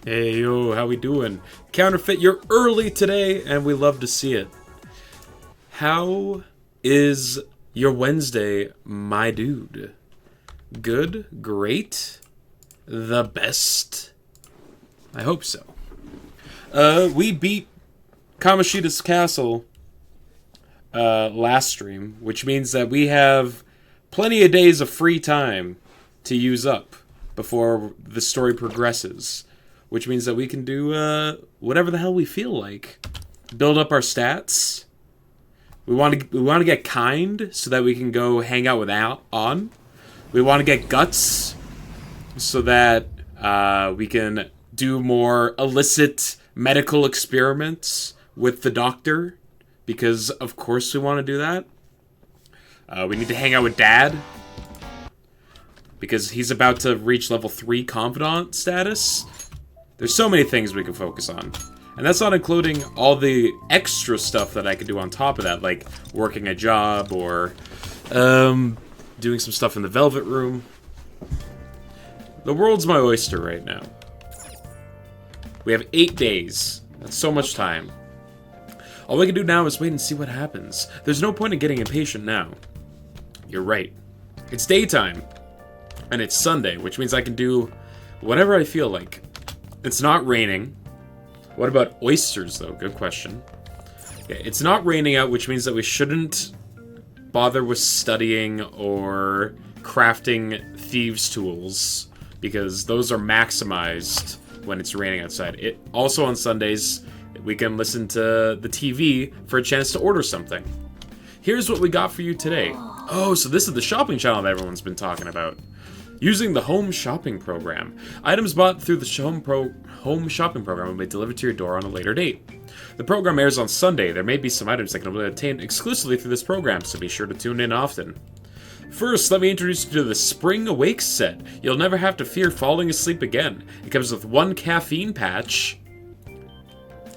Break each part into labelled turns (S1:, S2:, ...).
S1: Hey, yo, how we doing? Counterfeit, you're early today, and we love to see it. How is your Wednesday, my dude? Good? Great? The best? I hope so. We beat Kamoshida's Castle last stream, which means that we have plenty of days of free time to use up before the story progresses. Which means that we can do whatever the hell we feel like. Build up our stats. We want to get kind so that we can go hang out with On. We want to get guts so that we can do more illicit medical experiments with the doctor, because of course we want to do that. We need to hang out with Dad because he's about to reach level 3 confidant status. There's so many things we can focus on. And that's not including all the extra stuff that I can do on top of that, like working a job or doing some stuff in the Velvet Room. The world's my oyster right now. We have 8 days. That's so much time. All we can do now is wait and see what happens. There's no point in getting impatient now. You're right. It's daytime. And it's Sunday, which means I can do whatever I feel like. It's not raining. What about oysters, though? Good question. Yeah, it's not raining out, which means that we shouldn't bother with studying or crafting thieves' tools, because those are maximized when it's raining outside. Also on Sundays, we can listen to the TV for a chance to order something. Here's what we got for you today. Oh, so this is the shopping channel that everyone's been talking about. Using the Home Shopping Program. Items bought through the Home Shopping Program will be delivered to your door on a later date. The program airs on Sunday. There may be some items that can be obtained exclusively through this program, so be sure to tune in often. First, let me introduce you to the Spring Awake set. You'll never have to fear falling asleep again. It comes with 1 caffeine patch,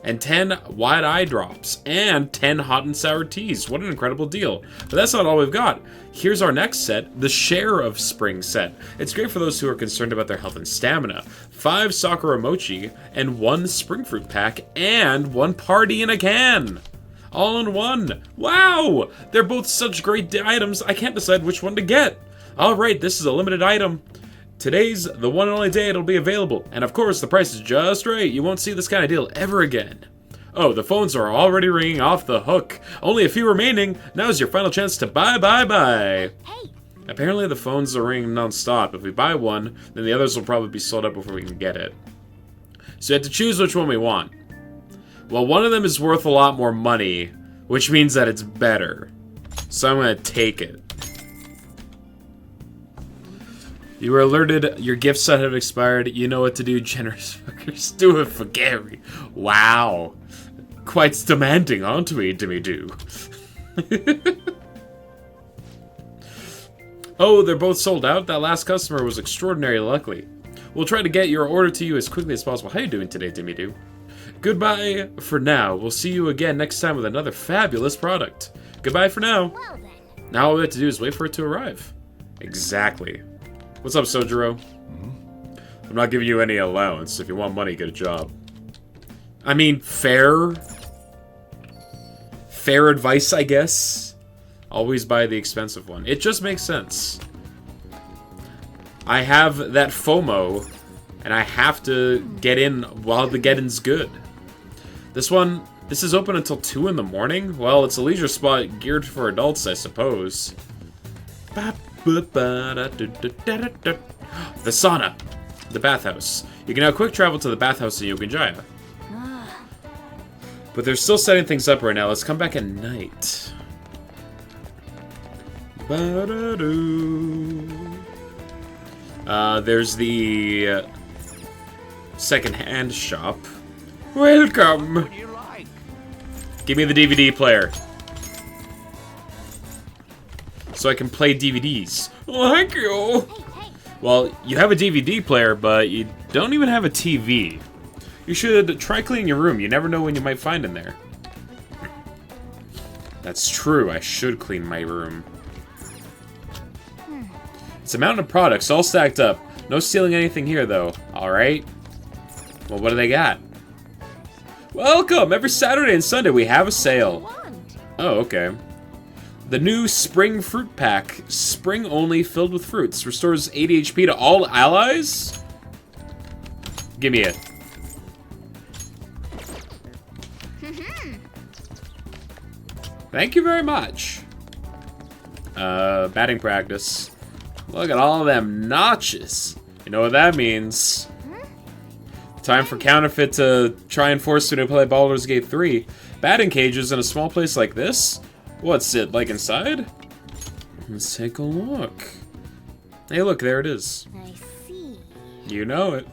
S1: and 10 wide eye drops, and 10 hot and sour teas. What an incredible deal. But that's not all we've got. Here's our next set, the Share of Spring set. It's great for those who are concerned about their health and stamina. 5 Sakura Mochi, and 1 Spring Fruit Pack, and 1 Party in a Can. All in one. Wow! They're both such great items, I can't decide which one to get. Alright, this is a limited item. Today's the one and only day it'll be available, and of course the price is just right. You won't see this kind of deal ever again. Oh, the phones are already ringing off the hook. Only a few remaining. Now's your final chance to buy.
S2: Hey!
S1: Apparently the phones are ringing non-stop. If we buy one, then the others will probably be sold out before we can get it. So you have to choose which one we want. Well, one of them is worth a lot more money, which means that it's better. So I'm gonna take it. You were alerted your gift set had expired. You know what to do, generous fuckers. Do it for Gary. Wow. Quite demanding, aren't we, Dimmy-Doo? Oh, they're both sold out? That last customer was extraordinarily lucky. We'll try to get your order to you as quickly as possible. How you doing today, Dimmy-Doo? Goodbye for now. We'll see you again next time with another fabulous product. Goodbye for now.
S2: Well then.
S1: Now all we have to do is wait for it to arrive. Exactly. What's up, Sojiro? I'm not giving you any allowance. If you want money, get a job. I mean, fair advice, I guess. Always buy the expensive one. It just makes sense. I have that FOMO, and I have to get in while the getting's good. This is open until 2 in the morning? Well, it's a leisure spot geared for adults, I suppose. The sauna. The bathhouse. You can now quick travel to the bathhouse in Yoganjaya. But they're still setting things up right now. Let's come back at night. There's the second-hand shop. Welcome.
S3: What do you like?
S1: Give me the DVD player. So I can play DVDs. Oh, thank you.
S2: Hey!
S1: Well, you have a DVD player, but you don't even have a TV. You should try cleaning your room. You never know when you might find in there. That's true. I should clean my room. It's a mountain of products all stacked up. No stealing anything here, though. Alright? Well, what do they got? Welcome! Every Saturday and Sunday we have a sale. Oh, okay. The new Spring Fruit Pack. Spring only, filled with fruits. Restores 80 HP to all allies? Give me it. Thank you very much. Batting practice. Look at all of them notches. You know what that means. Time for Counterfeit to try and force me to play Baldur's Gate 3. Batting cages in a small place like this? What's it, like inside? Let's take a look. Hey, look, there it is.
S2: I see.
S1: You know it.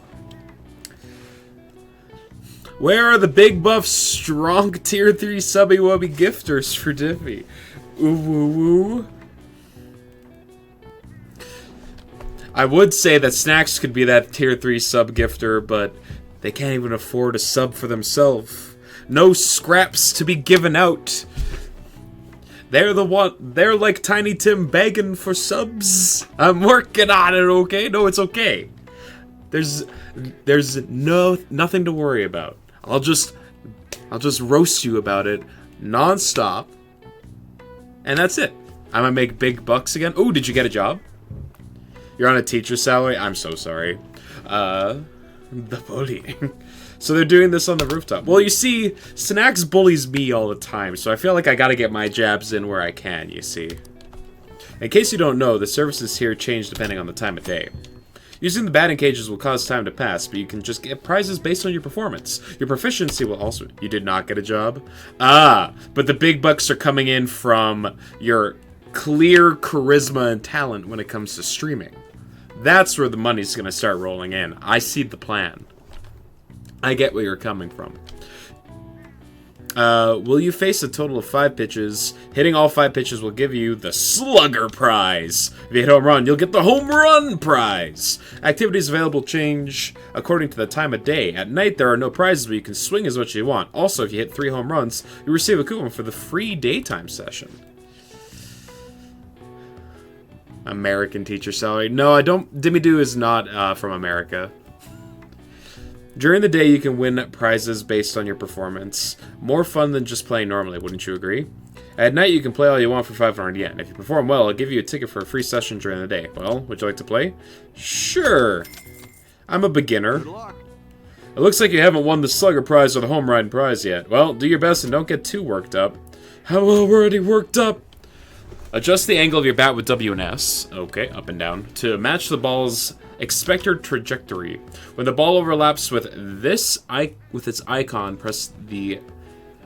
S1: Where are the big buff strong tier 3 subby wubby gifters for Diffy? Ooh woo woo. I would say that Snacks could be that tier 3 sub gifter, but they can't even afford a sub for themselves. No scraps to be given out. They're like Tiny Tim begging for subs. I'm working on it, okay? No, it's okay. There's nothing to worry about. I'll just roast you about it non-stop. And that's it. I'm gonna make big bucks again. Oh, did you get a job? You're on a teacher's salary? I'm so sorry. The bullying. So they're doing this on the rooftop. Well, you see, Snacks bullies me all the time, so I feel like I gotta get my jabs in where I can, you see. In case you don't know, the services here change depending on the time of day. Using the batting cages will cause time to pass, but you can just get prizes based on your performance. Your proficiency will also... You did not get a job? Ah, but the big bucks are coming in from your clear charisma and talent when it comes to streaming. That's where the money's gonna start rolling in. I see the plan. I get where you're coming from. Will you face a total of 5 pitches? Hitting all 5 pitches will give you the Slugger Prize. If you hit home run, you'll get the Home Run Prize. Activities available change according to the time of day. At night, there are no prizes, but you can swing as much as you want. Also, if you hit 3 home runs, you receive a coupon for the free daytime session. American teacher salary. No, I don't. Dimmy-Doo is not from America. During the day, you can win prizes based on your performance. More fun than just playing normally, wouldn't you agree? At night, you can play all you want for 500 yen. If you perform well, I'll give you a ticket for a free session during the day. Well, would you like to play? Sure. I'm a beginner.
S3: Good luck.
S1: It looks like you haven't won the Slugger Prize or the Home Run Prize yet. Well, do your best and don't get too worked up. How well, we're already worked up. Adjust the angle of your bat with W and S. Okay, up and down. To match the ball's expected trajectory. When the ball overlaps with its icon, press the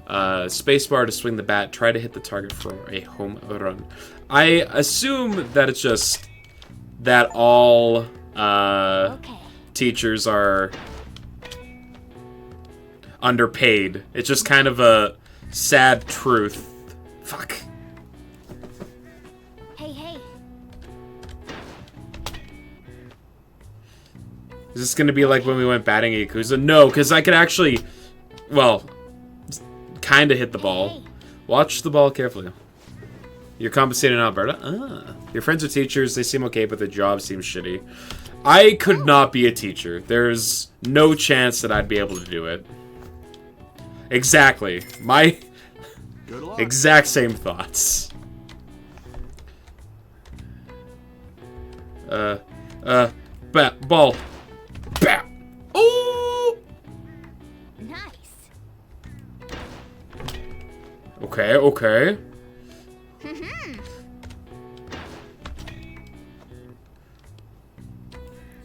S1: spacebar to swing the bat. Try to hit the target for a home run. I assume that it's just that all teachers are underpaid. It's just kind of a sad truth. Fuck. Is this going to be like when we went batting at Yakuza? No, because I could actually, well, kind of hit the ball. Watch the ball carefully. You're compensating in Alberta? Ah. Your friends are teachers. They seem okay, but the job seems shitty. I could not be a teacher. There's no chance that I'd be able to do it. Exactly. My exact same thoughts. Ball. Bam! Oh!
S2: Nice.
S1: Okay, okay.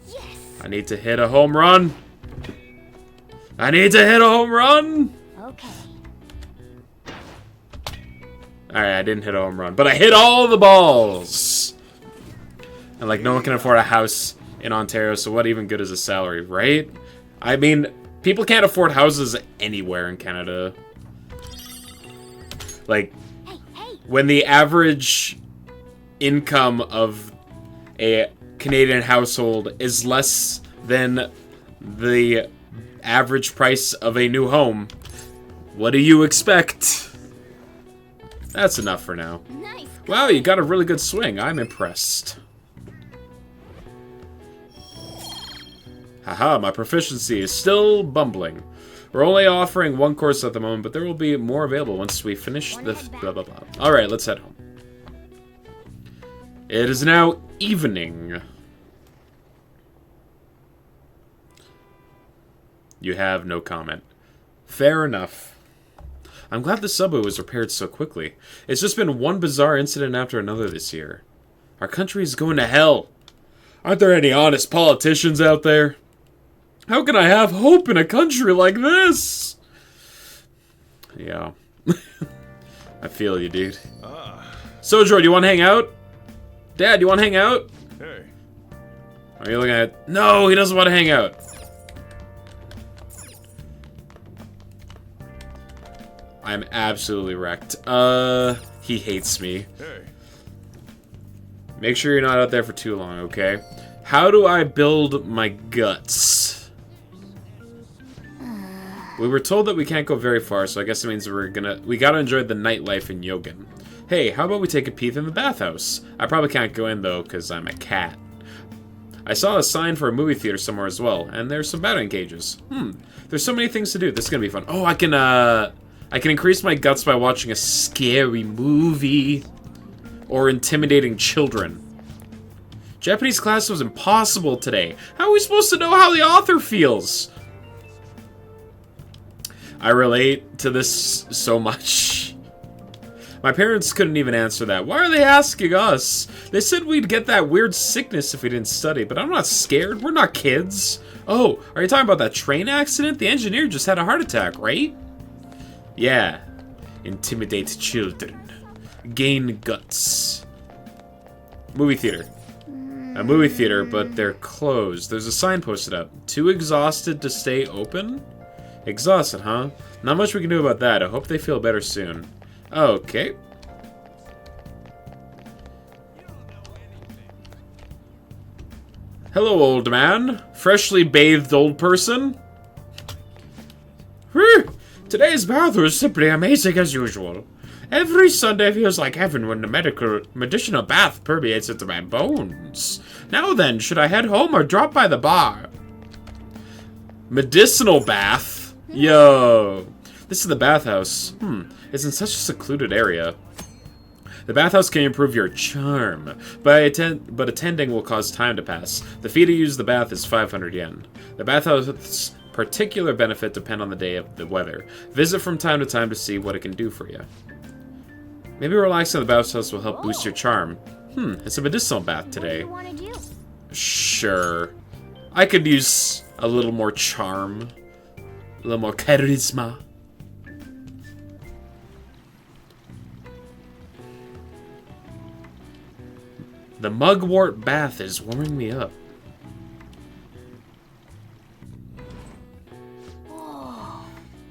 S2: Yes.
S1: I need to hit a home run. I need to hit a home run.
S2: Okay.
S1: Alright, I didn't hit a home run, but I hit all the balls. And like, no one can afford a house in Ontario, so what even good is a salary, right? I mean, people can't afford houses anywhere in Canada. Like, when the average income of a Canadian household is less than the average price of a new home, what do you expect? That's enough for now.
S2: Nice.
S1: Wow, you got a really good swing. I'm impressed. Haha, my proficiency is still bumbling. We're only offering one course at the moment, but there will be more available once we finish the blah blah blah. Alright, let's head home. It is now evening. You have no comment. Fair enough. I'm glad the subway was repaired so quickly. It's just been one bizarre incident after another this year. Our country is going to hell. Aren't there any honest politicians out there? How can I have hope in a country like this? Yeah. I feel you, dude. Sojourn, do you want to hang out? Dad, you want to hang out?
S3: Hey.
S1: Are you looking at... No, he doesn't want to hang out. I'm absolutely wrecked. He hates me.
S3: Hey.
S1: Make sure you're not out there for too long, okay? How do I build my guts? We were told that we can't go very far, so I guess it means we gotta enjoy the nightlife in Yogan. Hey, how about we take a peek in the bathhouse? I probably can't go in, though, because I'm a cat. I saw a sign for a movie theater somewhere as well, and there's some batting cages. There's so many things to do. This is gonna be fun. Oh, I can increase my guts by watching a scary movie. Or intimidating children. Japanese class was impossible today. How are we supposed to know how the author feels? I relate to this so much. My parents couldn't even answer that. Why are they asking us? They said we'd get that weird sickness if we didn't study, but I'm not scared. We're not kids. Oh, are you talking about that train accident? The engineer just had a heart attack, right? Yeah. Intimidate children. Gain guts. Movie theater. A movie theater, but they're closed. There's a sign posted up. Too exhausted to stay open? Exhausted, huh? Not much we can do about that. I hope they feel better soon. Okay. Hello, old man. Freshly bathed old person. Whew. Today's bath was simply amazing as usual. Every Sunday feels like heaven when the medicinal bath permeates into my bones. Now then, should I head home or drop by the bar? Medicinal bath? Yo. This is the bathhouse. It's in such a secluded area. The bathhouse can improve your charm, but attending will cause time to pass. The fee to use the bath is 500 yen. The bathhouse's particular benefit depend on the day of the weather. Visit from time to time to see what it can do for you. Maybe relaxing in the bathhouse will help boost your charm. It's a medicinal bath today.
S2: What do you want to do?
S1: Sure. I could use a little more charm. A little more charisma. The mugwort bath is warming me up.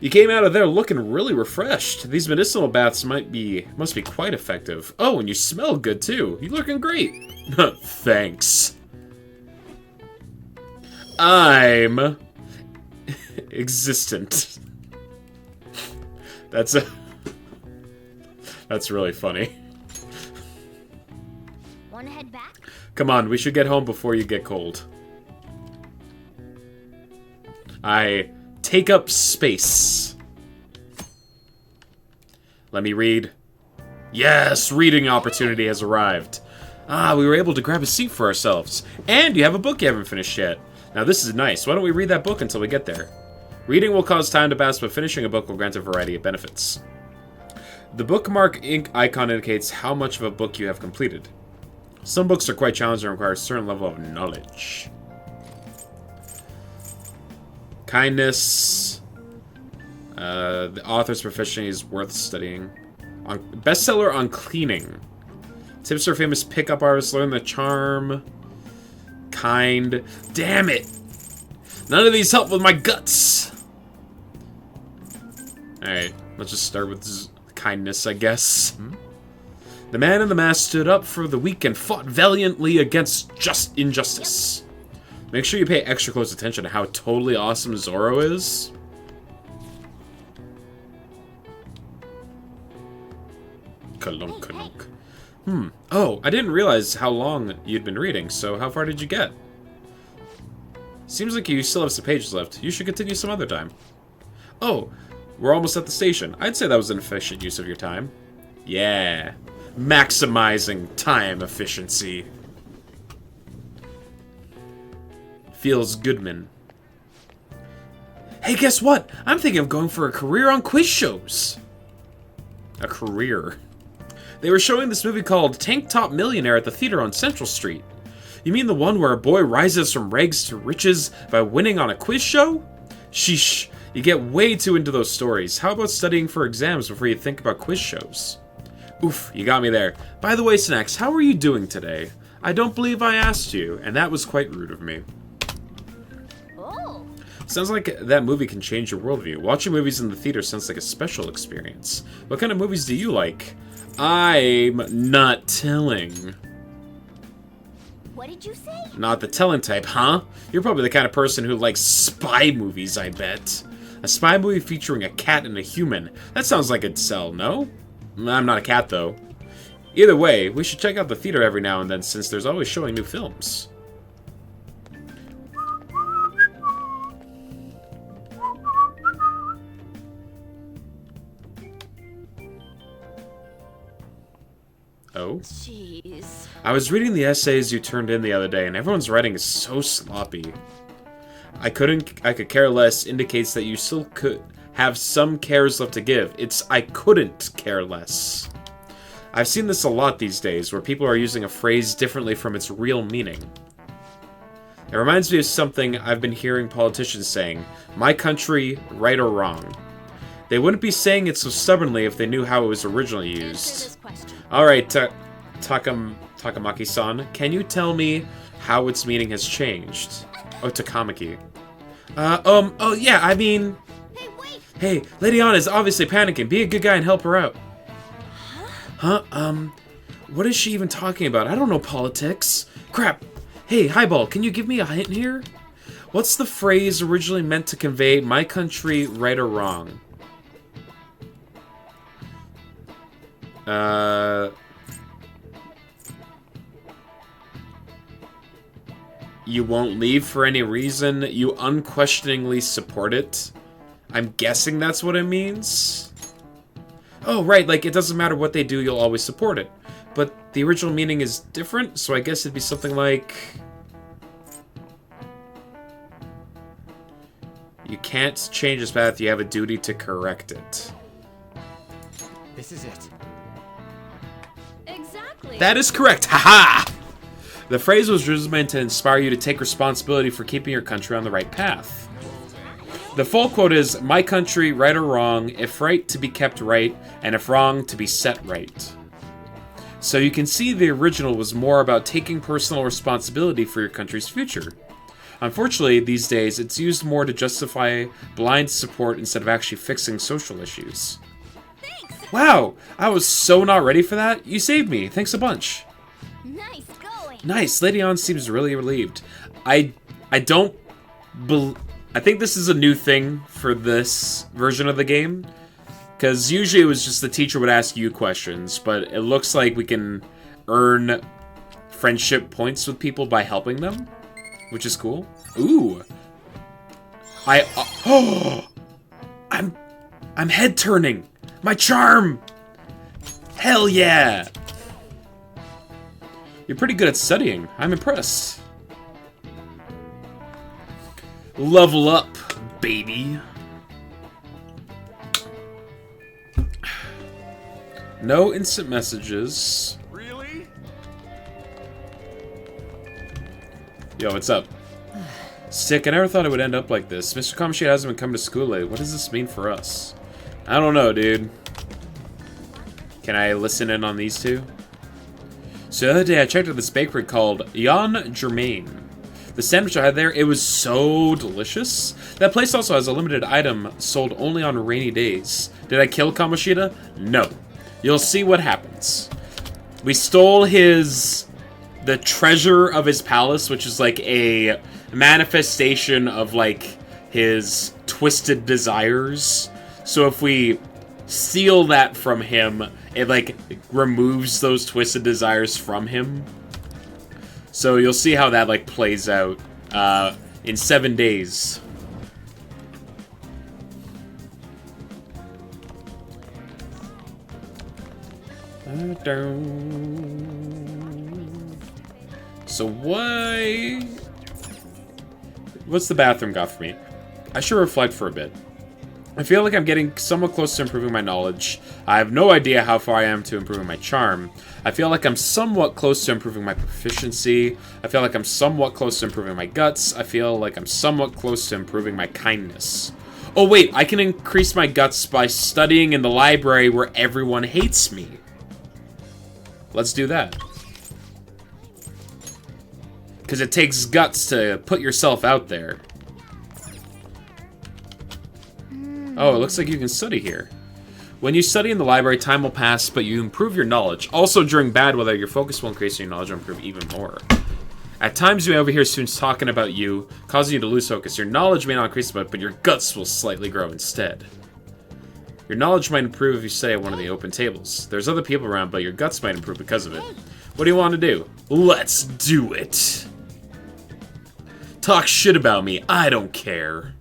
S1: You came out of there looking really refreshed. These medicinal baths must be quite effective. Oh, and you smell good too. You're looking great. Thanks. I'm existent. That's really funny.
S2: Want to head back?
S1: Come on, we should get home before you get cold. I take up space. Let me read. Yes, reading opportunity has arrived. Ah, we were able to grab a seat for ourselves. And you have a book you haven't finished yet. Now this is nice. Why don't we read that book until we get there? Reading will cause time to pass, but finishing a book will grant a variety of benefits. The bookmark ink icon indicates how much of a book you have completed. Some books are quite challenging and require a certain level of knowledge. Kindness. The author's proficiency is worth studying. Bestseller on cleaning. Tips for famous pickup artists. Learn the charm. Kind. Damn it! None of these help with my guts! Alright, let's just start with kindness, I guess. The man in the mask stood up for the weak and fought valiantly against injustice. Make sure you pay extra close attention to how totally awesome Zoro is. Kalunk, kalunk. Oh, I didn't realize how long you'd been reading, so how far did you get? Seems like you still have some pages left. You should continue some other time. Oh, we're almost at the station. I'd say that was an efficient use of your time. Yeah. Maximizing time efficiency. Feels Goodman. Hey, guess what? I'm thinking of going for a career on quiz shows. A career. They were showing this movie called Tank Top Millionaire at the theater on Central Street. You mean the one where a boy rises from rags to riches by winning on a quiz show? Sheesh, you get way too into those stories. How about studying for exams before you think about quiz shows? Oof, you got me there. By the way, Snacks, how are you doing today? I don't believe I asked you, and that was quite rude of me.
S2: Oh.
S1: Sounds like that movie can change your worldview. Watching movies in the theater sounds like a special experience. What kind of movies do you like? I'm not telling.
S2: What did you say?
S1: Not the telling type, huh? You're probably the kind of person who likes spy movies, I bet. A spy movie featuring a cat and a human. That sounds like it'd sell, no? I'm not a cat, though. Either way, we should check out the theater every now and then since there's always showing new films. Oh?
S2: Jeez.
S1: I was reading the essays you turned in the other day, and everyone's writing is so sloppy. I could care less indicates that you still could have some cares left to give. It's I couldn't care less. I've seen this a lot these days, where people are using a phrase differently from its real meaning. It reminds me of something I've been hearing politicians saying, my country, right or wrong. They wouldn't be saying it so stubbornly if they knew how it was originally used. Alright, Takamaki-san, can you tell me how its meaning has changed? Oh, Takamaki. Oh yeah, I mean...
S2: Hey, wait!
S1: Hey, Lady Anna is obviously panicking. Be a good guy and help her out. Huh? What is she even talking about? I don't know politics. Crap! Hey, Highball, can you give me a hint here? What's the phrase originally meant to convey my country, right or wrong? You won't leave for any reason. You unquestioningly support it. I'm guessing that's what it means. Oh, right, like, it doesn't matter what they do, you'll always support it. But the original meaning is different, so I guess it'd be something like... You can't change this path, you have a duty to correct it.
S3: This is it.
S2: Exactly.
S1: That is correct, haha! The phrase was originally meant to inspire you to take responsibility for keeping your country on the right path. The full quote is, my country, right or wrong, if right, to be kept right, and if wrong, to be set right. So you can see the original was more about taking personal responsibility for your country's future. Unfortunately, these days, it's used more to justify blind support instead of actually fixing social issues.
S2: Thanks.
S1: Wow, I was so not ready for that. You saved me. Thanks a bunch.
S2: Nice going.
S1: Nice. Lady On seems really relieved. I think this is a new thing for this version of the game. Because usually it was just the teacher would ask you questions, but it looks like we can earn friendship points with people by helping them, which is cool. Ooh. I'm head turning. My charm. Hell yeah. You're pretty good at studying. I'm impressed. Level up, baby. No instant messages.
S3: Really?
S1: Yo, what's up? Sick, I never thought it would end up like this. Mr. Kamoshi hasn't been coming to school lately. What does this mean for us? I don't know, dude. Can I listen in on these two? So the other day I checked out this bakery called Jan Germain. The sandwich I had there, it was so delicious. That place also has a limited item sold only on rainy days. Did I kill Kamoshida? No. You'll see what happens. We stole the treasure of his palace, which is like a manifestation of like his twisted desires. So if we steal that from him, it like removes those twisted desires from him. So you'll see how that like plays out. in 7 days. So what's the bathroom got for me? I should reflect for a bit. I feel like I'm getting somewhat close to improving my knowledge. I have no idea how far I am to improving my charm. I feel like I'm somewhat close to improving my proficiency. I feel like I'm somewhat close to improving my guts. I feel like I'm somewhat close to improving my kindness. Oh wait, I can increase my guts by studying in the library where everyone hates me. Let's do that. Because it takes guts to put yourself out there. Oh, it looks like you can study here. When you study in the library, time will pass, but you improve your knowledge. Also, during bad weather, your focus will increase and your knowledge will improve even more. At times, you may overhear students talking about you, causing you to lose focus. Your knowledge may not increase, but your guts will slightly grow instead. Your knowledge might improve if you stay at one of the open tables. There's other people around, but your guts might improve because of it. What do you want to do? Let's do it! Talk shit about me, I don't care.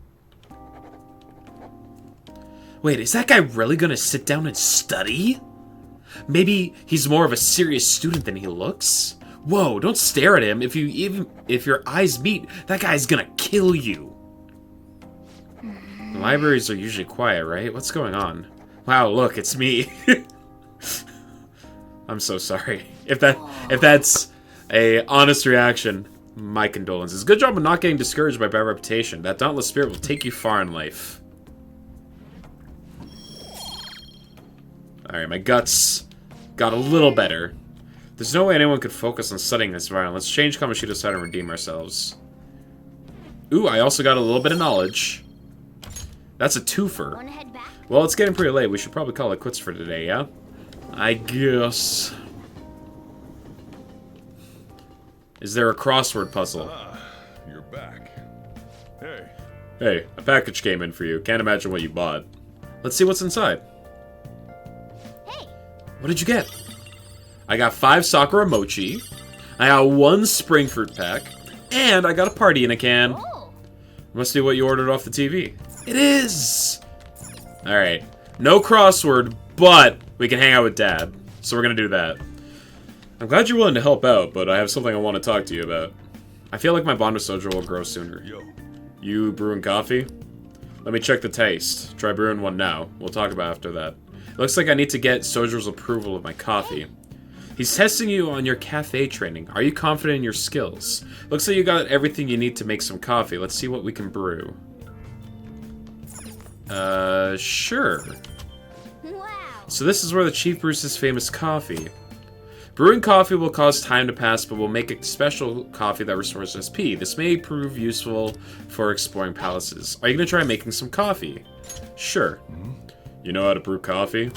S1: Wait, is that guy really gonna sit down and study? Maybe he's more of a serious student than he looks? Whoa, don't stare at him. If your eyes meet, that guy's gonna kill you. The libraries are usually quiet, right? What's going on? Wow, look, it's me. I'm so sorry. If that's a honest reaction, my condolences. Good job of not getting discouraged by bad reputation. That dauntless spirit will take you far in life. Alright, my guts got a little better. There's no way anyone could focus on studying this environment. Let's change Kamoshida aside and redeem ourselves. Ooh, I also got a little bit of knowledge. That's a twofer. Well, it's getting pretty late. We should probably call it quits for today, yeah? I guess. Is there a crossword puzzle?
S4: Ah, you're back. Hey.
S1: Hey, a package came in for you. Can't imagine what you bought. Let's see what's inside. What did you get? I got 5 Sakura Mochi. I got 1 Spring Fruit pack. And I got a party in a can.
S2: Oh.
S1: Must be what you ordered off the TV. It is! Alright. No crossword, but we can hang out with Dad. So we're gonna do that. I'm glad you're willing to help out, but I have something I want to talk to you about. I feel like my bond with Sojo will grow sooner.
S4: Yo.
S1: You brewing coffee? Let me check the taste. Try brewing one now. We'll talk about after that. Looks like I need to get Sojo's approval of my coffee. He's testing you on your cafe training. Are you confident in your skills? Looks like you got everything you need to make some coffee. Let's see what we can brew. Sure.
S2: Wow.
S1: So this is where the chief brews his famous coffee. Brewing coffee will cause time to pass, but will make a special coffee that restores SP. This may prove useful for exploring palaces. Are you going to try making some coffee? Sure. You know how to brew coffee?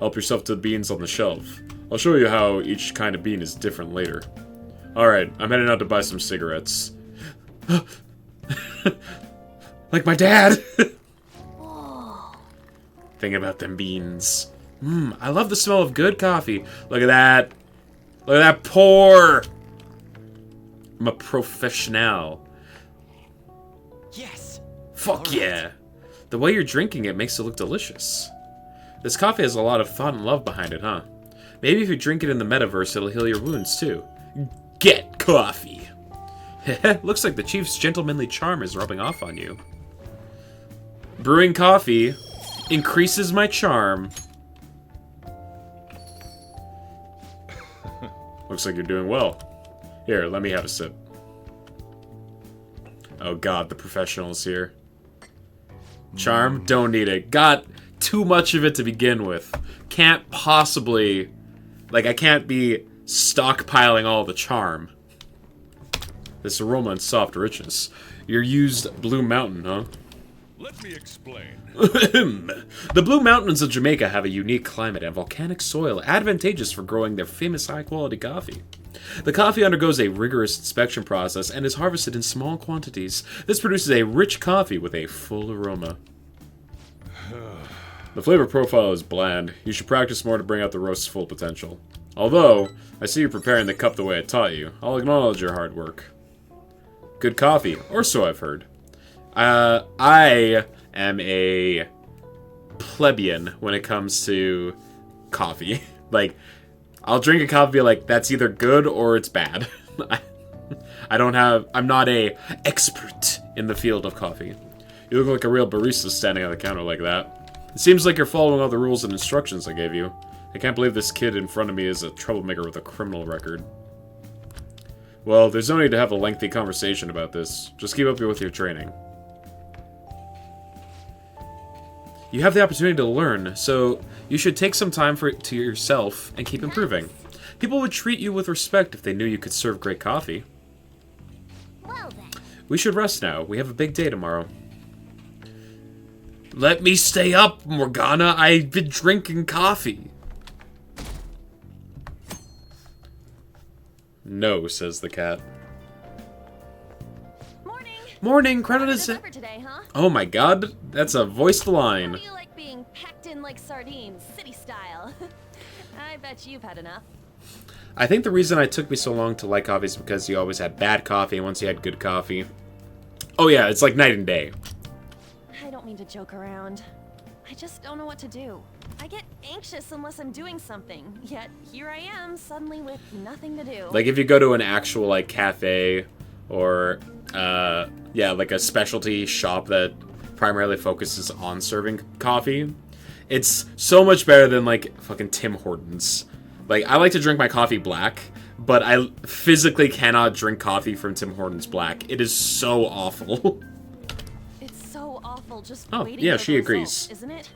S1: Help yourself to the beans on the shelf. I'll show you how each kind of bean is different later. Alright, I'm heading out to buy some cigarettes. Like my dad! Thinking about them beans. I love the smell of good coffee. Look at that. Look at that pour! I'm a professional.
S3: Yes.
S1: Fuck
S3: All right.
S1: yeah. The way you're drinking it makes it look delicious. This coffee has a lot of thought and love behind it, huh? Maybe if you drink it in the metaverse, it'll heal your wounds, too. Get coffee! Looks like the chief's gentlemanly charm is rubbing off on you. Brewing coffee increases my charm. Looks like you're doing well. Here, let me have a sip. Oh god, the professional's here. Charm? Don't need it. Got too much of it to begin with. Can't possibly... Like, I can't be stockpiling all the charm. This aroma and soft richness. You're used Blue Mountain, huh?
S4: Let me explain.
S1: The Blue Mountains of Jamaica have a unique climate and volcanic soil advantageous for growing their famous high-quality coffee. The coffee undergoes a rigorous inspection process and is harvested in small quantities. This produces a rich coffee with a full aroma. The flavor profile is bland. You should practice more to bring out the roast's full potential. Although, I see you preparing the cup the way I taught you. I'll acknowledge your hard work. good coffee, or so I've heard. I am a plebeian when it comes to coffee. Like, I'll drink a coffee like that's either good or it's bad. I'm not a expert in the field of coffee. You look like a real barista standing on the counter like that. It seems like you're following all the rules and instructions I gave you. I can't believe this kid in front of me is a troublemaker with a criminal record. Well, there's no need to have a lengthy conversation about this. Just keep up with your training. You have the opportunity to learn, so you should take some time to yourself and keep improving. People would treat you with respect if they knew you could serve great coffee.
S2: Well then.
S1: We should rest now. We have a big day tomorrow. Let me stay up, Morgana. I've been drinking coffee. No, says the cat.
S2: Morning.
S1: Morning, credit is...
S2: For today, huh?
S1: Oh my god, that's a voiced line.
S2: How do you like being packed in like sardines, city style? I bet you've had enough.
S1: I think the reason it took me so long to like coffee is because you always had bad coffee, and once you had good coffee... Oh yeah, it's like night and day.
S2: I don't mean to joke around. I just don't know what to do. I get anxious unless I'm doing something, yet here I am suddenly with nothing to do.
S1: Like if you go to an actual like cafe or yeah, like a specialty shop that primarily focuses on serving coffee, it's so much better than like fucking Tim Hortons. Like I like to drink my coffee black, but I physically cannot drink coffee from Tim Hortons black. It is so awful.
S2: It's so awful just
S1: Oh,
S2: waiting
S1: yeah,
S2: for
S1: she
S2: the
S1: agrees.
S2: results, isn't it?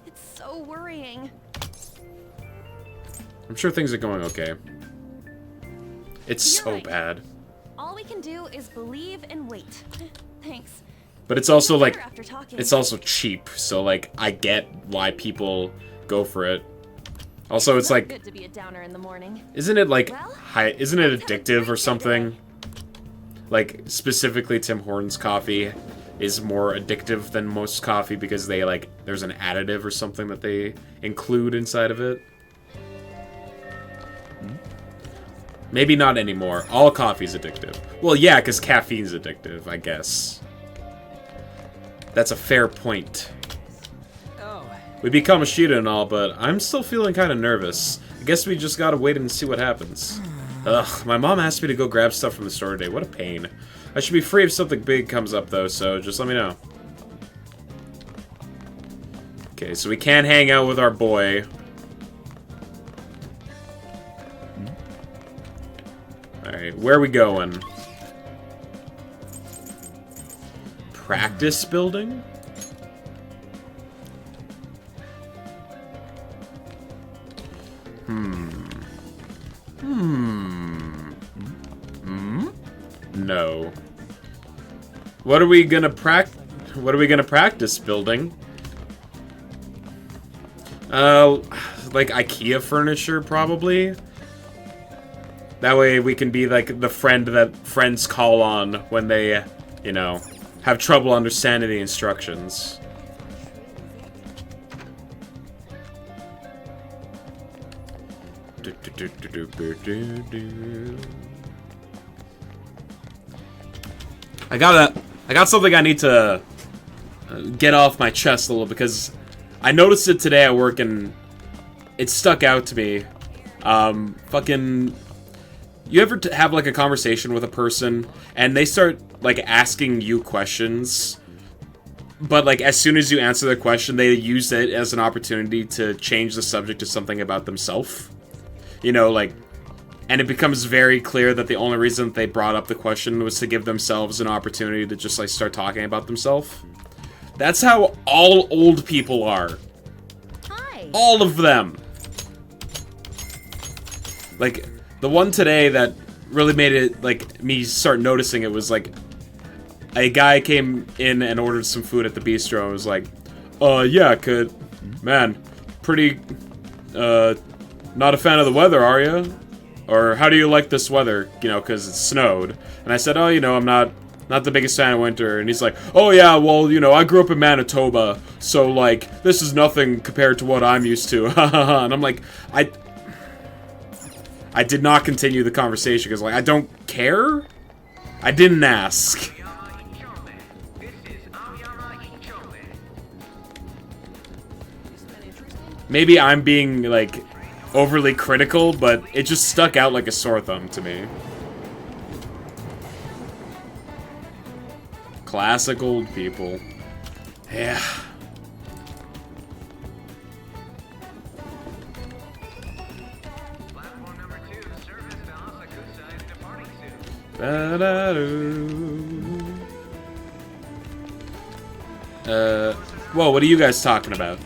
S2: It's so worrying.
S1: I'm sure things are going okay. It's
S2: You're
S1: so
S2: right.
S1: bad.
S2: All we can do is believe and wait. Thanks.
S1: But it's also like,
S2: After talking.
S1: it's also cheap, so like I get why people go for it. Also, it's
S2: not
S1: like,
S2: good to be a downer in the morning.
S1: isn't it like
S2: Well,
S1: high? Isn't it
S2: let's have a
S1: addictive
S2: great
S1: or
S2: day
S1: something?
S2: today.
S1: Like specifically, Tim Hortons coffee is more addictive than most coffee because they like there's an additive or something that they include inside of it. Maybe not anymore. All coffee's addictive. Well, yeah, because caffeine's addictive, I guess. That's a fair point.
S3: Oh,
S1: We beat Kamoshida and all, but I'm still feeling kind of nervous. I guess we just gotta wait and see what happens. Ugh, my mom asked me to go grab stuff from the store today. What a pain. I should be free if something big comes up, though, so just let me know. Okay, so we can't hang out with our boy. Alright, where are we going? Practice building? No. What are we gonna practice building? Like IKEA furniture, probably. That way we can be like the friend that friends call on when they, you know, have trouble understanding the instructions. I got something I need to get off my chest a little because I noticed it today at work and it stuck out to me. Fucking, you ever have like a conversation with a person and they start like asking you questions, but like as soon as you answer the question, they use it as an opportunity to change the subject to something about themselves. You know, like, and it becomes very clear that the only reason they brought up the question was to give themselves an opportunity to just, like, start talking about themselves. That's how all old people are.
S2: Hi.
S1: All of them. Like, the one today that really made it, like, me start noticing it was, like, a guy came in and ordered some food at the bistro and was like, yeah, man, pretty, not a fan of the weather, are you? Or how do you like this weather? You know, because it snowed. And I said, oh, you know, I'm not the biggest fan of winter. And he's like, oh yeah, well, you know, I grew up in Manitoba, so like this is nothing compared to what I'm used to. And I'm like, I did not continue the conversation because like I don't care. I didn't ask. Maybe I'm being, like, overly critical, but it just stuck out like a sore thumb to me. Classic old people. Yeah. Whoa, what are you guys talking about?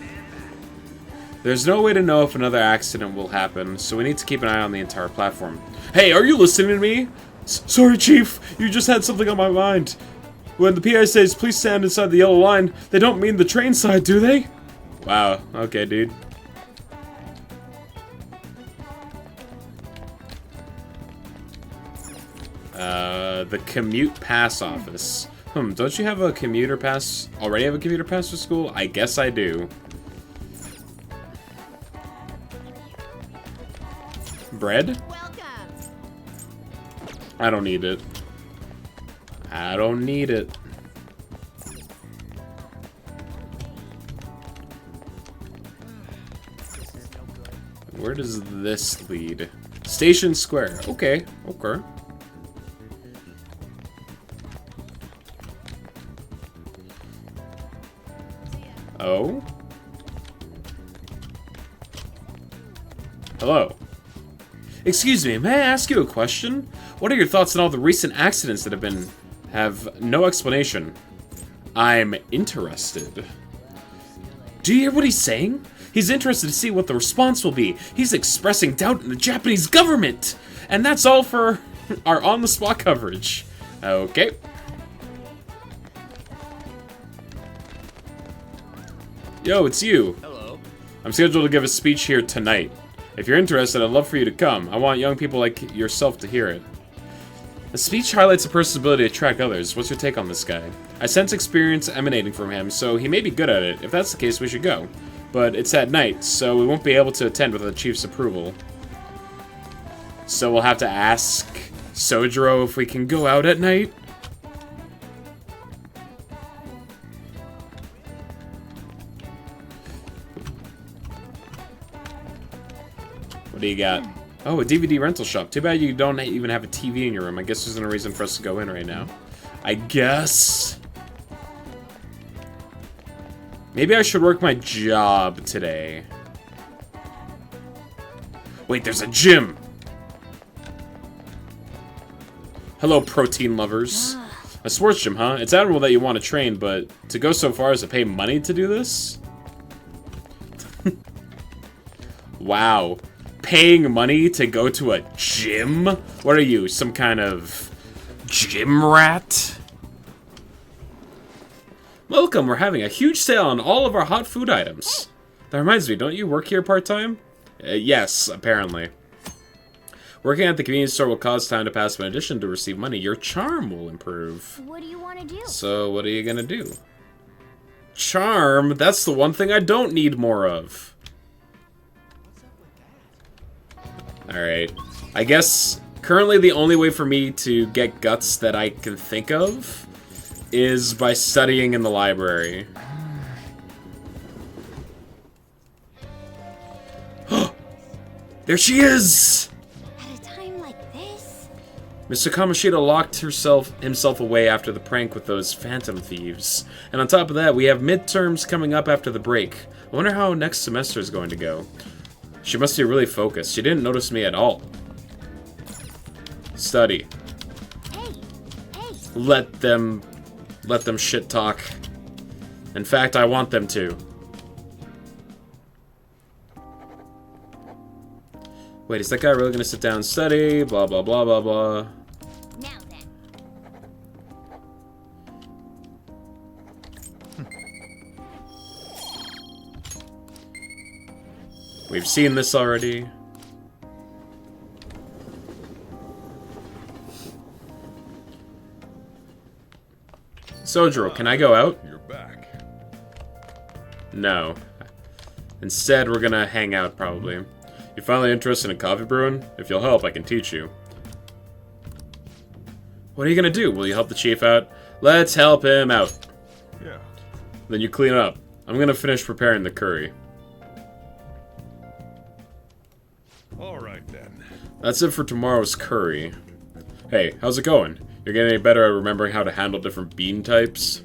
S1: There's no way to know if another accident will happen, so we need to keep an eye on the entire platform. Hey, are you listening to me? Sorry, Chief. You just had something on my mind. When the PI says, please stand inside the yellow line, they don't mean the train side, do they? Wow. Okay, dude. The commute pass office. Don't you have a commuter pass? Already have a commuter pass for school? I guess I do. Bread?
S2: Welcome.
S1: I don't need it. I don't need it. Where does this lead? Station Square. Okay, okay. Oh? Hello. Excuse me, may I ask you a question? What are your thoughts on all the recent accidents that have no explanation? I'm interested. Do you hear what he's saying? He's interested to see what the response will be. He's expressing doubt in the Japanese government! And that's all for our on-the-spot coverage. Okay. Yo, it's you.
S3: Hello.
S1: I'm scheduled to give a speech here tonight. If you're interested, I'd love for you to come. I want young people like yourself to hear it. The speech highlights a person's ability to attract others. What's your take on this guy? I sense experience emanating from him, so he may be good at it. If that's the case, we should go. But it's at night, so we won't be able to attend without the chief's approval. So we'll have to ask Sojiro if we can go out at night? What do you got? Oh, a DVD rental shop. Too bad you don't even have a TV in your room. I guess there's no reason for us to go in right now. I guess. Maybe I should work my job today. Wait, there's a gym! Hello, protein lovers. A sports gym, huh? It's admirable that you want to train, but to go so far as to pay money to do this? Wow. Paying money to go to a gym? What are you, some kind of gym rat? Welcome, we're having a huge sale on all of our hot food items. That reminds me, don't you work here part-time? Yes, apparently. Working at the convenience store will cause time to pass, but in addition to receive money, your charm will improve.
S2: What do you want to do?
S1: So, what are you gonna do? Charm? That's the one thing I don't need more of. Alright. I guess, currently the only way for me to get guts that I can think of is by studying in the library. There she is!
S2: At a time like this?
S1: Mr. Kamoshida locked himself away after the prank with those phantom thieves. And on top of that, we have midterms coming up after the break. I wonder how next semester is going to go. She must be really focused. She didn't notice me at all. Study.
S2: Hey!
S1: Let them shit talk. In fact, I want them to. Wait, is that guy really gonna sit down and study? Blah, blah, blah, blah, blah.
S2: Now then.
S1: We've seen this already. Sojiro, can I go out?
S4: You're back.
S1: No. Instead, we're gonna hang out, probably. You finally interested in coffee brewing? If you'll help, I can teach you. What are you gonna do? Will you help the chief out? Let's help him out.
S4: Yeah.
S1: Then you clean up. I'm gonna finish preparing the curry.
S4: All right then.
S1: That's it for tomorrow's curry. Hey, how's it going? You're getting any better at remembering how to handle different bean types?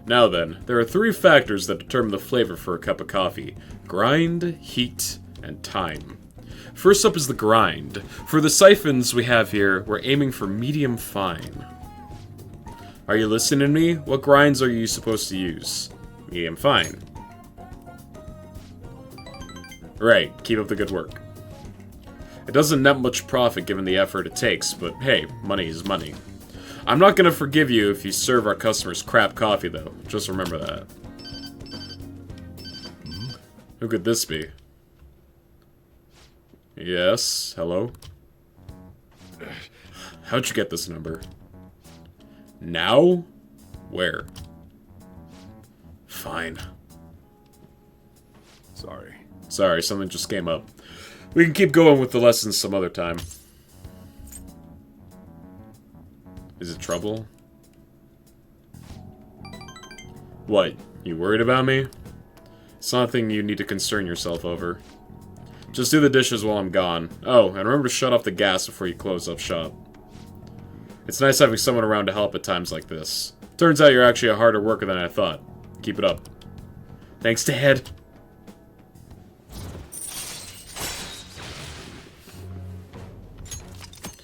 S1: Now then, there are 3 factors that determine the flavor for a cup of coffee. Grind, heat, and time. First up is the grind. For the siphons we have here, we're aiming for medium fine. Are you listening to me? What grinds are you supposed to use? Medium fine. Right, keep up the good work. It doesn't net much profit given the effort it takes, but hey, money is money. I'm not gonna forgive you if you serve our customers crap coffee, though. Just remember that. Who could this be? Yes, hello? How'd you get this number? Now? Where? Fine.
S4: Sorry.
S1: Sorry, something just came up. We can keep going with the lessons some other time. Is it trouble? What? You worried about me? It's nothing you need to concern yourself over. Just do the dishes while I'm gone. Oh, and remember to shut off the gas before you close up shop. It's nice having someone around to help at times like this. Turns out you're actually a harder worker than I thought. Keep it up. Thanks, Dad.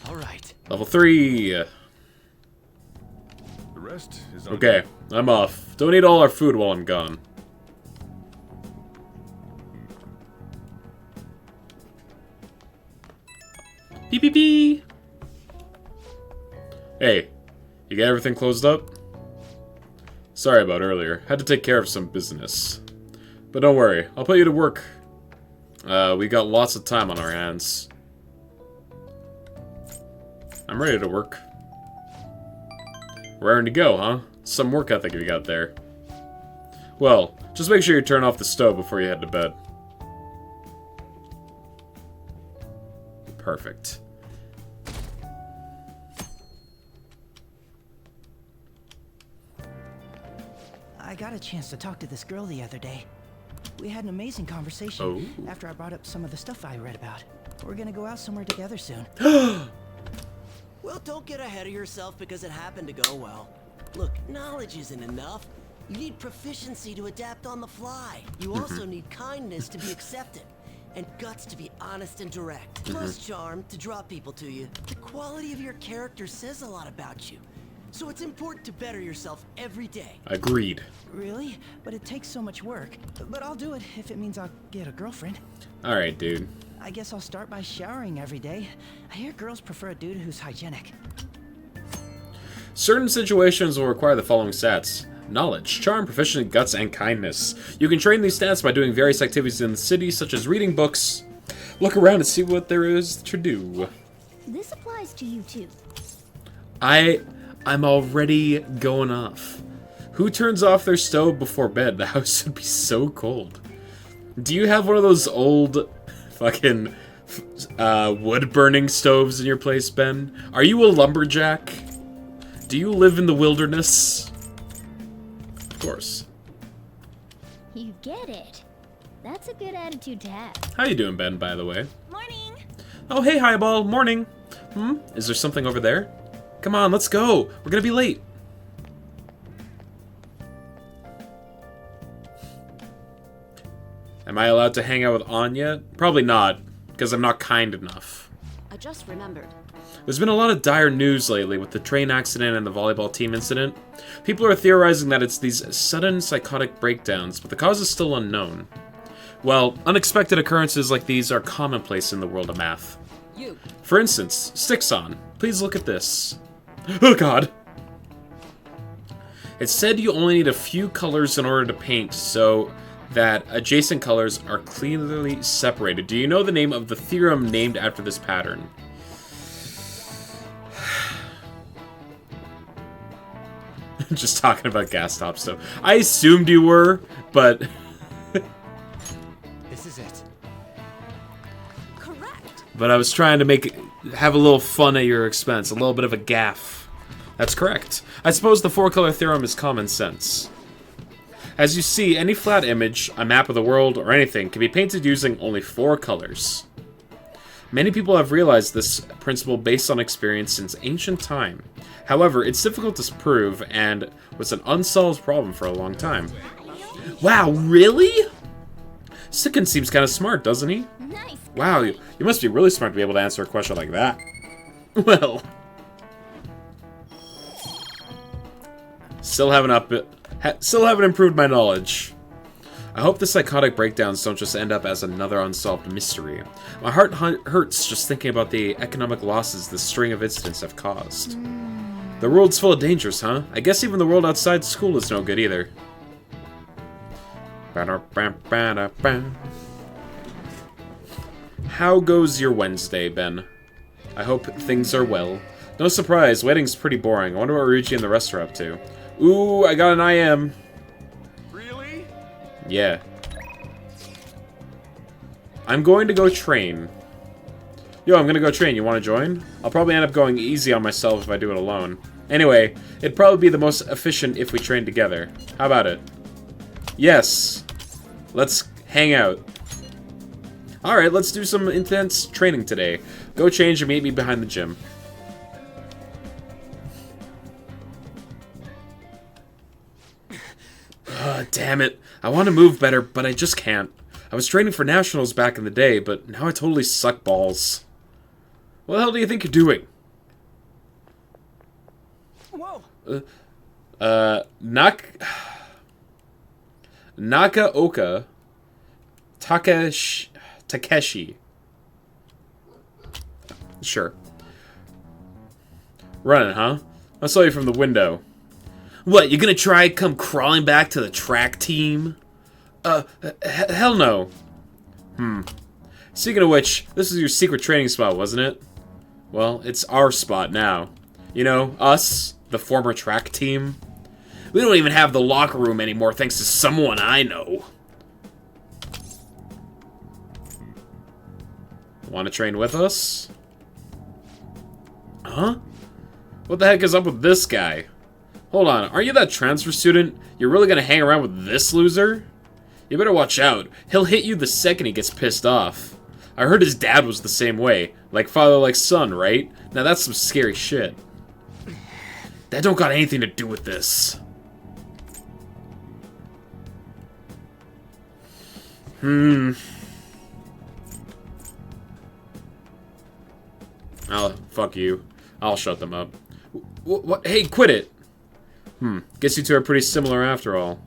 S3: All right.
S1: Level 3.
S4: The rest is on
S1: Okay, I'm off. Don't eat all our food while I'm gone. Beep beep beep. Hey, you got everything closed up? Sorry about earlier. Had to take care of some business. But don't worry, I'll put you to work. We got lots of time on our hands. I'm ready to work. Raring to go, huh? Some work ethic you got there. Well, just make sure you turn off the stove before you head to bed. Perfect.
S5: I got a chance to talk to this girl the other day. We had an amazing conversation
S1: Oh.
S5: after I brought up some of the stuff I read about. We're gonna go out somewhere together soon.
S6: Well, don't get ahead of yourself because it happened to go well. Look, knowledge isn't enough. You need proficiency to adapt on the fly. You also need kindness to be accepted, and guts to be honest and direct. Plus charm to draw people to you. The quality of your character says a lot about you. So it's important to better yourself every day.
S1: Agreed.
S5: Really? But it takes so much work. But I'll do it if it means I'll get a girlfriend.
S1: Alright, dude.
S5: I guess I'll start by showering every day. I hear girls prefer a dude who's hygienic.
S1: Certain situations will require the following stats. Knowledge, charm, proficiency, guts, and kindness. You can train these stats by doing various activities in the city, such as reading books. Look around and see what there is to do.
S7: This applies to you too.
S1: I'm already going off. Who turns off their stove before bed? The house would be so cold. Do you have one of those old fucking wood-burning stoves in your place, Ben? Are you a lumberjack? Do you live in the wilderness? Of course.
S7: You get it. That's a good attitude to have.
S1: How you doing, Ben, by the way?
S2: Morning!
S1: Oh, hey, Highball. Morning. Is there something over there? Come on, let's go. We're gonna be late. Am I allowed to hang out with Anya? Probably not, because I'm not kind enough.
S2: I just remembered.
S1: There's been a lot of dire news lately with the train accident and the volleyball team incident. People are theorizing that it's these sudden psychotic breakdowns, but the cause is still unknown. Well, unexpected occurrences like these are commonplace in the world of math.
S2: You.
S1: For instance, Stixon. Please look at this. Oh god! It said you only need a few colors in order to paint, so that adjacent colors are clearly separated. Do you know the name of the theorem named after this pattern? Just talking about gas top stuff. I assumed you were, but...
S3: This is it.
S2: correct.
S1: But I was trying to have a little fun at your expense, a little bit of a gaffe. That's correct. I suppose the four-color theorem is common sense. As you see, any flat image, a map of the world, or anything can be painted using only 4 colors. Many people have realized this principle based on experience since ancient time. However, it's difficult to prove and was an unsolved problem for a long time. Wow, really? Sicken seems kind of smart, doesn't he?
S7: Nice.
S1: Wow, you must be really smart to be able to answer a question like that. Well. Still haven't improved my knowledge. I hope the psychotic breakdowns don't just end up as another unsolved mystery. My heart hurts just thinking about the economic losses this string of incidents have caused. The world's full of dangers, huh? I guess even the world outside school is no good either. How goes your Wednesday, Ben? I hope things are well. No surprise, wedding's pretty boring. I wonder what Ryuji and the rest are up to. Ooh, I got an IM.
S4: Really?
S1: Yeah. I'm going to go train. Yo, I'm gonna go train. You wanna join? I'll probably end up going easy on myself if I do it alone. Anyway, it'd probably be the most efficient if we train together. How about it? Yes. Let's hang out. Alright, let's do some intense training today. Go change and meet me behind the gym. Damn it. I want to move better, but I just can't. I was training for nationals back in the day, but now I totally suck balls. What the hell do you think you're doing?
S5: Whoa!
S1: Nakaoka Takeshi. Sure. Running, huh? I saw you from the window. What, you gonna try come crawling back to the track team? Hell no. Speaking of which, this is your secret training spot, wasn't it? Well, it's our spot now. You know, us, the former track team. We don't even have the locker room anymore thanks to someone I know. Want to train with us? Huh? What the heck is up with this guy? Hold on, aren't you that transfer student? You're really gonna hang around with this loser? You better watch out. He'll hit you the second he gets pissed off. I heard his dad was the same way. Like father, like son, right? Now that's some scary shit. That don't got anything to do with this. Oh, fuck you. I'll shut them up. What? Hey, quit it! Guess you two are pretty similar after all.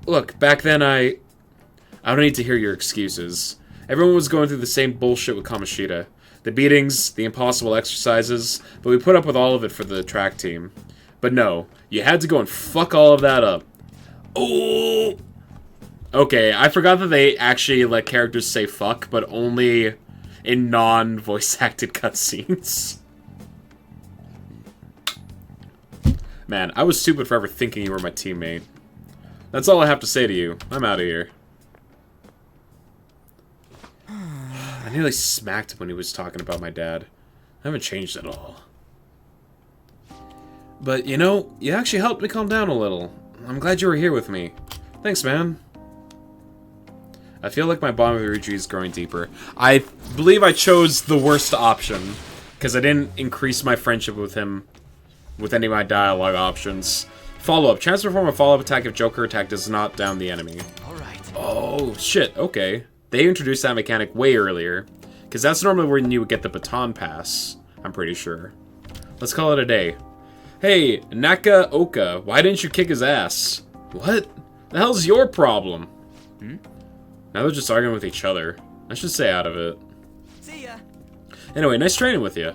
S1: Look, back then I don't need to hear your excuses. Everyone was going through the same bullshit with Kamoshida. The beatings, the impossible exercises, but we put up with all of it for the track team. But no, you had to go and fuck all of that up. Oh! Okay, I forgot that they actually let characters say fuck, but only in non-voice acted cutscenes. Man, I was stupid for ever thinking you were my teammate. That's all I have to say to you. I'm out of here. I nearly smacked him when he was talking about my dad. I haven't changed at all. But, you know, you actually helped me calm down a little. I'm glad you were here with me. Thanks, man. I feel like my bond with Ryuji is growing deeper. I believe I chose the worst option, because I didn't increase my friendship with him with any of my dialogue options. Follow-up. Transform a follow-up attack if Joker attack does not down the enemy.
S3: Alright.
S1: Oh, shit. Okay. They introduced that mechanic way earlier, because that's normally when you would get the baton pass, I'm pretty sure. Let's call it a day. Hey, Nakaoka, why didn't you kick his ass? What? The hell's your problem? Now they're just arguing with each other. I should stay out of it.
S5: See ya.
S1: Anyway, nice training with you.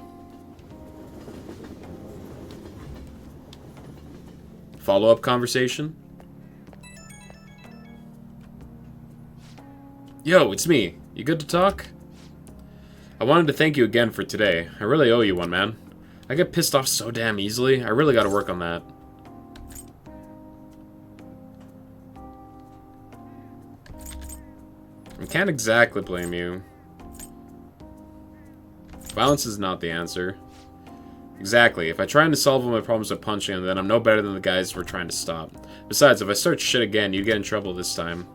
S1: Follow-up conversation? Yo, it's me. You good to talk? I wanted to thank you again for today. I really owe you one, man. I get pissed off so damn easily. I really gotta work on that. I can't exactly blame you. Violence is not the answer. Exactly. If I try to solve all my problems by punching them, then I'm no better than the guys we're trying to stop. Besides, if I start shit again, you get in trouble this time.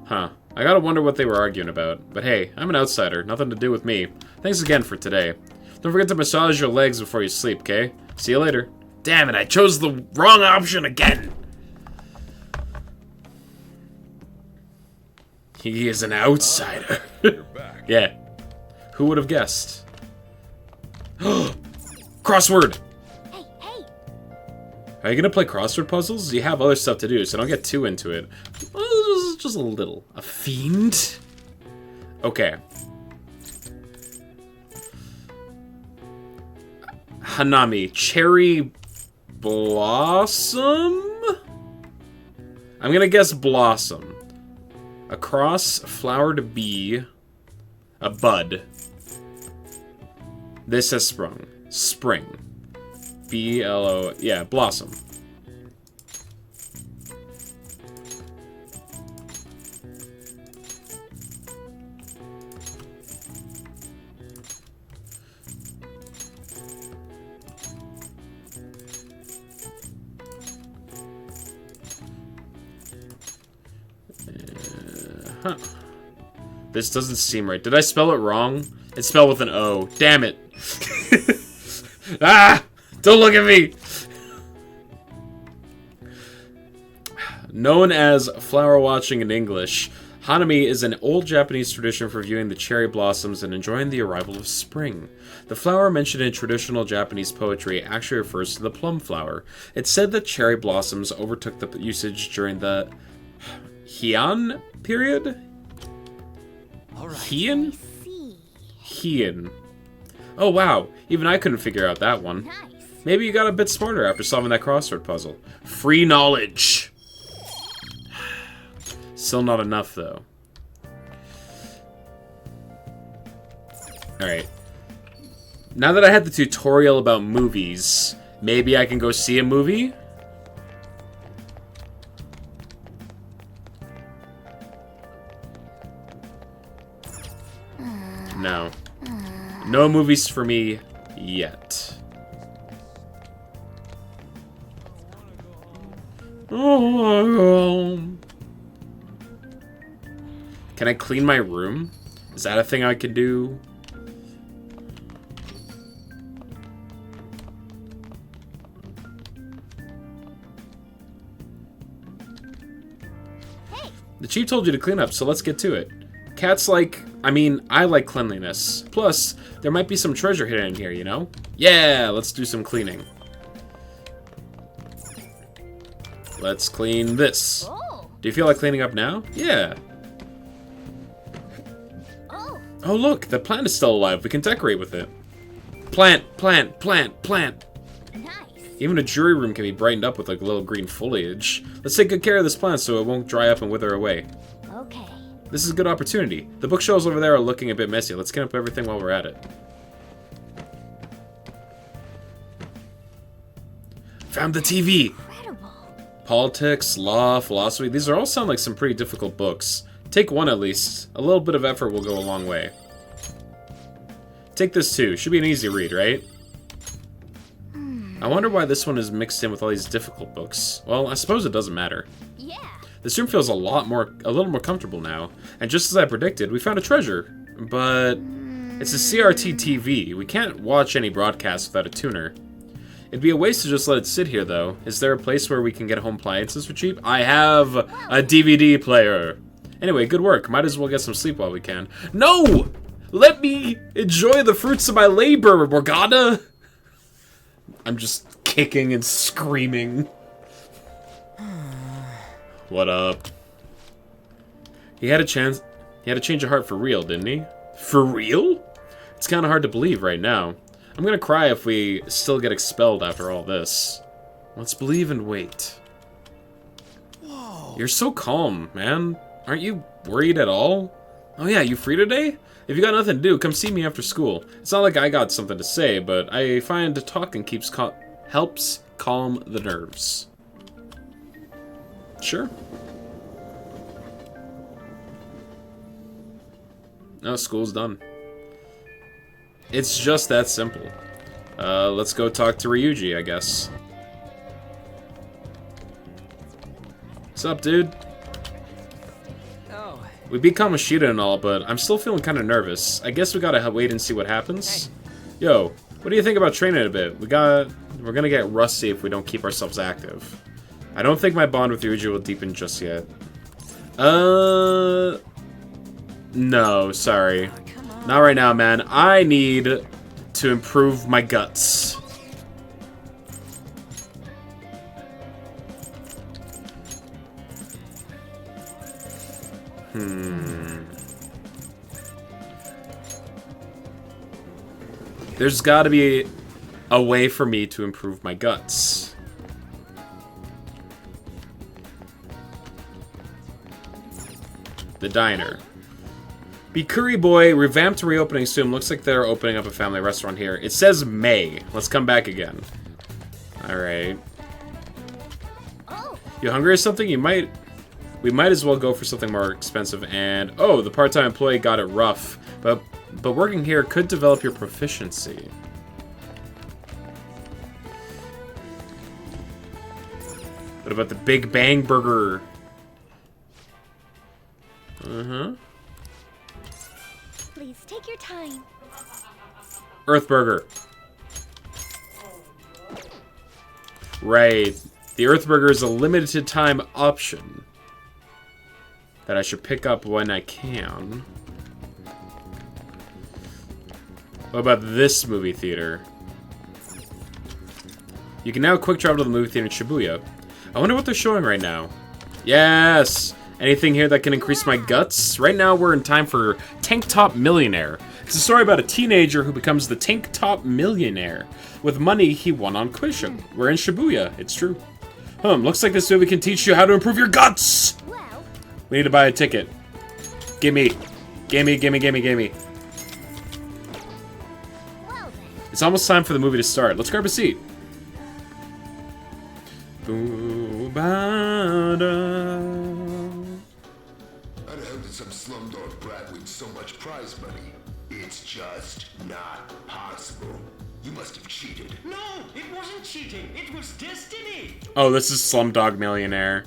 S1: Huh. I gotta wonder what they were arguing about. But hey, I'm an outsider. Nothing to do with me. Thanks again for today. Don't forget to massage your legs before you sleep, okay? See you later. Damn it, I chose the wrong option again! He is an outsider. Yeah. Who would have guessed? Crossword!
S7: Hey, hey!
S1: Are you gonna play crossword puzzles? You have other stuff to do, so don't get too into it. Just a little. A fiend? Okay. Hanami. Cherry blossom? I'm gonna guess blossom. A cross, flower to bee, a bud. This has sprung. Spring. B-L-O... Yeah, blossom. Huh. This doesn't seem right. Did I spell it wrong? It's spelled with an O. Damn it. Ah! Don't look at me! Known as flower watching in English, Hanami is an old Japanese tradition for viewing the cherry blossoms and enjoying the arrival of spring. The flower mentioned in traditional Japanese poetry actually refers to the plum flower. It's said that cherry blossoms overtook the usage during the Heian period?
S3: All right.
S1: Heian?
S7: See.
S1: Heian. Oh wow, even I couldn't figure out that one.
S7: Nice.
S1: Maybe you got a bit smarter after solving that crossword puzzle. Free knowledge! Still not enough, though. Alright. Now that I had the tutorial about movies, maybe I can go see a movie? No. No movies for me yet. Oh. Can I clean my room? Is that a thing I can do?
S7: Hey.
S1: The chief told you to clean up, so let's get to it. Cats like... I like cleanliness. Plus, there might be some treasure hidden in here, you know? Yeah, let's do some cleaning. Let's clean this.
S7: Oh.
S1: Do you feel like cleaning up now? Yeah.
S7: Oh.
S1: Oh, look, the plant is still alive. We can decorate with it. Plant, plant, plant, plant.
S7: Nice.
S1: Even a jury room can be brightened up with like little green foliage. Let's take good care of this plant so it won't dry up and wither away.
S7: Okay.
S1: This is a good opportunity. The bookshelves over there are looking a bit messy. Let's clean up everything while we're at it. Found the TV!
S7: Incredible.
S1: Politics, law, philosophy, these are all sound like some pretty difficult books. Take one at least. A little bit of effort will go a long way. Take this too. Should be an easy read, right? I wonder why this one is mixed in with all these difficult books. Well, I suppose it doesn't matter.
S7: Yeah.
S1: This room feels a little more comfortable now. And just as I predicted, we found a treasure. But it's a CRT TV. We can't watch any broadcasts without a tuner. It'd be a waste to just let it sit here, though. Is there a place where we can get home appliances for cheap? I have a DVD player. Anyway, good work. Might as well get some sleep while we can. No! Let me enjoy the fruits of my labor, Morgana! I'm just kicking and screaming. What up? He had a change of heart for real, didn't he? For real? It's kind of hard to believe right now. I'm gonna cry if we still get expelled after all this. Let's believe and wait.
S3: Whoa.
S1: You're so calm, man. Aren't you worried at all? Oh yeah, you free today? If you got nothing to do, come see me after school. It's not like I got something to say, but I find talking helps calm the nerves. Sure. No, school's done. It's just that simple. Let's go talk to Ryuji, I guess. What's up, dude?
S6: Oh,
S1: We beat Kamoshida and all, but I'm still feeling kind of nervous. I guess we gotta wait and see what happens. Yo, what do you think about training a bit? We're gonna get rusty if we don't keep ourselves active. I don't think my bond with Ryuji will deepen just yet. No, sorry. Not right now, man. I need to improve my guts. There's gotta be a way for me to improve my guts. The diner. Bikuri Boy, revamped, reopening soon. Looks like they're opening up a family restaurant here. It says May. Let's come back again. Alright. You hungry or something? We might as well go for something more expensive. And, oh, the part-time employee got it rough. But working here could develop your proficiency. What about the Big Bang Burger? Uh-huh.
S7: Please take your time.
S1: Earth Burger. Right. The Earth Burger is a limited time option that I should pick up when I can. What about this movie theater? You can now quick travel to the movie theater in Shibuya. I wonder what they're showing right now. Yes! Anything here that can increase my guts? Right now we're in time for Tank Top Millionaire. It's a story about a teenager who becomes the Tank Top Millionaire with money he won on quiz show. We're in Shibuya, it's true. Looks like this movie can teach you how to improve your guts!
S7: Well,
S1: We need to buy a ticket. Gimme. Gimme, gimme, gimme, gimme.
S7: well then.
S1: It's almost time for the movie to start. Let's grab a seat. Boo-ba-da.
S8: How the hell did some slumdog brat win so much prize money? It's just not possible. You must have cheated.
S9: No, it wasn't cheating. It was destiny.
S1: Oh, this is Slumdog Millionaire.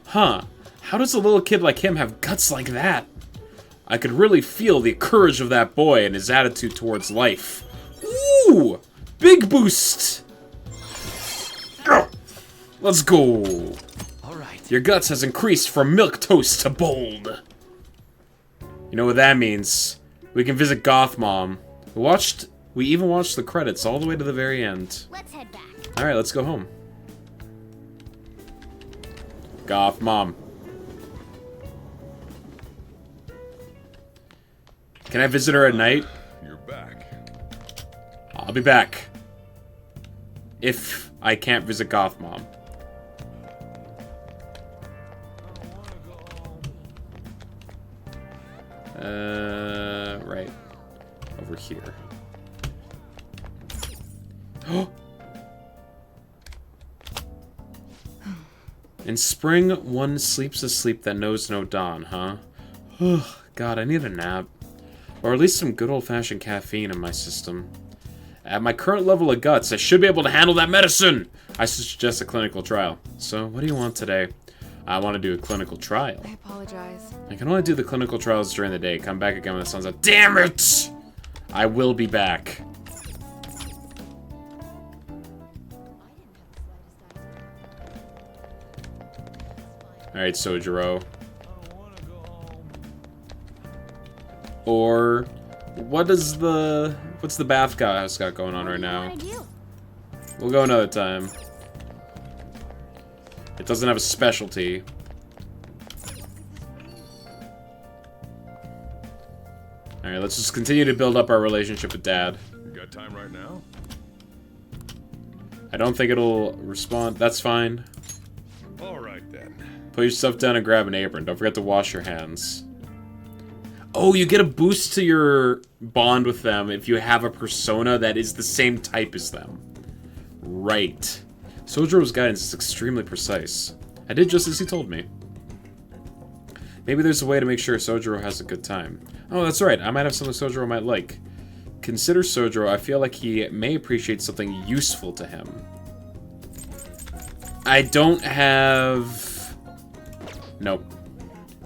S1: Huh. How does a little kid like him have guts like that? I could really feel the courage of that boy and his attitude towards life. Ooh! Big boost! Ugh. Let's go.
S6: all right.
S1: Your guts has increased from milquetoast to bold. You know what that means. We can visit Goth Mom. We even watched the credits all the way to the very end.
S7: Let's head back.
S1: Alright, let's go home. Goth Mom. Can I visit her at night?
S4: You're back.
S1: I'll be back. If I can't visit Goth Mom. Right. Over here. In spring, one sleeps a sleep that knows no dawn, huh? God, I need a nap. Or at least some good old-fashioned caffeine in my system. At my current level of guts, I should be able to handle that medicine! I suggest a clinical trial. So, what do you want today? I want to do a clinical trial.
S2: I apologize.
S1: I can only do the clinical trials during the day. Come back again when the sun's out. Damn it! I will be back. Alright, Sojiro. Or what's the bathhouse got going on right now?
S7: What do you wanna do?
S1: We'll go another time. It doesn't have a specialty. Alright, let's just continue to build up our relationship with Dad.
S4: You got time right now?
S1: I don't think it'll respond. That's fine.
S4: All right then.
S1: Put your stuff down and grab an apron. Don't forget to wash your hands. Oh, you get a boost to your bond with them if you have a persona that is the same type as them. Right. Sojiro's guidance is extremely precise. I did just as he told me. Maybe there's a way to make sure Sojiro has a good time. Oh, that's right. I might have something Sojiro might like. Consider Sojiro. I feel like he may appreciate something useful to him. I don't have... Nope.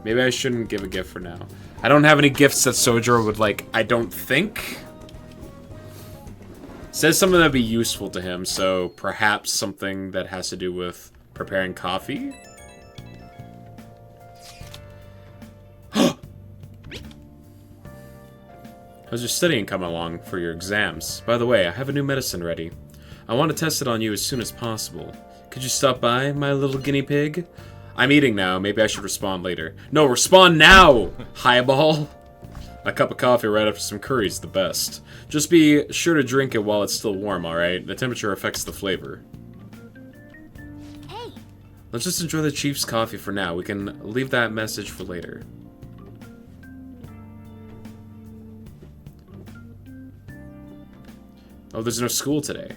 S1: Maybe I shouldn't give a gift for now. I don't have any gifts that Sojiro would like, I don't think. Says something that'd be useful to him, so perhaps something that has to do with preparing coffee? How's your studying coming along for your exams? By the way, I have a new medicine ready. I want to test it on you as soon as possible. Could you stop by, my little guinea pig? I'm eating now. Maybe I should respond later. No, respond now, highball! A cup of coffee right after some curry is the best. Just be sure to drink it while it's still warm, alright? The temperature affects the flavor.
S7: Hey!
S1: Let's just enjoy the Chief's coffee for now. We can leave that message for later. Oh, there's no school today.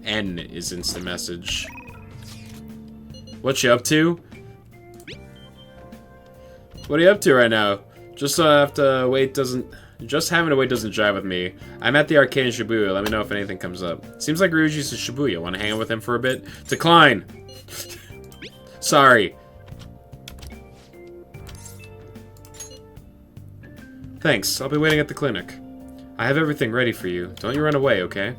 S1: N is instant message. What you up to? What are you up to right now? Just having to wait doesn't jive with me. I'm at the arcade in Shibuya. Let me know if anything comes up. Seems like Ryuji's in Shibuya. Want to hang out with him for a bit? Decline. Sorry. Thanks. I'll be waiting at the clinic. I have everything ready for you. Don't you run away, okay?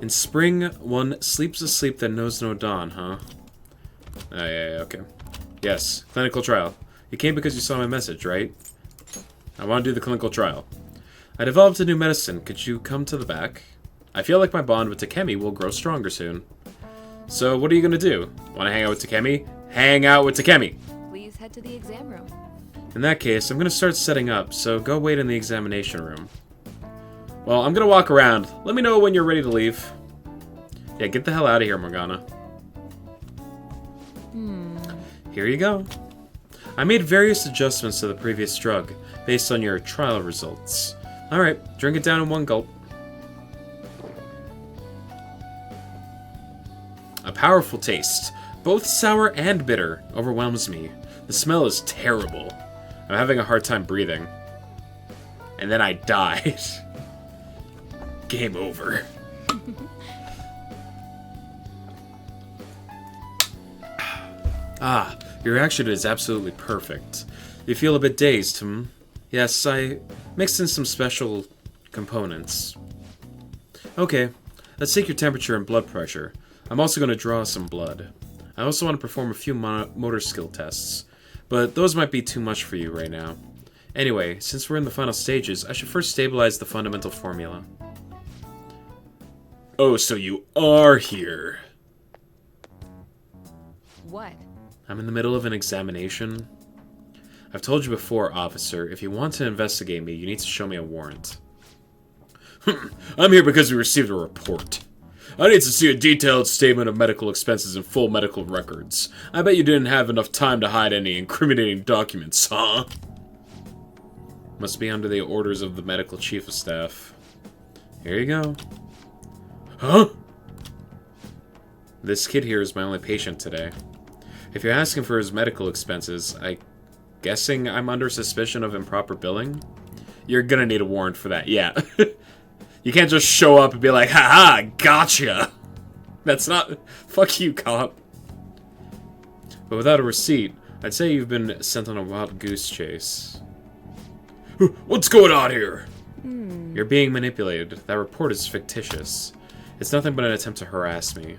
S1: In spring, one sleeps a sleep that knows no dawn, huh? Oh, yeah, okay. Yes, clinical trial. You came because you saw my message, right? I want to do the clinical trial. I developed a new medicine. Could you come to the back? I feel like my bond with Takemi will grow stronger soon. So, what are you gonna do? Want to hang out with Takemi? Hang out with Takemi!
S10: Please head to the exam room.
S1: In that case, I'm gonna start setting up, so go wait in the examination room. Well, I'm gonna walk around. Let me know when you're ready to leave. Yeah, get the hell out of here, Morgana. Here you go. I made various adjustments to the previous drug, based on your trial results. Alright, drink it down in one gulp. A powerful taste, both sour and bitter, overwhelms me. The smell is terrible. I'm having a hard time breathing. And then I died. Game over. Ah, your reaction is absolutely perfect. You feel a bit dazed, hmm? Yes, I mixed in some special components. Okay, let's take your temperature and blood pressure. I'm also going to draw some blood. I also want to perform a few motor skill tests, but those might be too much for you right now. Anyway, since we're in the final stages, I should first stabilize the fundamental formula. Oh, so you are here.
S10: What?
S1: I'm in the middle of an examination. I've told you before, officer, if you want to investigate me, you need to show me a warrant. I'm here because we received a report. I need to see a detailed statement of medical expenses and full medical records. I bet you didn't have enough time to hide any incriminating documents, huh? Must be under the orders of the medical chief of staff. Here you go. Huh? This kid here is my only patient today. If you're asking for his medical expenses, guessing I'm under suspicion of improper billing? You're gonna need a warrant for that, yeah. You can't just show up and be like, haha, gotcha! That's not... Fuck you, cop. But without a receipt, I'd say you've been sent on a wild goose chase. What's going on here? You're being manipulated. That report is fictitious. It's nothing but an attempt to harass me.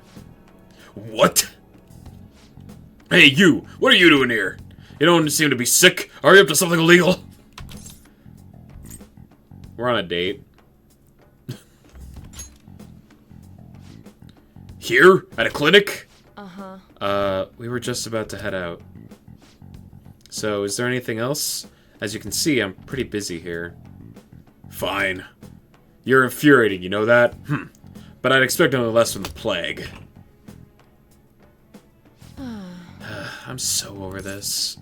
S1: What? Hey, you! What are you doing here? You don't seem to be sick. Are you up to something illegal? We're on a date. Here? At a clinic? We were just about to head out. So, is there anything else? As you can see, I'm pretty busy here. Fine. You're infuriating, you know that? But I'd expect nothing less from the plague. I'm so over this.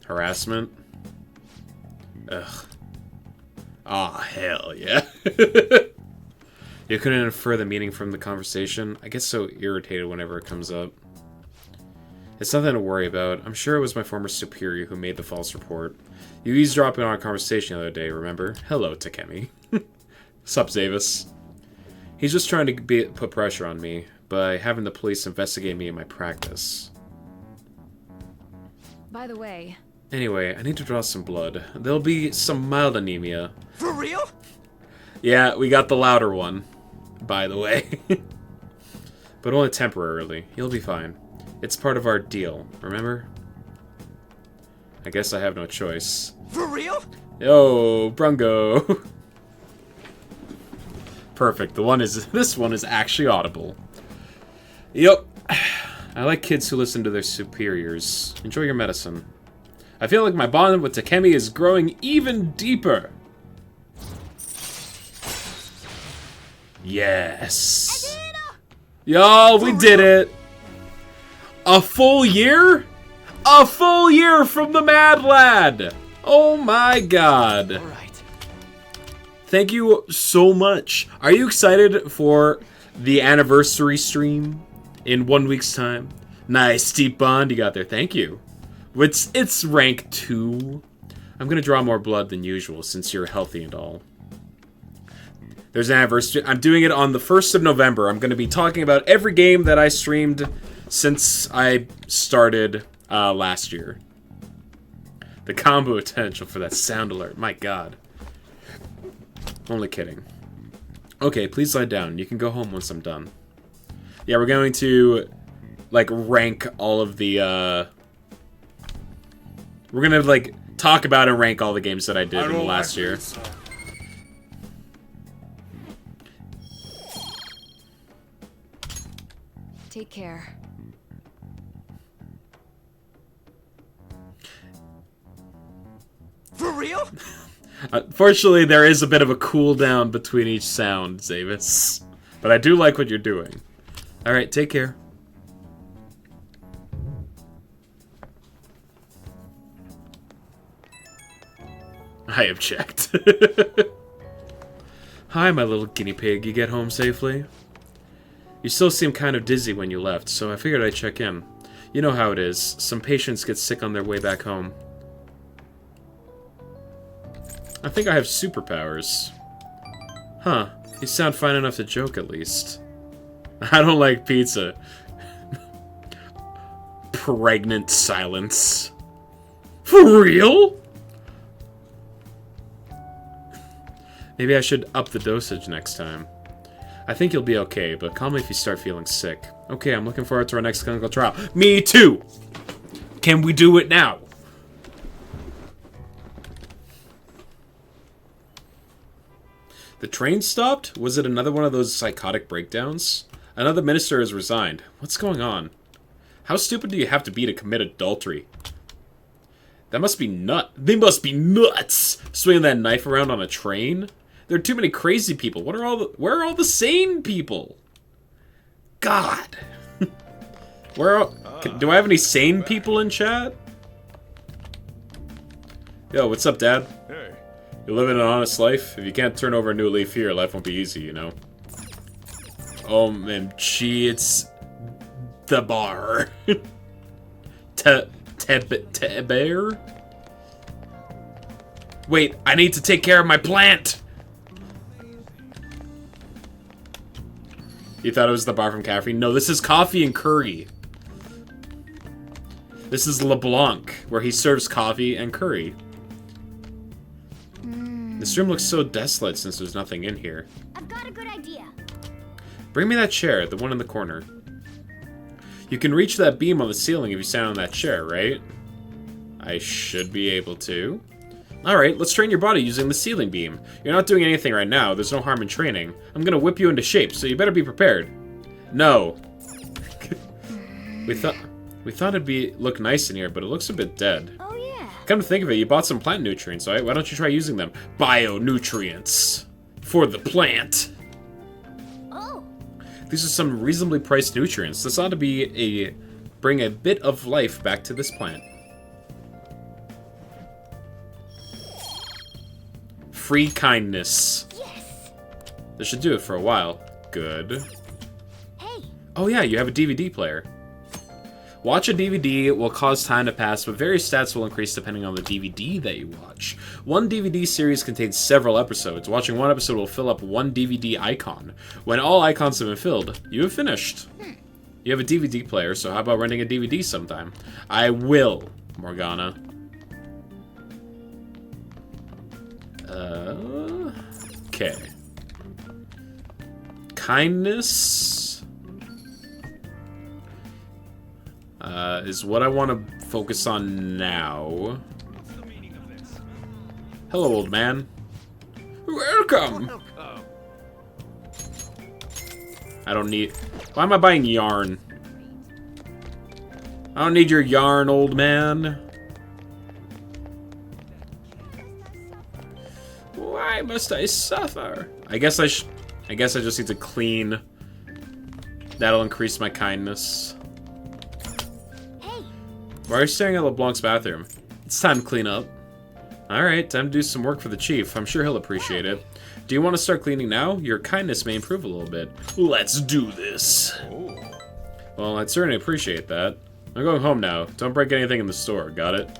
S1: Harassment? Ugh. Aw, hell yeah. You couldn't infer the meaning from the conversation? I get so irritated whenever it comes up. It's nothing to worry about. I'm sure it was my former superior who made the false report. You eavesdropped on our conversation the other day, remember? Hello, Takemi. Sup, Zavis? He's just trying to put pressure on me by having the police investigate me in my practice.
S10: By the way...
S1: Anyway, I need to draw some blood. There'll be some mild anemia.
S5: For real?
S1: Yeah, we got the louder one, by the way. But only temporarily. You'll be fine. It's part of our deal, remember? I guess I have no choice.
S5: For real?
S1: Yo, Brungo. Perfect. This one is actually audible. Yep. I like kids who listen to their superiors. Enjoy your medicine. I feel like my bond with Takemi is growing even deeper. Yes. Yo, we did it. A full year? A full year from the Mad Lad. Oh my god.
S5: All right.
S1: Thank you so much. Are you excited for the anniversary stream in 1 week's time? Nice, steep bond you got there. Thank you. It's rank 2. I'm gonna draw more blood than usual since you're healthy and all. There's an anniversary. I'm doing it on the 1st of November. I'm gonna be talking about every game that I streamed since I started last year. The combo potential for that sound alert. My god. Only kidding. Okay, please lie down. You can go home once I'm done. Yeah, we're going to, like, rank all of the, we're gonna, like, talk about and rank all the games that I did in the last year.
S10: Take care.
S5: For real?
S1: Unfortunately, there is a bit of a cooldown between each sound, Zavis. But I do like what you're doing. Alright, take care. I object. Hi, my little guinea pig. You get home safely? You still seem kind of dizzy when you left, so I figured I'd check in. You know how it is. Some patients get sick on their way back home. I think I have superpowers. Huh. You sound fine enough to joke, at least. I don't like pizza. Pregnant silence. For real? Maybe I should up the dosage next time. I think you'll be okay, but call me if you start feeling sick. Okay, I'm looking forward to our next clinical trial. Me too! Can we do it now? The train stopped? Was it another one of those psychotic breakdowns? Another minister has resigned. What's going on? How stupid do you have to be to commit adultery? That must be They must be nuts! Swinging that knife around on a train? There are too many crazy people. Where are all the sane people? God. Do I have any sane people in chat? Yo, what's up, Dad?
S4: Hey.
S1: You're living an honest life? If you can't turn over a new leaf here, life won't be easy, you know? OMG, it's the bar. Bear? Wait, I need to take care of my plant! You thought it was the bar from caffeine? No, this is coffee and curry. This is LeBlanc, where he serves coffee and curry. This room looks so desolate since there's nothing in here.
S7: I've got a good idea.
S1: Bring me that chair, the one in the corner. You can reach that beam on the ceiling if you stand on that chair, right? I should be able to. Alright, let's train your body using the ceiling beam. You're not doing anything right now, there's no harm in training. I'm gonna whip you into shape, so you better be prepared. No. We thought it'd look nice in here, but it looks a bit dead.
S7: Oh yeah.
S1: Come to think of it, you bought some plant nutrients, right? Why don't you try using them? Bio-nutrients. For the plant.
S7: Oh.
S1: These are some reasonably priced nutrients. This ought to bring a bit of life back to this plant. Free kindness.
S7: Yes.
S1: This should do it for a while. Good.
S7: Hey.
S1: Oh yeah, you have a DVD player. Watch a DVD will cause time to pass, but various stats will increase depending on the DVD that you watch. One DVD series contains several episodes. Watching one episode will fill up one DVD icon. When all icons have been filled, you have finished. You have a DVD player, so how about renting a DVD sometime? I will, Morgana. Okay. Kindness is what I want to focus on now. Hello, old man. Welcome! I don't need... Why am I buying yarn? I don't need your yarn, old man. Why must I suffer? I guess I just need to clean. That'll increase my kindness.
S7: Hey.
S1: Why are you staring at LeBlanc's bathroom? It's time to clean up. Alright, time to do some work for the chief. I'm sure he'll appreciate it. Do you want to start cleaning now? Your kindness may improve a little bit. Let's do this. Well, I'd certainly appreciate that. I'm going home now. Don't break anything in the store, got it?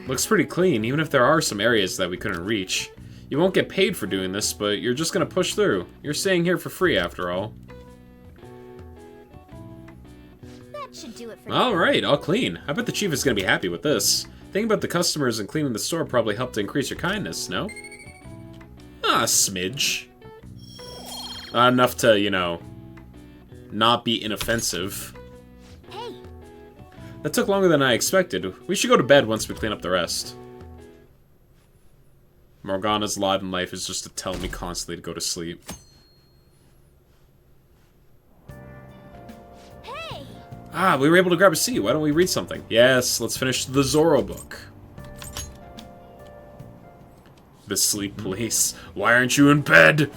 S1: Looks pretty clean, even if there are some areas that we couldn't reach. You won't get paid for doing this, but you're just gonna push through. You're staying here for free, after all.
S7: That should do it for
S1: Alright, I'll clean. I bet the chief is gonna be happy with this. Thinking about the customers and cleaning the store probably helped to increase your kindness, no? Ah, smidge. Enough to, you know, not be inoffensive.
S7: Hey.
S1: That took longer than I expected. We should go to bed once we clean up the rest. Morgana's lot in life is just to tell me constantly to go to sleep.
S7: Hey.
S1: Ah, we were able to grab a seat. Why don't we read something? Yes, let's finish the Zorro book. The sleep police. Why aren't you in bed?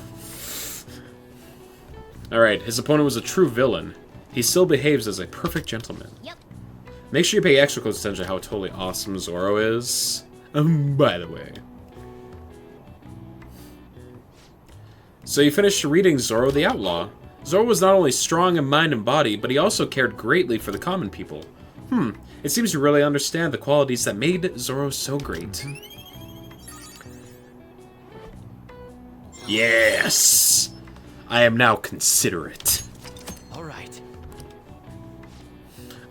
S1: Alright, his opponent was a true villain. He still behaves as a perfect gentleman.
S7: Yep.
S1: Make sure you pay extra close attention to how totally awesome Zorro is. By the way. So you finished reading Zorro the Outlaw. Zorro was not only strong in mind and body, but he also cared greatly for the common people. It seems you really understand the qualities that made Zorro so great. Yes! I am now considerate.
S6: All right.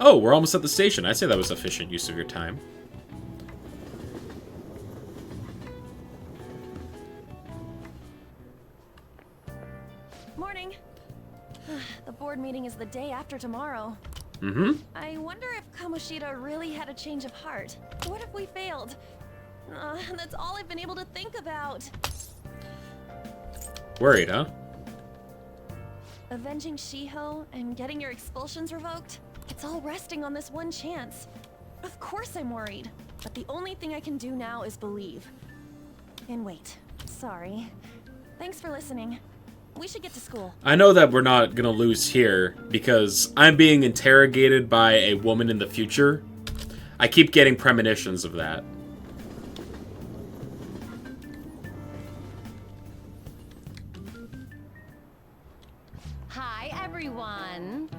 S1: Oh, we're almost at the station. I'd say that was efficient use of your time.
S2: Morning. The board meeting is the day after tomorrow.
S1: Mm-hmm.
S2: I wonder if Kamoshida really had a change of heart. What if we failed? That's all I've been able to think about.
S1: Worried, huh?
S2: Avenging Shiho and getting your expulsions revoked? It's all resting on this one chance. Of course I'm worried, but the only thing I can do now is believe. And wait. Sorry. Thanks for listening. We should get to school.
S1: I know that we're not gonna lose here, because I'm being interrogated by a woman in the future. I keep getting premonitions of that.
S10: Hi, everyone.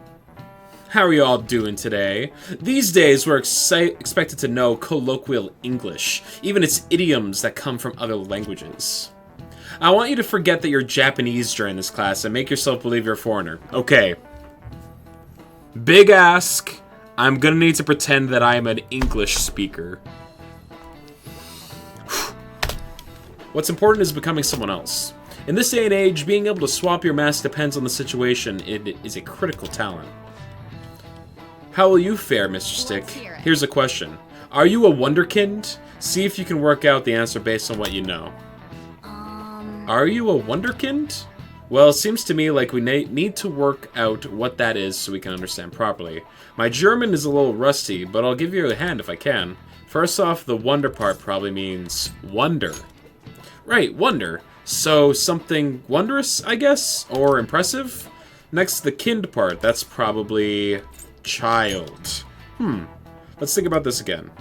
S1: How are you all doing today? These days, we're expected to know colloquial English, even its idioms that come from other languages. I want you to forget that you're Japanese during this class and make yourself believe you're a foreigner. Okay. Big ask. I'm gonna need to pretend that I am an English speaker. What's important is becoming someone else. In this day and age, being able to swap your mask depends on the situation. It is a critical talent. How will you fare, Mr. Stick? Here's a question. Are you a wonderkind? See if you can work out the answer based on what you know. Are you a wonderkind? Well, it seems to me like we need to work out what that is so we can understand properly. My German is a little rusty, but I'll give you a hand if I can. First off, the wonder part probably means wonder. Right, wonder. So something wondrous, I guess? Or impressive? Next, the kind part. That's probably child. Let's think about this again.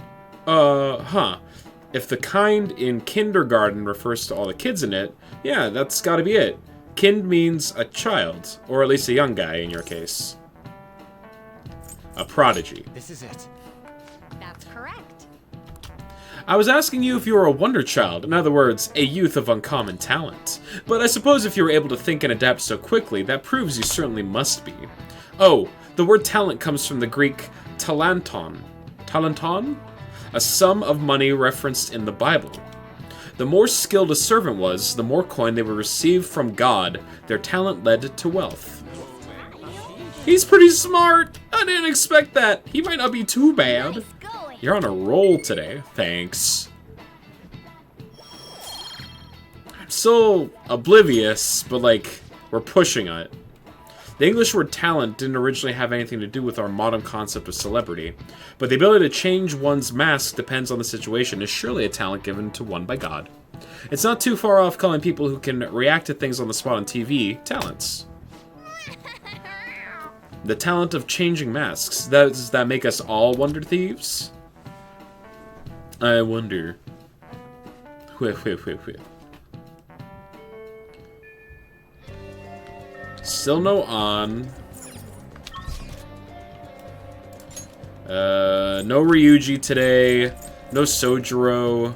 S1: If the kind in kindergarten refers to all the kids in it, yeah, that's gotta be it. Kind means a child, or at least a young guy in your case. A prodigy.
S3: This is it.
S10: That's correct.
S1: I was asking you if you were a wonder child, in other words, a youth of uncommon talent. But I suppose if you were able to think and adapt so quickly, that proves you certainly must be. Oh, the word talent comes from the Greek talanton. Talanton? A sum of money referenced in the Bible. The more skilled a servant was, the more coin they would receive from God. Their talent led to wealth. He's pretty smart! I didn't expect that. He might not be too bad.
S7: Nice going.
S1: You're on a roll today. Thanks. I'm still oblivious, but like, we're pushing it. The English word talent didn't originally have anything to do with our modern concept of celebrity, but the ability to change one's mask depends on the situation is surely a talent given to one by God. It's not too far off calling people who can react to things on the spot on TV talents. The talent of changing masks. Does that make us all wonder thieves? I wonder. Still no on. No Ryuji today. No Sojiro.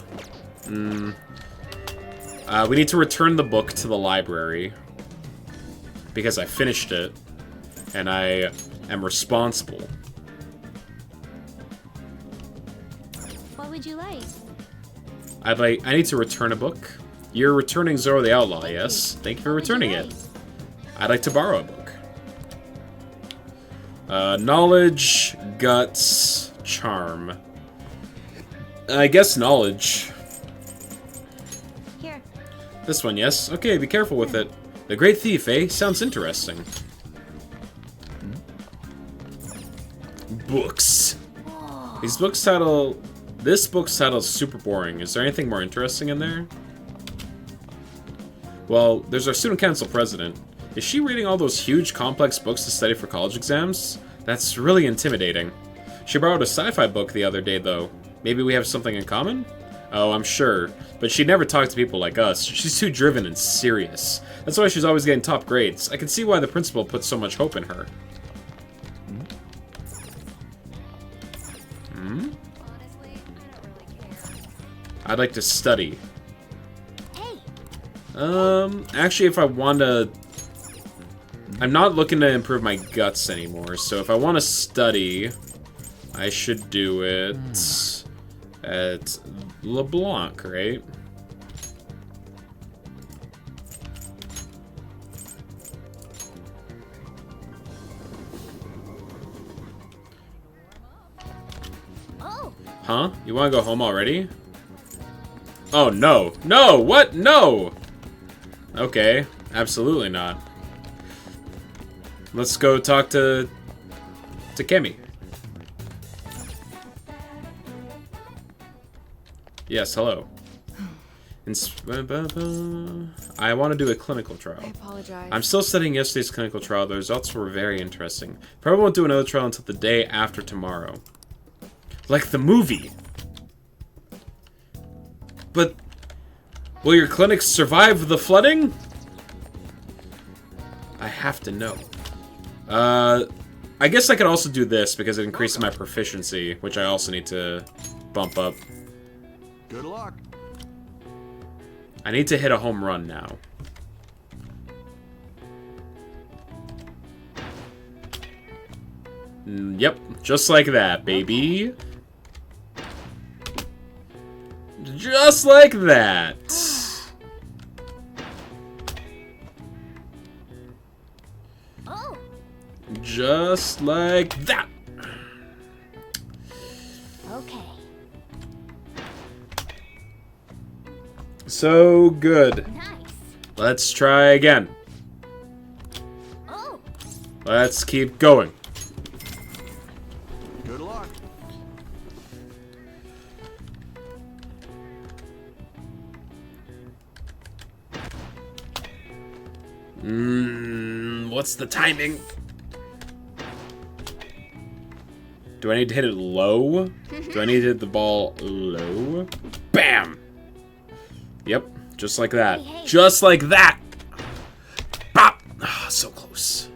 S1: We need to return the book to the library. Because I finished it. And I am responsible.
S7: What would you like?
S1: I need to return a book. You're returning Zoro the Outlaw, yes? Thank you for returning it. I'd like to borrow a book. Knowledge, guts, charm. I guess knowledge.
S7: Here.
S1: This one, yes? Okay, be careful with it. The Great Thief, eh? Sounds interesting. Books. This book's title is super boring. Is there anything more interesting in there? Well, there's our student council president. Is she reading all those huge, complex books to study for college exams? That's really intimidating. She borrowed a sci-fi book the other day, though. Maybe we have something in common? Oh, I'm sure. But she'd never talk to people like us. She's too driven and serious. That's why she's always getting top grades. I can see why the principal put so much hope in her.
S10: Honestly, I don't really care.
S1: I'd like to study.
S7: Hey.
S1: Actually, if I want to... I'm not looking to improve my guts anymore, so if I want to study, I should do it at LeBlanc, right?
S7: Oh.
S1: Huh? You want to go home already? Oh, no. No! What? No! Okay. Absolutely not. Let's go talk to Kemi. Yes, hello. I want to do a clinical trial.
S2: I apologize.
S1: I'm still studying yesterday's clinical trial. The results were very interesting. Probably won't do another trial until the day after tomorrow. Like the movie. But will your clinic survive the flooding? I have to know. I guess I could also do this because it increases my proficiency, which I also need to bump up.
S3: Good luck.
S1: I need to hit a home run now. Yep, just like that, baby. Just like that.
S7: Oh.
S1: Just like that.
S7: Okay.
S1: So good.
S7: Nice.
S1: Let's try again.
S7: Oh.
S1: Let's keep going.
S3: Good luck.
S1: What's the timing? Do I need to hit it low? Do I need to hit the ball low? Bam! Yep, just like that.
S7: Hey, hey.
S1: Just like that! Bop! Ah, so close.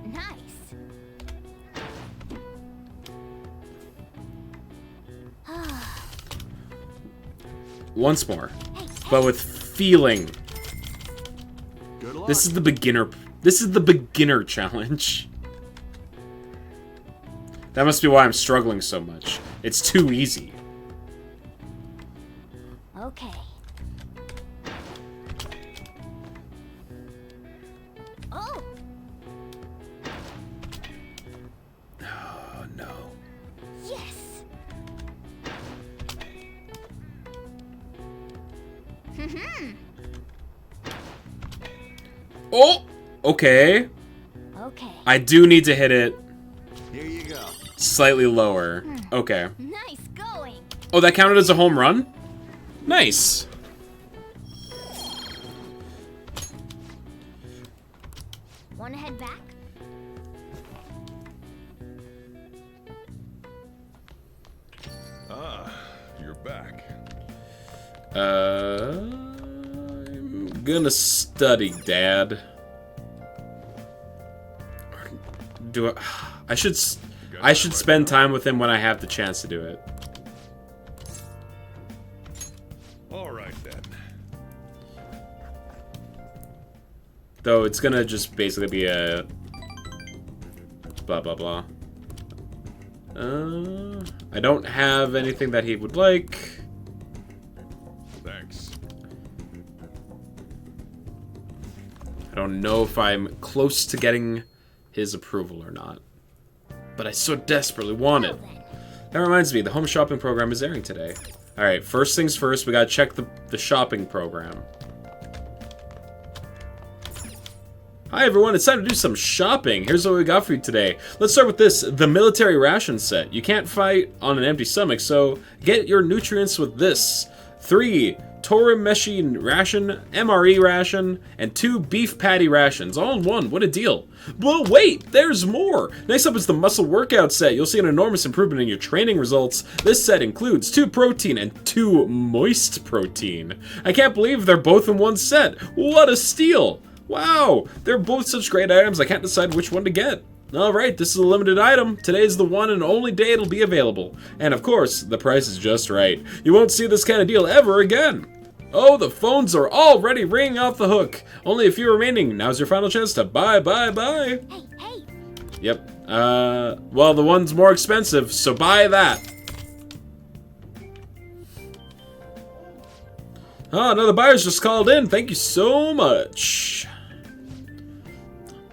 S7: Nice.
S1: Once more, but with feeling.
S3: Good luck.
S1: This is the beginner. This is the beginner challenge. That must be why I'm struggling so much. It's too easy.
S7: Okay. Oh,
S1: Oh no.
S7: yes.
S1: Oh! Okay.
S7: Okay.
S1: I do need to hit it
S3: Here you go.
S1: slightly lower. Okay.
S7: Nice going.
S1: Oh, that counted as a home run? Nice.
S7: Wanna head back?
S4: Ah, you're back.
S1: I'm gonna study, Dad. Do I should spend time with him when I have the chance to do it.
S4: All right then.
S1: Though it's gonna just basically be a blah blah blah. I don't have anything that he would like.
S4: Thanks.
S1: I don't know if I'm close to getting his approval or not. But I so desperately want it.
S7: Well then.
S1: That reminds me, the home shopping program is airing today. Alright, first things first, we gotta check the shopping program. Hi everyone, it's time to do some shopping. Here's what we got for you today. Let's start with this, the military ration set. You can't fight on an empty stomach, so get your nutrients with this. 3 Torimeshi ration, MRE ration, and 2 beef patty rations, all in one. What a deal. Well, wait, there's more. Next up is the muscle workout set. You'll see an enormous improvement in your training results. This set includes 2 protein and 2 moist protein. I can't believe they're both in one set. What a steal. Wow, they're both such great items, I can't decide which one to get. Alright, this is a limited item. Today is the one and only day it'll be available. And of course, the price is just right. You won't see this kind of deal ever again. Oh, the phones are already ringing off the hook. Only a few remaining. Now's your final chance to buy.
S7: Hey, hey.
S1: Yep. Well, the one's more expensive, so buy that. Oh, another buyer's just called in. Thank you so much.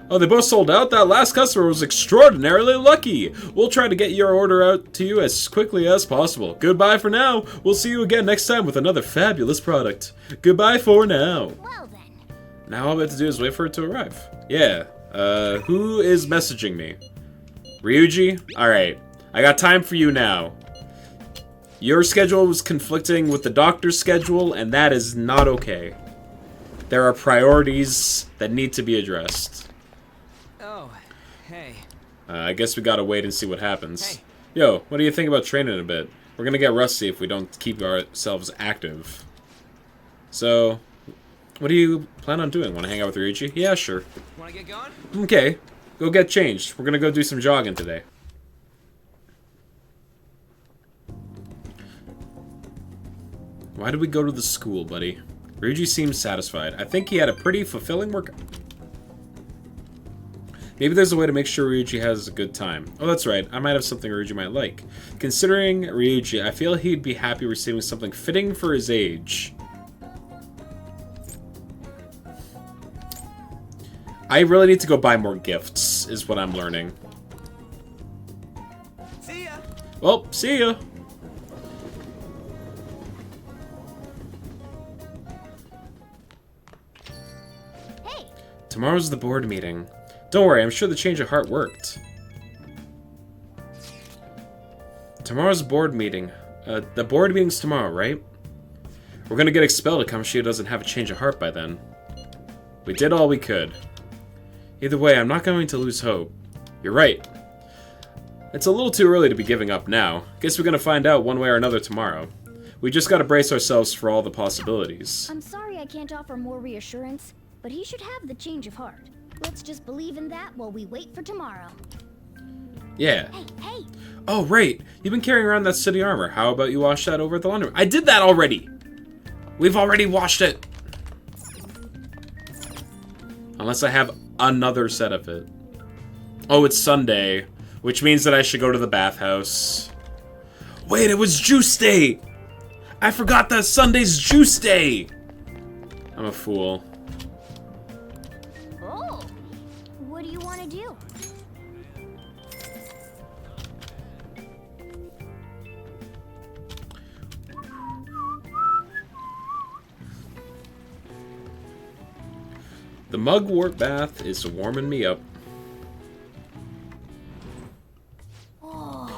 S1: Oh, they both sold out? That last customer was extraordinarily lucky. We'll try to get your order out to you as quickly as possible. Goodbye for now. We'll see you again next time with another fabulous product. Goodbye for now.
S7: Well then.
S1: Now all we have to do is wait for it to arrive. Yeah. Who is messaging me? Ryuji? Alright. I got time for you now. Your schedule was conflicting with the doctor's schedule, and that is not okay. There are priorities that need to be addressed.
S5: Oh, hey.
S1: I guess we gotta wait and see what happens.
S5: Hey.
S1: Yo, what do you think about training a bit? We're gonna get rusty if we don't keep ourselves active. So, what do you plan on doing? Want to hang out with Ryuji? Yeah, sure.
S5: Wanna get going?
S1: Okay, go get changed. We're gonna go do some jogging today. Why did we go to the school, buddy? Ryuji seems satisfied. I think he had a pretty fulfilling workout. Maybe there's a way to make sure Ryuji has a good time. Oh, that's right. I might have something Ryuji might like. Considering Ryuji, I feel he'd be happy receiving something fitting for his age. I really need to go buy more gifts, is what I'm learning.
S5: See ya!
S1: Well, see ya!
S7: Hey.
S1: Tomorrow's the board meeting. Don't worry, I'm sure the change of heart worked. Tomorrow's board meeting. The board meeting's tomorrow, right? We're gonna get expelled if Kamoshida doesn't have a change of heart by then. We did all we could. Either way, I'm not going to lose hope. You're right. It's a little too early to be giving up now. Guess we're gonna find out one way or another tomorrow. We just gotta brace ourselves for all the possibilities.
S7: I'm sorry I can't offer more reassurance, but he should have the change of heart. Let's just believe in that while we wait for tomorrow.
S1: Yeah.
S7: Hey!
S1: Oh, right. You've been carrying around that city armor. How about you wash that over at the laundry? I did that already! We've already washed it! Unless I have another set of it. Oh, it's Sunday, which means that I should go to the bathhouse. Wait, it was Juice Day! I forgot that Sunday's Juice Day! I'm a fool.
S7: Oh! What do you want to do?
S1: The mugwort bath is warming me up.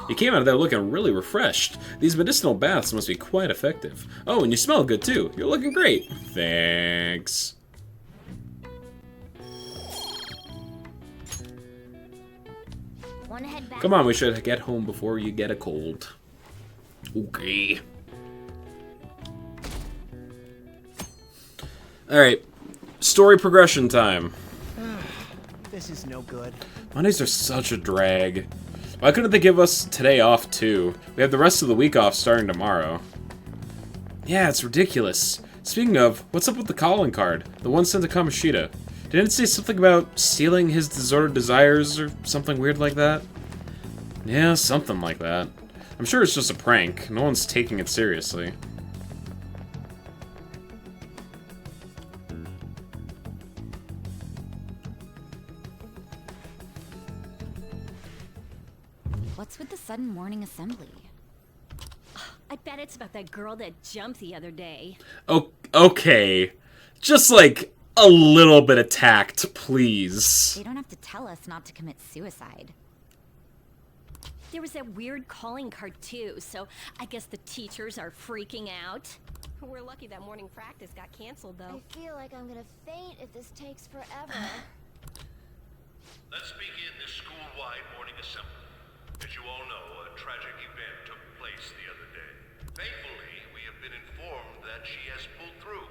S1: You came out of there looking really refreshed. These medicinal baths must be quite effective. Oh, and you smell good too. You're looking great. Thanks.
S7: Want to head back?
S1: Come on, we should get home before you get a cold. Okay. Alright. Story progression time.
S5: This is no good.
S1: Mondays are such a drag. Why couldn't they give us today off too? We have the rest of the week off starting tomorrow. Yeah, it's ridiculous. Speaking of, what's up with the calling card? The one sent to Kamoshida. Didn't it say something about stealing his disordered desires or something weird like that? Yeah, something like that. I'm sure it's just a prank. No one's taking it seriously.
S10: What's with the sudden morning assembly?
S11: I bet it's about that girl that jumped the other day.
S1: Oh, okay. Just like a little bit of tact, please.
S10: They don't have to tell us not to commit suicide.
S11: There was that weird calling card too, so I guess the teachers are freaking out. We're lucky that morning practice got canceled though.
S7: I feel like I'm gonna faint if this takes forever.
S12: Let's begin this school-wide morning assembly. As you all know, a tragic event took place the other day. Thankfully, we have been informed that she has pulled through,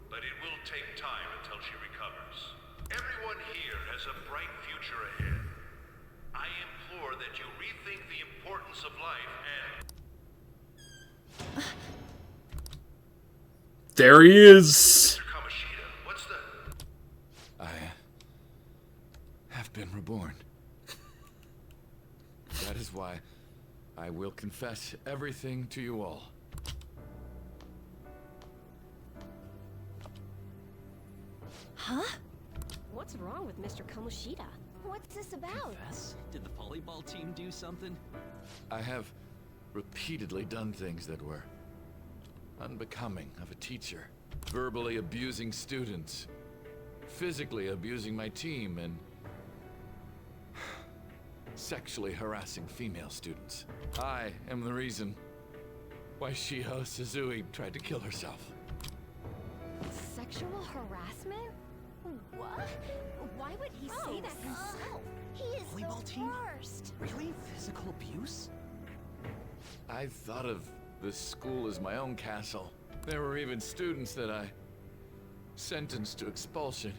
S12: but it will take time until she recovers. Everyone here has a bright future ahead. I implore that you rethink the importance of life and...
S1: There he is!
S12: Mr. Kamoshida, what's the...
S13: I have been reborn. That is why I will confess everything to you all.
S11: Huh? What's wrong with Mr. Kamoshida?
S7: What's this about?
S9: Confess? Did the volleyball team do something?
S13: I have repeatedly done things that were unbecoming of a teacher. Verbally abusing students, physically abusing my team, and sexually harassing female students. I am the reason why Shiho Suzui tried to kill herself.
S10: Sexual harassment? What? Why would he say that himself?
S7: He is
S9: Volleyball
S7: the
S9: team?
S7: worst.
S9: Really? Physical abuse?
S13: I thought of this school as my own castle. There were even students that I sentenced to expulsion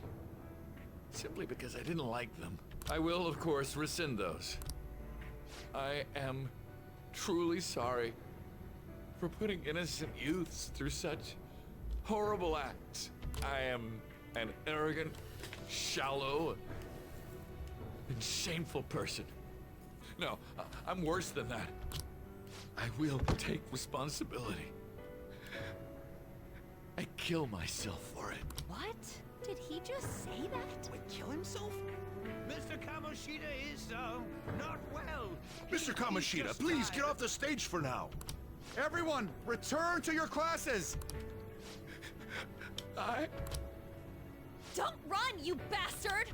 S13: simply because I didn't like them. I will, of course, rescind those. I am truly sorry for putting innocent youths through such horrible acts. I am an arrogant, shallow, and shameful person. No, I'm worse than that. I will take responsibility. I kill myself for it.
S11: What? Did he just say that?
S9: Wait, kill himself?
S14: Mr. Kamoshida is, not well.
S3: Mr. Kamoshida, please get off the stage for now.
S14: Everyone, return to your classes!
S2: Don't run, you bastard!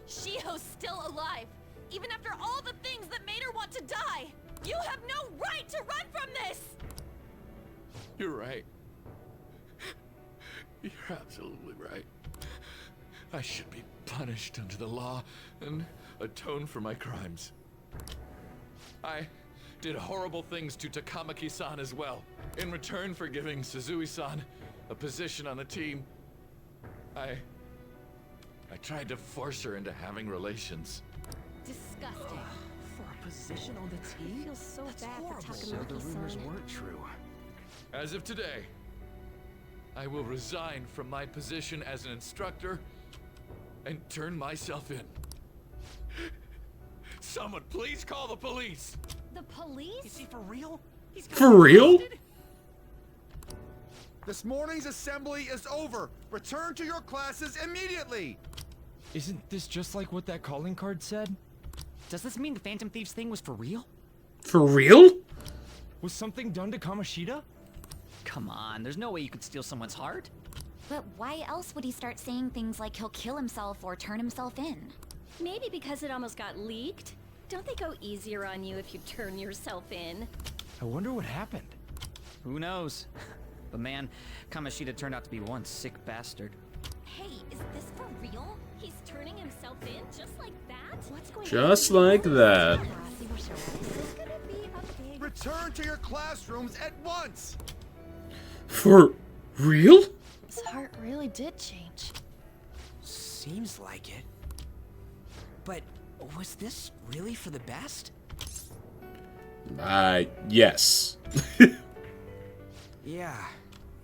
S2: Shiho's still alive, even after all the things that made her want to die! You have no right to run from this!
S13: You're right. You're absolutely right. I should be punished under the law and atone for my crimes. I did horrible things to Takamaki-san as well. In return for giving Suzui-san a position on the team, I tried to force her into having relations.
S11: Disgusting.
S9: For a position on the
S11: I
S9: team?
S11: feel so
S9: That's
S11: bad
S9: horrible.
S11: for
S9: So the rumors
S11: Takamaki-san.
S9: weren't true.
S13: As of today, I will resign from my position as an instructor and turn myself in. Someone please call the police!
S11: The police?
S9: Is he for real? He's
S1: For real?
S14: This morning's assembly is over. Return to your classes immediately.
S15: Isn't this just like what that calling card said?
S9: Does this mean the Phantom Thieves thing was for real?
S1: For real?
S15: Was something done to Kamoshida?
S9: Come on, there's no way you could steal someone's heart.
S10: But why else would he start saying things like he'll kill himself or turn himself in?
S11: Maybe because it almost got leaked. Don't they go easier on you if you turn yourself in?
S15: I wonder what happened.
S9: Who knows? But man, Kamoshida turned out to be one sick bastard.
S11: Hey, is this for real? He's turning himself in just like that? What's going
S1: Just like that.
S14: Return to your classrooms at once.
S1: For real?
S2: His heart really did change.
S5: Seems like it. But was this really for the best?
S1: Yes.
S5: Yeah,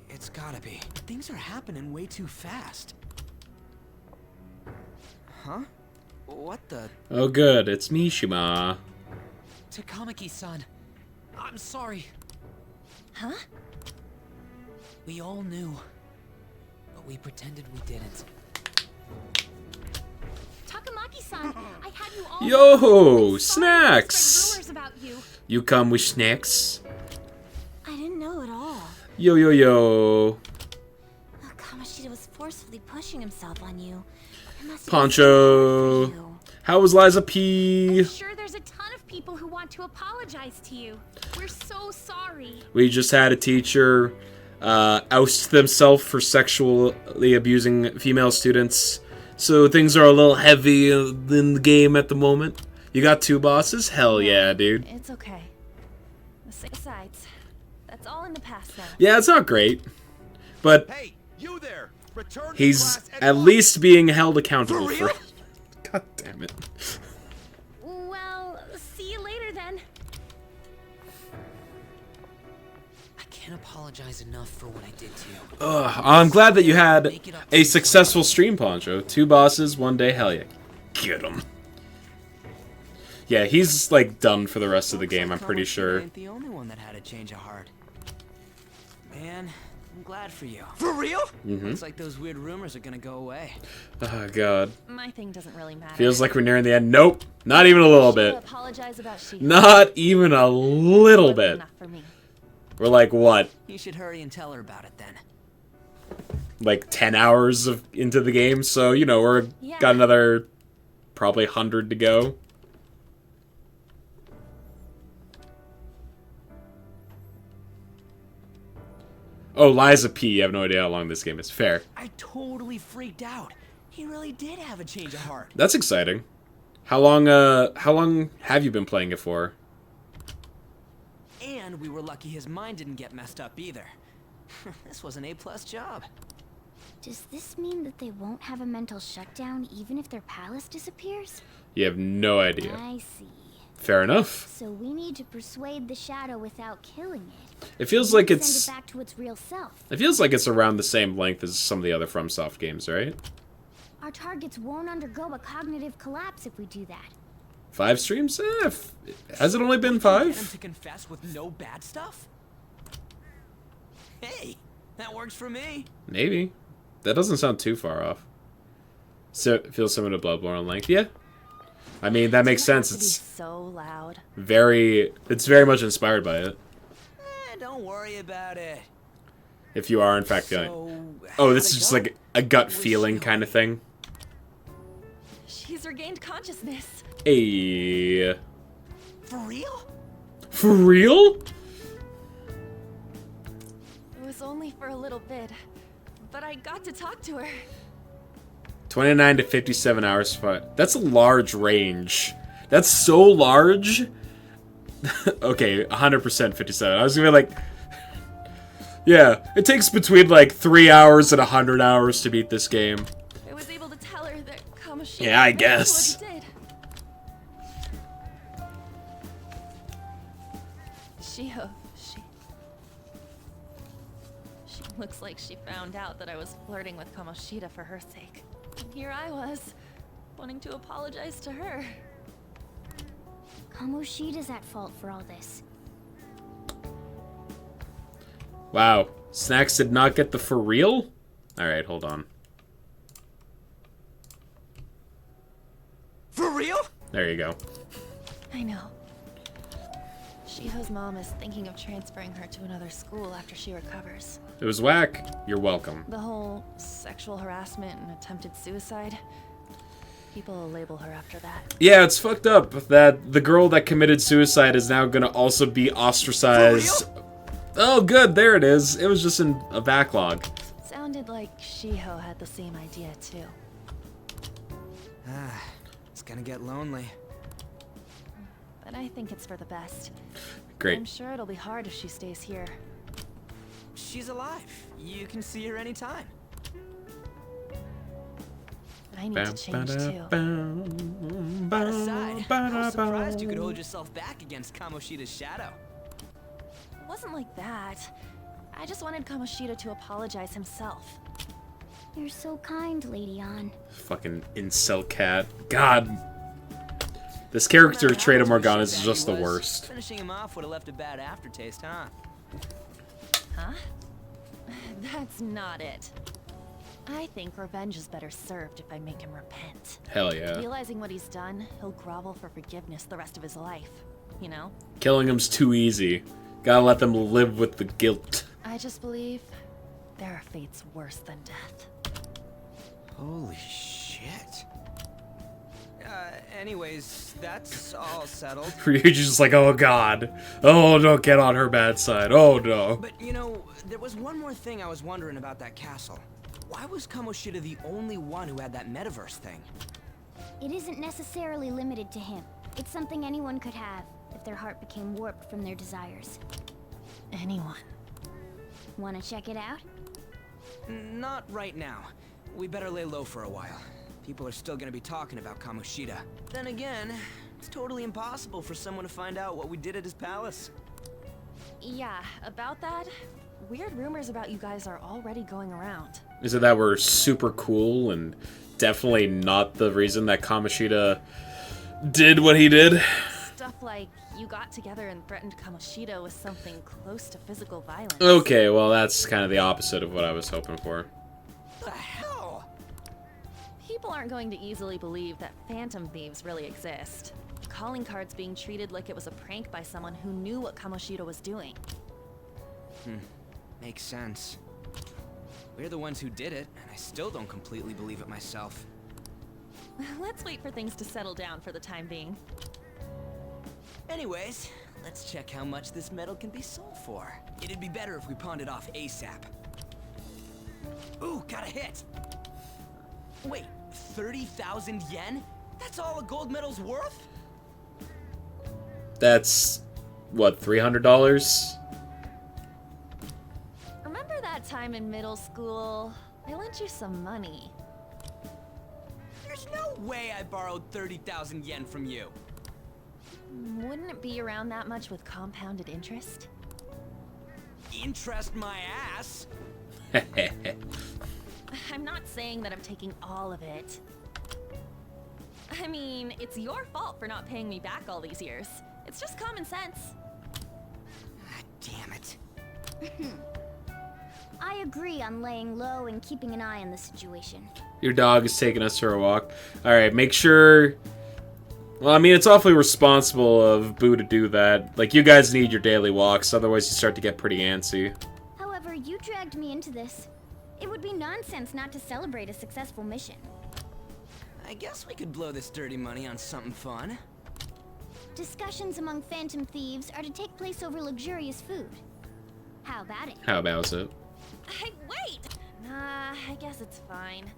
S5: it's gotta be. Things are happening way too fast. Huh? What the?
S1: Oh good, it's Mishima.
S9: Takamaki-san, I'm sorry.
S2: Huh?
S9: We all knew, but we pretended we didn't.
S11: Takamaki-san, I had you all.
S1: Yo,
S11: I'm sorry
S1: snacks!
S11: I spread rumors about you.
S1: You come with snacks?
S2: I didn't know at all.
S1: Yo yo yo.
S2: Kamoshida was forcefully pushing himself on you. It must have been so
S1: Poncho.
S2: hard for you.
S1: How was Liza P?
S11: I'm sure there's a ton of people who want to apologize to you. We're so sorry.
S1: We just had a teacher oust themselves for sexually abusing female students. So things are a little heavy in the game at the moment. You got 2 bosses? Hell yeah, dude.
S2: It's okay. Besides, that's all in the past now.
S1: Yeah, it's not great. But
S14: Hey, you there! Return to
S1: he's
S14: class
S1: at
S14: once.
S1: least being held accountable for it. God damn it.
S11: Well, see you later then.
S9: I can't apologize enough for what I did to you.
S1: Ugh, I'm glad that you had a successful stream, Poncho. 2 bosses, 1 day, hell yeah. Get him. Yeah, he's like done for the rest of the game, I'm pretty sure.
S5: Ain't the only one that had a change of heart. Man, I'm glad for you.
S9: For real?
S5: Looks like those weird rumors are gonna go away.
S1: Oh god.
S2: My thing doesn't really matter.
S1: Feels like we're nearing the end. Nope. Not even a little
S2: She'll
S1: bit.
S2: apologize about she.
S1: Not even a little
S2: Wasn't
S1: bit.
S2: enough for me.
S1: We're like, what?
S5: You should hurry and tell her about it then.
S1: Like 10 hours into the game, so, you know, we're
S2: Yeah.
S1: got another probably 100 to go. Oh, Liza P. I have no idea how long this game is. Fair.
S5: I totally freaked out. He really did have a change of heart.
S1: That's exciting. How long have you been playing it for?
S5: And we were lucky his mind didn't get messed up either. This was an A+ job.
S7: Does this mean that they won't have a mental shutdown even if their palace disappears?
S1: You have no idea.
S7: I see.
S1: Fair enough.
S7: So we need to persuade the shadow without killing it.
S1: It feels
S7: We
S1: like
S7: need to
S1: it's
S7: send it back to its real self.
S1: it feels like it's around the same length as some of the other FromSoft games, right?
S7: Our targets won't undergo a cognitive collapse if we do that.
S1: 5 streams? Has it only been
S5: Get him
S1: 5?
S5: to confess with no bad stuff? Hey, that works for me.
S1: Maybe. That doesn't sound too far off. So it feels similar to Bloodborne in length, yeah. I mean, that makes sense.
S2: To be
S1: It's
S2: so loud.
S1: it's very much inspired by it.
S5: Don't worry about it.
S1: If you are in fact going,
S5: So,
S1: oh, this
S5: how'd
S1: is
S5: it
S1: just
S5: go?
S1: like a gut
S5: Was
S1: feeling
S5: she
S1: kind of thing.
S2: She's regained consciousness.
S1: Hey,
S5: For real?
S1: for real?
S2: It was only for a little bit, but I got to talk to her.
S1: 29 to 57 hours. That's a large range. That's so large. Okay, 100% 57. I was gonna be like, yeah, it takes between like 3 hours and 100 hours to beat this game.
S2: I was able to tell her that Kamoshida
S1: Yeah, I
S2: knew
S1: guess.
S2: what he did. Shiho, she looks like she found out that I was flirting with Kamoshida for her sake. And here I was, wanting to apologize to her.
S7: Kamoshida's at fault for all this.
S1: Wow, Snacks did not get the for real? Alright, hold on.
S5: For real?
S1: There you go.
S2: I know. Shiho's mom is thinking of transferring her to another school after she recovers.
S1: It was whack. You're welcome.
S2: The whole sexual harassment and attempted suicide, people will label her after that.
S1: Yeah, it's fucked up that the girl that committed suicide is now gonna also be ostracized. Oh, good, there it is. It was just in a backlog.
S2: Sounded like Shiho had the same idea too.
S5: It's gonna get lonely.
S2: But I think it's for the best.
S1: Great.
S2: I'm sure it'll be hard if she stays here.
S5: She's alive. You can see her anytime.
S2: I need to change too.
S5: That aside, I was surprised you could hold yourself back against Kamoshida's shadow.
S2: It wasn't like that. I just wanted Kamoshida to apologize himself.
S7: You're so kind, Lady Ann.
S1: Fucking incel cat. God. This character trait of Morgana's is just the worst.
S5: Finishing him off would have left a bad aftertaste, huh?
S2: Huh? That's not it. I think revenge is better served if I make him repent.
S1: Hell yeah.
S2: Realizing what he's done, he'll grovel for forgiveness the rest of his life. You know?
S1: Killing him's too easy. Gotta let them live with the guilt.
S2: I just believe there are fates worse than death.
S5: Holy shit. Anyways, that's all settled.
S1: Ryuji's just like, oh god. Oh, don't get on her bad side. Oh no.
S5: But, you know, there was one more thing I was wondering about that castle. Why was Kamoshida the only one who had that metaverse thing?
S7: It isn't necessarily limited to him. It's something anyone could have if their heart became warped from their desires.
S2: Anyone.
S7: Wanna check it out?
S5: Not right now. We better lay low for a while. People are still gonna be talking about Kamoshida. Then again, it's totally impossible for someone to find out what we did at his palace.
S2: Yeah, about that, weird rumors about you guys are already going around.
S1: Is it that we're super cool and definitely not the reason that Kamoshida did what he did?
S2: Stuff like you got together and threatened Kamoshida with something close to physical violence.
S1: Okay, well that's kind of the opposite of what I was hoping for.
S5: What the hell?
S2: People aren't going to easily believe that phantom thieves really exist. Calling cards being treated like it was a prank by someone who knew what Kamoshida was doing.
S5: Makes sense. We're the ones who did it, and I still don't completely believe it myself.
S2: Let's wait for things to settle down for the time being.
S5: Anyways, let's check how much this metal can be sold for. It'd be better if we pawned it off ASAP. Ooh, got a hit! Wait, 30,000 yen? That's all a gold medal's worth?
S1: That's, what, $300?
S2: Remember that time in middle school? I lent you some money.
S5: There's no way I borrowed 30,000 yen from you.
S2: Wouldn't it be around that much with compounded interest?
S5: Interest my ass?
S2: I'm not saying that I'm taking all of it. I mean, it's your fault for not paying me back all these years. It's just common sense.
S5: Damn it.
S7: I agree on laying low and keeping an eye on the situation.
S1: Your dog is taking us for a walk. Alright, make sure... Well, I mean, it's awfully responsible of Boo to do that. Like, you guys need your daily walks, otherwise you start to get pretty antsy.
S7: However, you dragged me into this. It would be nonsense not to celebrate a successful mission.
S5: I guess we could blow this dirty money on something fun.
S7: Discussions among phantom thieves are to take place over luxurious food. How about it?
S1: How about it?
S2: Hey, wait! Nah, I guess it's fine.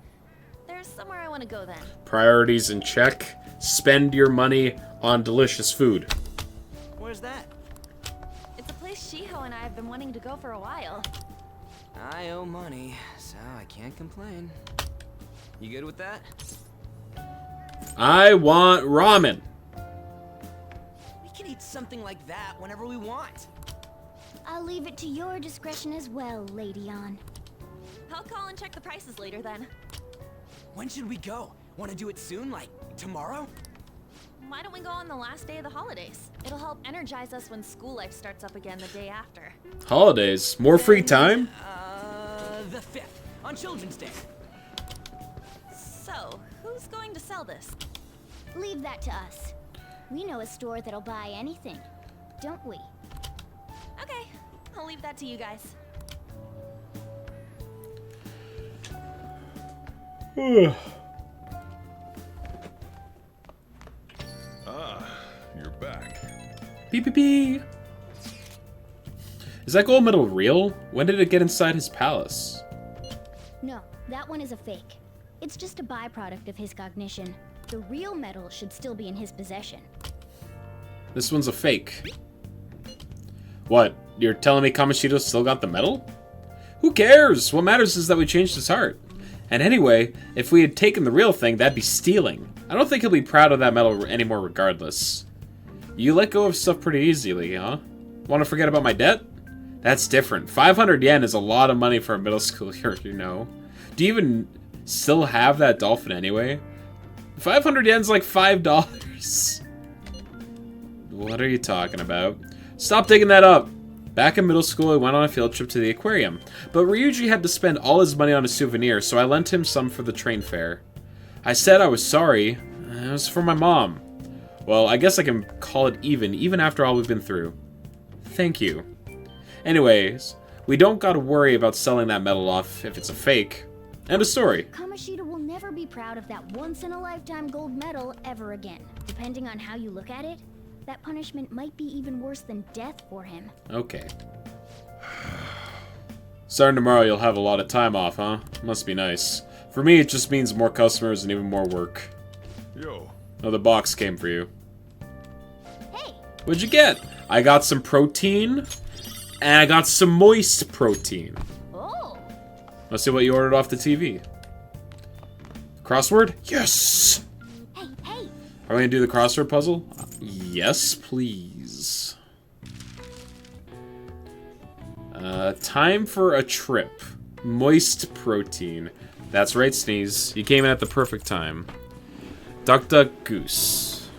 S2: There's somewhere I want to go then.
S1: Priorities in check. spend your money on delicious food.
S6: Where's that?
S2: It's a place Shiho and I have been wanting to go for a while.
S5: I owe money, so I can't complain. You good with that?
S1: I want ramen.
S5: We can eat something like that whenever we want.
S7: I'll leave it to your discretion as well, Lady On.
S2: I'll call and check the prices later then.
S5: When should we go? Want to do it soon, like tomorrow?
S2: Why don't we go on the last day of the holidays? It'll help energize us when school life starts up again the day after.
S1: Holidays? More free time?
S5: The 5th, on Children's Day.
S2: So, who's going to sell this?
S7: Leave that to us. We know a store that'll buy anything, don't we?
S2: Okay, I'll leave that to you guys.
S4: You're back.
S1: Beep, beep, beep. Is that gold medal real? When did it get inside his palace?
S7: No, that one is a fake. It's just a byproduct of his cognition. The real medal should still be in his possession.
S1: This one's a fake. What? You're telling me Kamoshida still got the medal? Who cares? What matters is that we changed his heart. And anyway, if we had taken the real thing, that'd be stealing. I don't think he'll be proud of that medal anymore regardless. You let go of stuff pretty easily, huh? Want to forget about my debt? That's different. 500 yen is a lot of money for a middle schooler, you know. Do you even still have that dolphin anyway? 500 yen's like $5. What are you talking about? Stop digging that up. Back in middle school, I went on a field trip to the aquarium, but Ryuji had to spend all his money on a souvenir, so I lent him some for the train fare. I said I was sorry. It was for my mom. Well, I guess I can call it even after all we've been through. Thank you. Anyways, we don't gotta worry about selling that medal off if it's a fake. End of story.
S7: Kamoshida will never be proud of that once-in-a-lifetime gold medal ever again. Depending on how you look at it, that punishment might be even worse than death for him.
S1: Okay. Starting tomorrow, you'll have a lot of time off, huh? Must be nice. For me, it just means more customers and even more work.
S4: Yo.
S1: Another box came for you.
S7: Hey!
S1: What'd you get? I got some protein, and I got some moist protein.
S7: Oh!
S1: Let's see what you ordered off the TV. Crossword? Yes!
S7: Hey, hey!
S1: Are we gonna do the crossword puzzle? Yes, please. Time for a trip. Moist protein. That's right, Sneeze. You came in at the perfect time. Duck, duck, goose.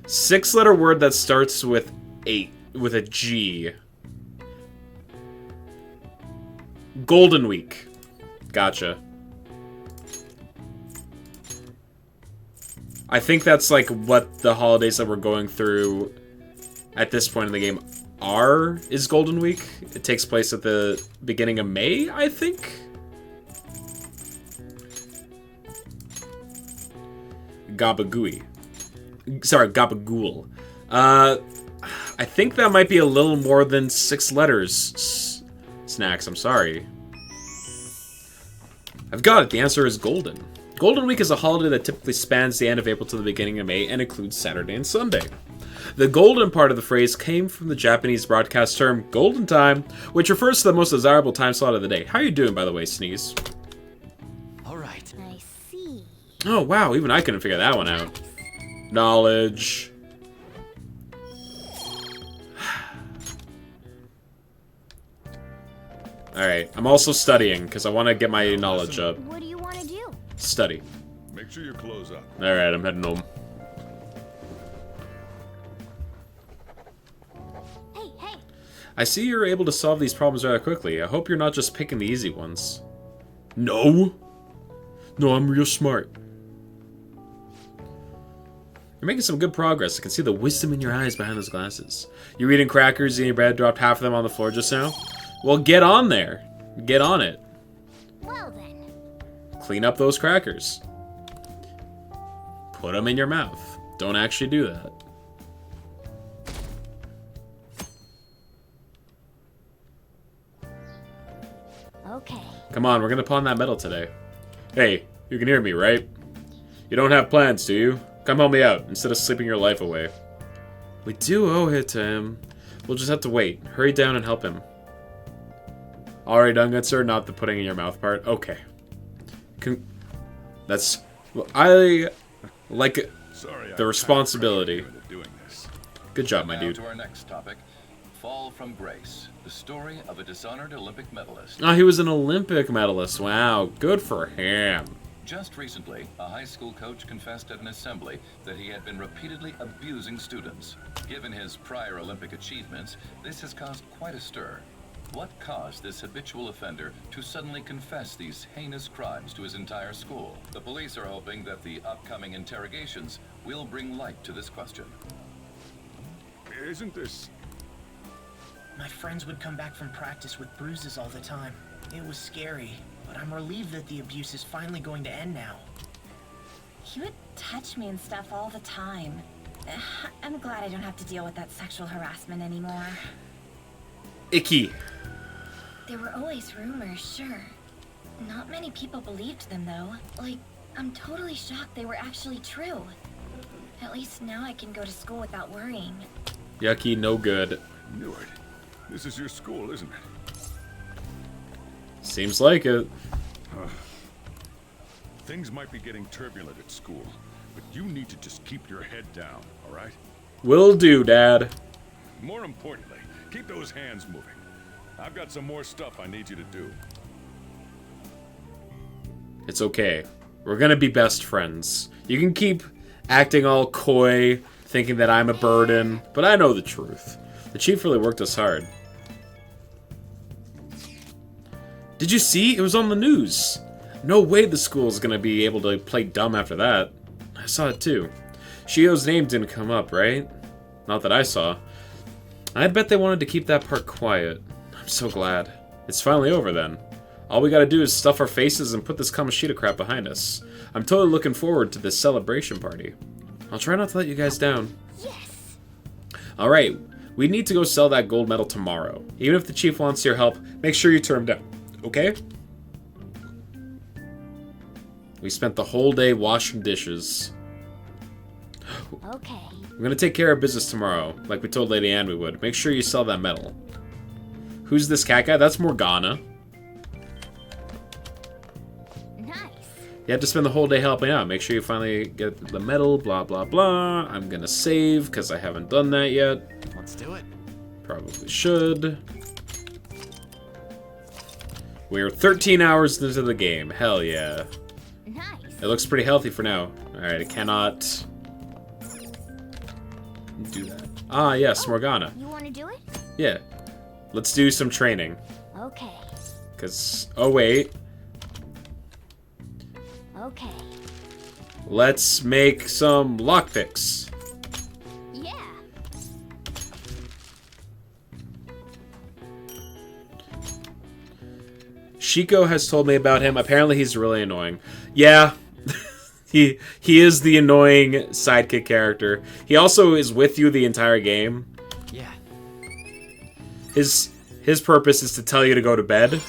S1: 6-letter word that starts with a G. Golden Week. Gotcha. I think that's like what the holidays that we're going through at this point in the game is Golden Week. It takes place at the beginning of May, I think. Gabagooey. Sorry, Gabagool. I think that might be a little more than 6 letters. Snacks, I'm sorry. I've got it. The answer is golden. Golden Week is a holiday that typically spans the end of April to the beginning of May and includes Saturday and Sunday. The golden part of the phrase came from the Japanese broadcast term golden time, which refers to the most desirable time slot of the day. How are you doing, by the way, Sneeze?
S5: Alright.
S7: I see.
S1: Oh, wow, even I couldn't figure that one out. Knowledge. Alright, I'm also studying, because I want to get my knowledge up.
S7: What do you want to do?
S1: Study.
S4: Make sure your clothes up.
S1: Alright, I'm heading home.
S7: Hey, hey!
S1: I see you're able to solve these problems rather quickly. I hope you're not just picking the easy ones. No! No, I'm real smart. You're making some good progress. I can see the wisdom in your eyes behind those glasses. You're eating crackers, eating bread, dropped half of them on the floor just now? Well, get on there. Get on it.
S7: Well then.
S1: Clean up those crackers. Put them in your mouth. Don't actually do that.
S7: Okay.
S1: Come on, we're gonna pawn that medal today. Hey, you can hear me, right? You don't have plans, do you? Come help me out, instead of sleeping your life away. We do owe it to him. We'll just have to wait. Hurry down and help him. Already done, good sir? Not the putting in your mouth part? Okay. That's... Well, I like the responsibility. Good job, my dude.
S16: To our next topic, Fall from Grace, the story of a dishonored Olympic medalist.
S1: Oh, he was an Olympic medalist. Wow, good for him.
S16: Just recently, a high school coach confessed at an assembly that he had been repeatedly abusing students. Given his prior Olympic achievements, this has caused quite a stir. What caused this habitual offender to suddenly confess these heinous crimes to his entire school? The police are hoping that the upcoming interrogations will bring light to this question.
S4: Isn't this...
S17: My friends would come back from practice with bruises all the time. It was scary, but I'm relieved that the abuse is finally going to end now.
S10: He would touch me and stuff all the time. I'm glad I don't have to deal with that sexual harassment anymore.
S1: Icky.
S10: There were always rumors, sure. Not many people believed them, though. Like, I'm totally shocked they were actually true. At least now I can go to school without worrying.
S1: Yucky, no good.
S4: Newark, this is your school, isn't it?
S1: Seems like it.
S4: Things might be getting turbulent at school, but you need to just keep your head down, all right?
S1: Will do, Dad.
S4: More importantly, keep those hands moving. I've got some more stuff I need you to do.
S1: It's okay. We're gonna be best friends. You can keep acting all coy, thinking that I'm a burden, but I know the truth. The chief really worked us hard. Did you see? It was on the news. No way the school's gonna be able to play dumb after that. I saw it too. Shio's name didn't come up, right? Not that I saw. I bet they wanted to keep that part quiet. I'm so glad. It's finally over then. All we gotta do is stuff our faces and put this Kamoshida crap behind us. I'm totally looking forward to this celebration party. I'll try not to let you guys down.
S7: Yes!
S1: Alright, we need to go sell that gold medal tomorrow. Even if the chief wants your help, make sure you turn him down. Okay? We spent the whole day washing dishes.
S7: Okay.
S1: I'm gonna take care of business tomorrow, like we told Lady Anne we would. Make sure you sell that medal. Who's this cat guy? That's Morgana.
S7: Nice.
S1: You have to spend the whole day helping out. Make sure you finally get the medal, blah, blah, blah. I'm gonna save, because I haven't done that yet.
S15: Let's do it.
S1: Probably should. We're 13 hours into the game. Hell yeah.
S7: Nice.
S1: It looks pretty healthy for now. Alright, I cannot do that. Ah, yes, Morgana.
S7: You want to do it?
S1: Yeah. Let's do some training.
S7: Okay.
S1: Because, oh wait.
S7: Okay.
S1: Let's make some lockpicks.
S7: Yeah.
S1: Shiko has told me about him. Apparently he's really annoying. Yeah. He is the annoying sidekick character. He also is with you the entire game.
S15: Yeah.
S1: His purpose is to tell you to go to bed.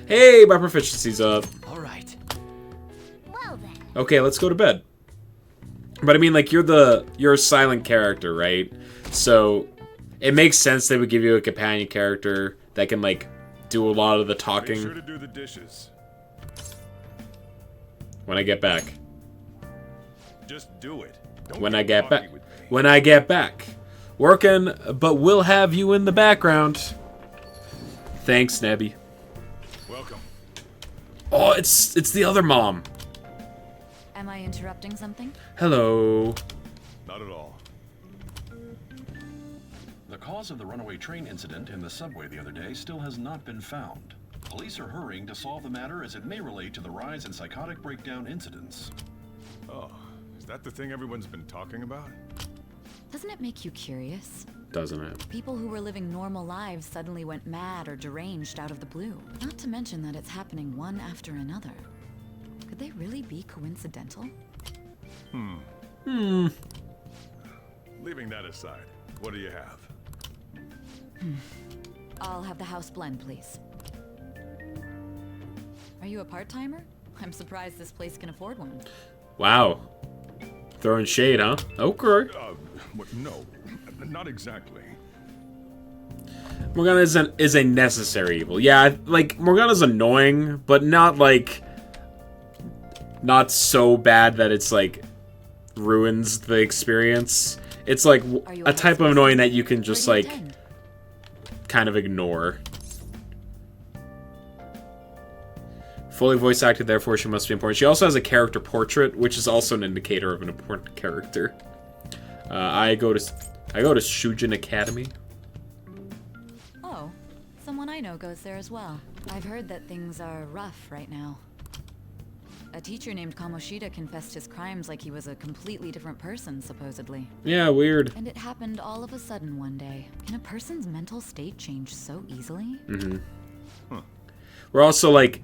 S1: Hey, my proficiency's up.
S15: All right.
S7: Well then.
S1: Okay, let's go to bed. But I mean, like, you're a silent character, right? So it makes sense they would give you a companion character that can, like, do a lot of the talking.
S4: Make sure to do the dishes.
S1: When I get back.
S4: Just do it. Don't
S1: When I get back. When I get back. Working, but we'll have you in the background. Thanks, Nebby.
S4: Welcome.
S1: Oh, it's the other mom.
S18: Am I interrupting something?
S1: Hello.
S4: Not at all.
S16: The cause of the runaway train incident in the subway the other day still has not been found. Police are hurrying to solve the matter as it may relate to the rise in psychotic breakdown incidents.
S4: Oh, is that the thing everyone's been talking about?
S18: Doesn't it make you curious?
S1: Doesn't it?
S18: People who were living normal lives suddenly went mad or deranged out of the blue. Not to mention that it's happening one after another. Could they really be coincidental?
S4: Leaving that aside, what do you have?
S18: I'll have the house blend, please. Are you a part-timer? I'm surprised this place can afford one.
S1: Wow. Throwing shade, huh? Okay.
S4: No, not exactly.
S1: Morgana is a necessary evil. Yeah, like, Morgana's annoying, but not, like... Not so bad that it's, like, ruins the experience. It's, like, a type of annoying that you can just, like, kind of ignore. Fully voice acted, therefore she must be important. She also has a character portrait, which is also an indicator of an important character. I go to Shujin Academy.
S18: Oh, someone I know goes there as well. I've heard that things are rough right now. A teacher named Kamoshida confessed his crimes like he was a completely different person, supposedly.
S1: Yeah, weird.
S18: And it happened all of a sudden one day. Can a person's mental state change so easily?
S1: Mm-hmm. Huh. We're also, like...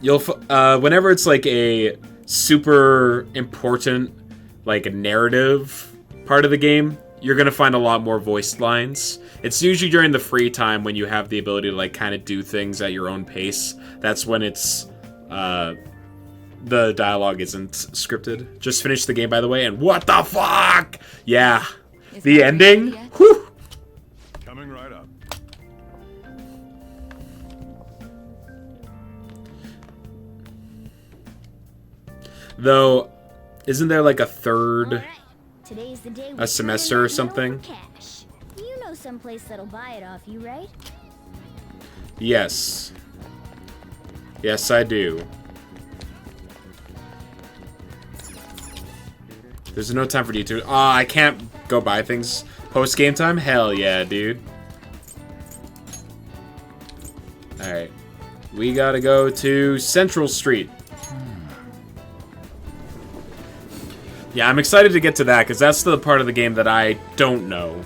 S1: whenever it's, like, a super important, like, a narrative part of the game, you're gonna find a lot more voiced lines. It's usually during the free time when you have the ability to, like, kind of do things at your own pace. That's when it's... the dialogue isn't scripted. Just finished the game, by the way, and what the fuck? Yeah. The ending? Whew.
S4: Coming right up.
S1: Though, isn't there like a third...
S7: Today's the day
S1: a semester or something?
S7: You know someplace that'll buy it off you, right?
S1: Yes. Yes, I do. There's no time for detours. Oh, I can't go buy things post-game time? Hell yeah, dude. Alright. We gotta go to Central Street. Yeah, I'm excited to get to that, because that's the part of the game that I don't know.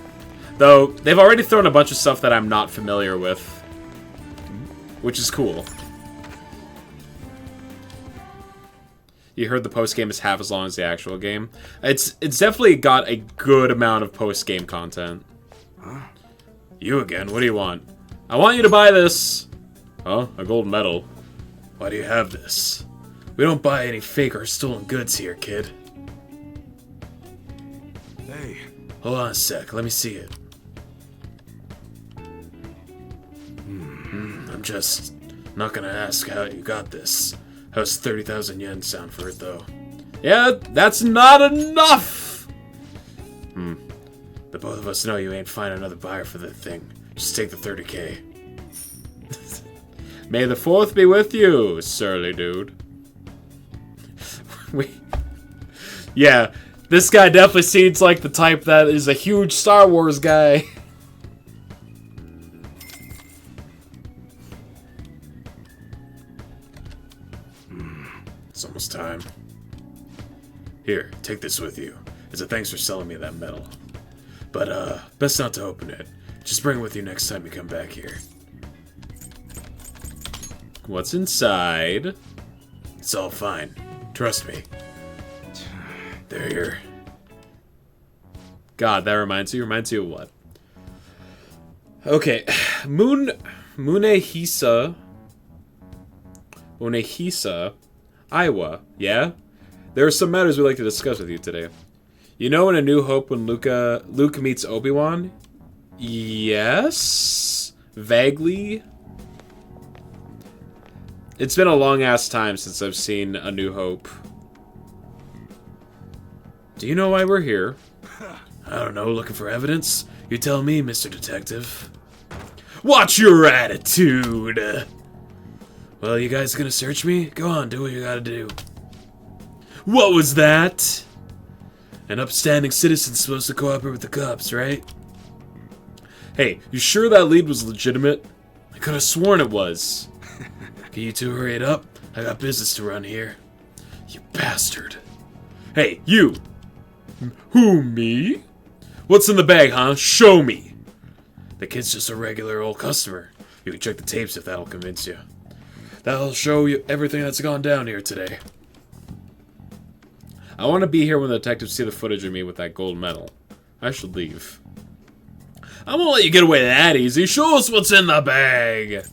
S1: Though, they've already thrown a bunch of stuff that I'm not familiar with. Which is cool. You heard the post-game is half as long as the actual game. It's definitely got a good amount of post-game content. Huh? You again, what do you want? I want you to buy this! Oh, a gold medal. Why do you have this? We don't buy any fake or stolen goods here, kid. Hey. Hold on a sec, let me see it. I'm just not gonna ask how you got this. How's 30,000 yen sound for it, though? Yeah, that's not enough! The both of us know you ain't find another buyer for that thing. Just take the 30K. May the 4th be with you, surly dude. Yeah, this guy definitely seems like the type that is a huge Star Wars guy. It's almost time. Here, take this with you. As a thanks for selling me that medal. But, best not to open it. Just bring it with you next time you come back here. What's inside? It's all fine. Trust me. They're here. God, that reminds you? Reminds you of what? Okay. Munehisa, Iowa, yeah? There are some matters we'd like to discuss with you today. You know in A New Hope when Luke meets Obi-Wan? Yes? Vaguely? It's been a long-ass time since I've seen A New Hope. Do you know why we're here? I don't know, looking for evidence? You tell me, Mr. Detective. Watch your attitude! Well, you guys gonna search me? Go on, do what you gotta do. What was that? An upstanding citizen's supposed to cooperate with the cops, right? Hey, you sure that lead was legitimate? I could have sworn it was. Can you two hurry it up? I got business to run here. You bastard. Hey, you! Who, me? What's in the bag, huh? Show me! The kid's just a regular old customer. You can check the tapes if that'll convince you. That'll show you everything that's gone down here today. I want to be here when the detectives see the footage of me with that gold medal. I should leave. I won't let you get away that easy. Show us what's in the bag!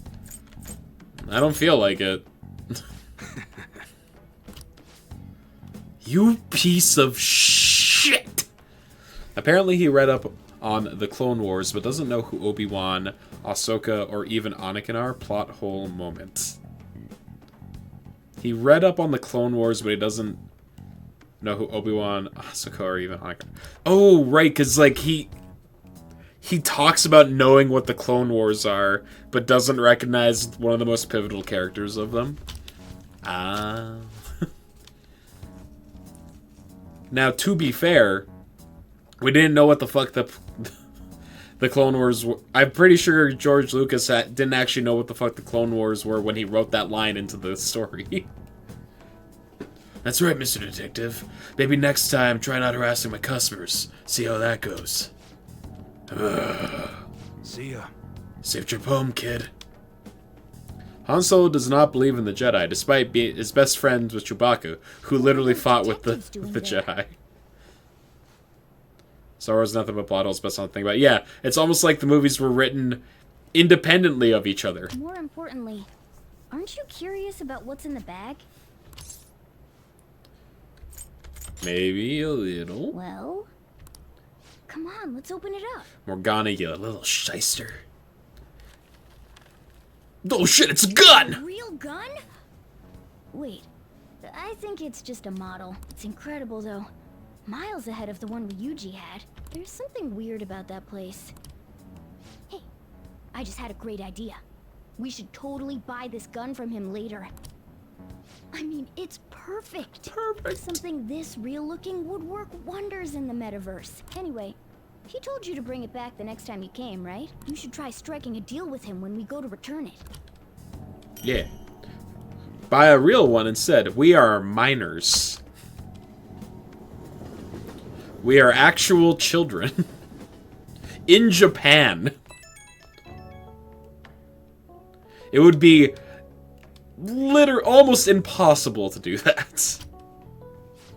S1: I don't feel like it. You piece of shit! Apparently he read up on the Clone Wars, but doesn't know who Obi-Wan, Ahsoka, or even Anakin are. Plot hole moment. He read up on the Clone Wars, but he doesn't know who Obi-Wan, Ahsoka, or even Anakin. Oh, right, because, like, he talks about knowing what the Clone Wars are, but doesn't recognize one of the most pivotal characters of them. Ah. Now, to be fair, we didn't know what the fuck the Clone Wars were. I'm pretty sure George Lucas didn't actually know what the fuck the Clone Wars were when he wrote that line into the story. That's right, Mr. Detective. Maybe next time, try not harassing my customers. See how that goes.
S14: See ya.
S1: Save your poem, kid. Han Solo does not believe in the Jedi, despite being his best friends with Chewbacca, who literally fought with the Jedi. Star Wars nothing but plot holes, best thing about it. Yeah, it's almost like the movies were written independently of each other.
S7: More importantly, aren't you curious about what's in the bag?
S1: Maybe a little.
S7: Well, come on, let's open it up.
S1: Morgana, you little shyster. Oh shit, it's a gun!
S7: A real gun? Wait, I think it's just a model. It's incredible though. Miles ahead of the one Ryuji had. There's something weird about that place. Hey, I just had a great idea. We should totally buy this gun from him later. I mean, it's perfect.
S1: Perfect.
S7: Something this real looking would work wonders in the metaverse. Anyway, he told you to bring it back the next time you came, right? You should try striking a deal with him when we go to return it.
S1: Yeah. Buy a real one instead. We are minors. We are actual children. In Japan. It would be almost impossible to do that.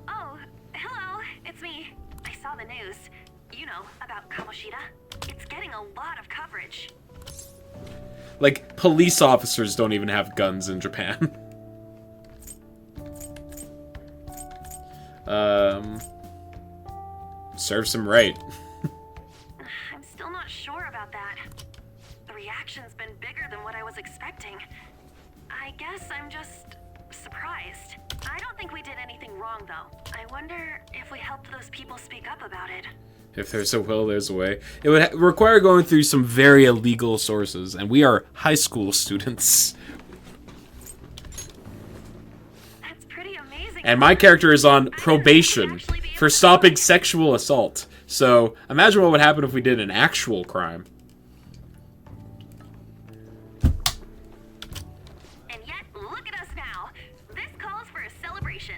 S2: Oh, hello, it's me. I saw the news. You know, about Kamoshida. It's getting a lot of coverage.
S1: Like, police officers don't even have guns in Japan. Serves him right.
S2: I'm still not sure about that. The reaction's been bigger than what I was expecting. I guess I'm just surprised. I don't think we did anything wrong, though. I wonder if we helped those people speak up about it.
S1: If there's a will, there's a way. It would require going through some very illegal sources, and we are high school students.
S2: That's pretty amazing.
S1: And my character is on probation for stopping sexual assault. So, imagine what would happen if we did an actual crime.
S2: And yet, look at us now. This calls for a celebration.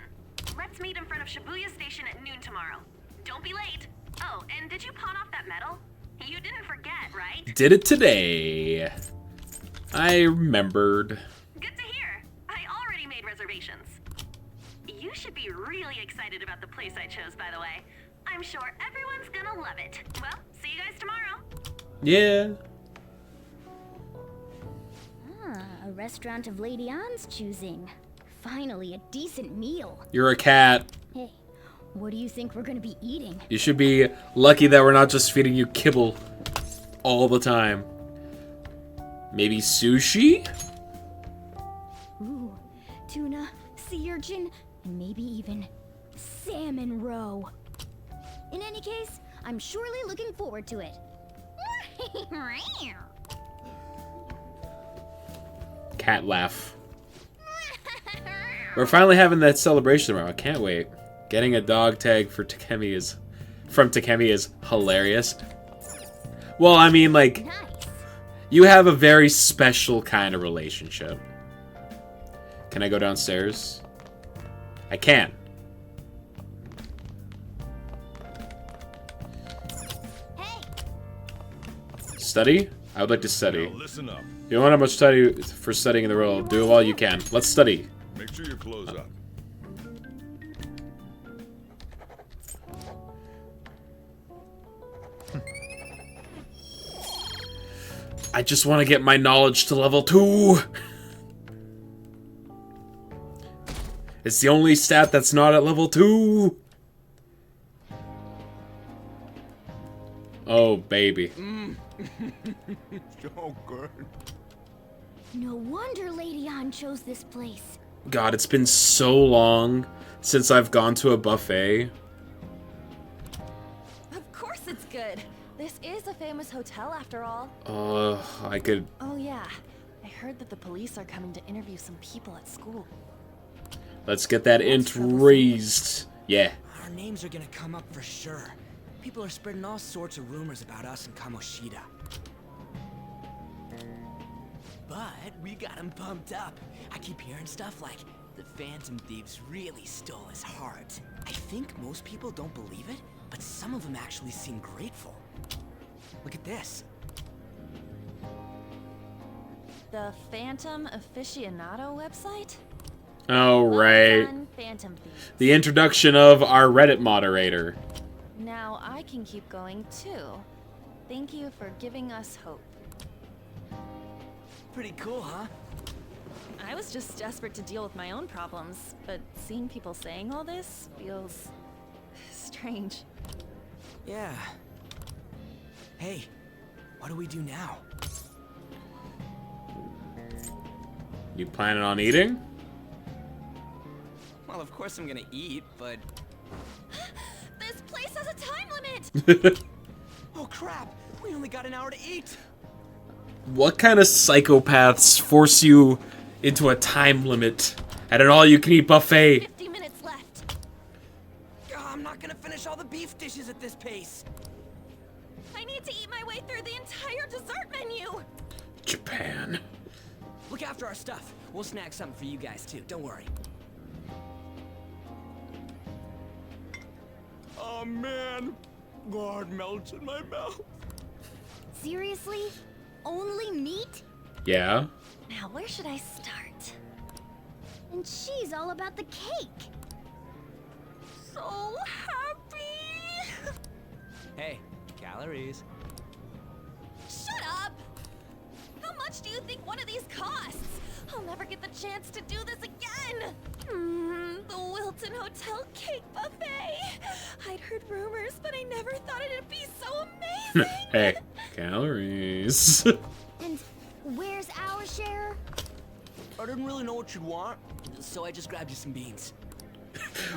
S2: Let's meet in front of Shibuya Station at noon tomorrow. Don't be late. Oh, and did you pawn off that medal? You didn't forget, right?
S1: Did it today. I remembered.
S2: Good to hear. I already made reservations. You should be really excited about the place I chose, by the way. I'm sure everyone's gonna love it. Well, see you guys tomorrow.
S1: Yeah.
S7: Ah, a restaurant of Lady Ann's choosing. Finally, a decent meal.
S1: You're a cat.
S7: Hey, what do you think we're gonna be eating?
S1: You should be lucky that we're not just feeding you kibble all the time. Maybe sushi?
S7: Ooh, tuna, sea urchin, and maybe even salmon roe. In any case, I'm surely looking forward to it.
S1: Cat laugh. We're finally having that celebration tomorrow. I can't wait. Getting a dog tag for Takemi is hilarious. Well, I mean, like, you have a very special kind of relationship. Can I go downstairs? I can. Study? I would like to study.
S4: Now listen up.
S1: You don't have much study for studying in the world. Do it while you can. Let's study.
S4: Make sure you close up.
S1: I just want to get my knowledge to level 2. It's the only stat that's not at level 2. Oh, baby.
S14: So good.
S7: No wonder Lady Ann chose this place.
S1: God, it's been so long since I've gone to a buffet.
S2: Of course it's good. This is a famous hotel after all.
S1: I could...
S2: Oh yeah, I heard that the police are coming to interview some people at school.
S1: Let's get that int raised. Yeah.
S5: Our names are gonna come up for sure. People are spreading all sorts of rumors about us and Kamoshida. But we got him pumped up. I keep hearing stuff like, the Phantom Thieves really stole his heart. I think most people don't believe it, but some of them actually seem grateful. Look at this.
S2: The Phantom Aficionado website?
S1: Oh, right.
S2: Done, Phantom Thieves.
S1: The introduction of our Reddit moderator.
S2: Now I can keep going too. Thank you for giving us hope.
S5: Pretty cool, huh?
S2: I was just desperate to deal with my own problems, but seeing people saying all this feels strange.
S5: Yeah. Hey, what do we do now?
S1: You planning on eating?
S5: Well, of course I'm gonna eat, but...
S2: This place has a time limit!
S5: Oh crap! We only got an hour to eat!
S1: What kind of psychopaths force you into a time limit at an all-you-can-eat buffet?
S2: 50 minutes left.
S5: I'm not gonna finish all the beef dishes at this pace.
S2: I need to eat my way through the entire dessert menu.
S1: Japan.
S5: Look after our stuff. We'll snag something for you guys too. Don't worry.
S14: Oh man, God melts in my mouth.
S7: Seriously? Only meat?
S1: Yeah.
S2: Now where should I start?
S7: And she's all about the cake.
S2: So happy!
S5: Hey, calories.
S2: Shut up! How much do you think one of these costs? I'll never get the chance to do this again! The Wilton Hotel Cake Buffet! I'd heard rumors, but I never thought it'd be so amazing!
S1: Hey, calories.
S7: And where's our share?
S5: I didn't really know what you'd want, so I just grabbed you some beans.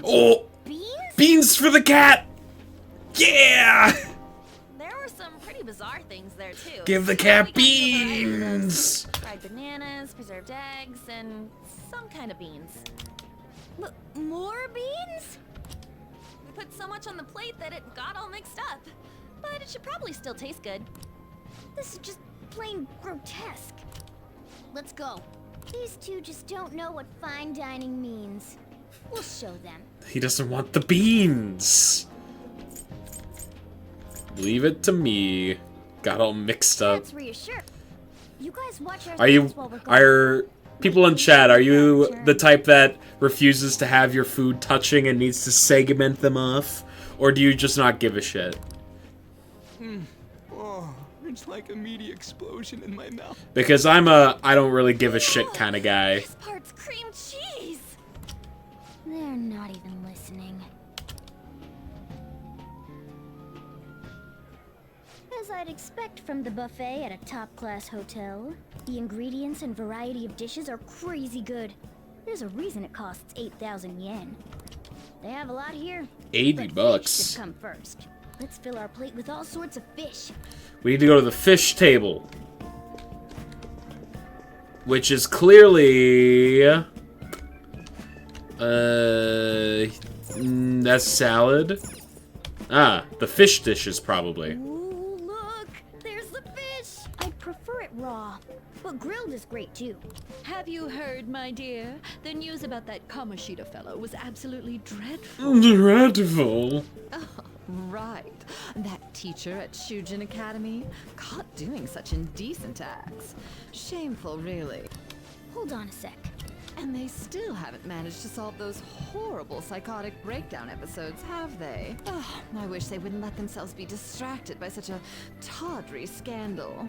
S1: Oh!
S7: Beans?
S1: Beans for the cat! Yeah!
S2: There were some pretty bizarre things there too.
S1: Give the cat beans!
S2: Fried bananas, preserved eggs, and some kind of beans.
S7: More beans?
S2: We put so much on the plate that it got all mixed up. But it should probably still taste good.
S7: This is just plain grotesque. Let's go. These two just don't know what fine dining means. We'll show them.
S1: He doesn't want the beans. Leave it to me. Got all mixed up.
S7: That's reassuring. You guys watch our
S1: Are you,
S7: while we're going.
S1: are people in chat, are you the type that refuses to have your food touching and needs to segment them off? Or do you just not give a shit?
S5: Oh, it's like a meaty explosion in my mouth.
S1: Because I'm a I don't really give a shit kind of guy.
S2: This part's cream cheese!
S7: They're not even listening. As I'd expect from the buffet at a top-class hotel, the ingredients and variety of dishes are crazy good. There's a reason it costs 8,000 yen. They have a lot here.
S1: 80
S7: but
S1: bucks.
S7: Fish should come first. Let's fill our plate with all sorts of fish.
S1: We need to go to the fish table. Which is clearly... that's salad. Ah, the fish dishes probably.
S7: Ooh, look! There's the fish! I'd prefer it raw, but grilled is great too.
S18: Have you heard, my dear? The news about that Kamoshida fellow was absolutely dreadful.
S1: Dreadful.
S18: Oh, right. That teacher at Shujin Academy, caught doing such indecent acts. Shameful, really.
S7: Hold on a sec.
S18: And they still haven't managed to solve those horrible psychotic breakdown episodes, have they? Oh, I wish they wouldn't let themselves be distracted by such a tawdry scandal.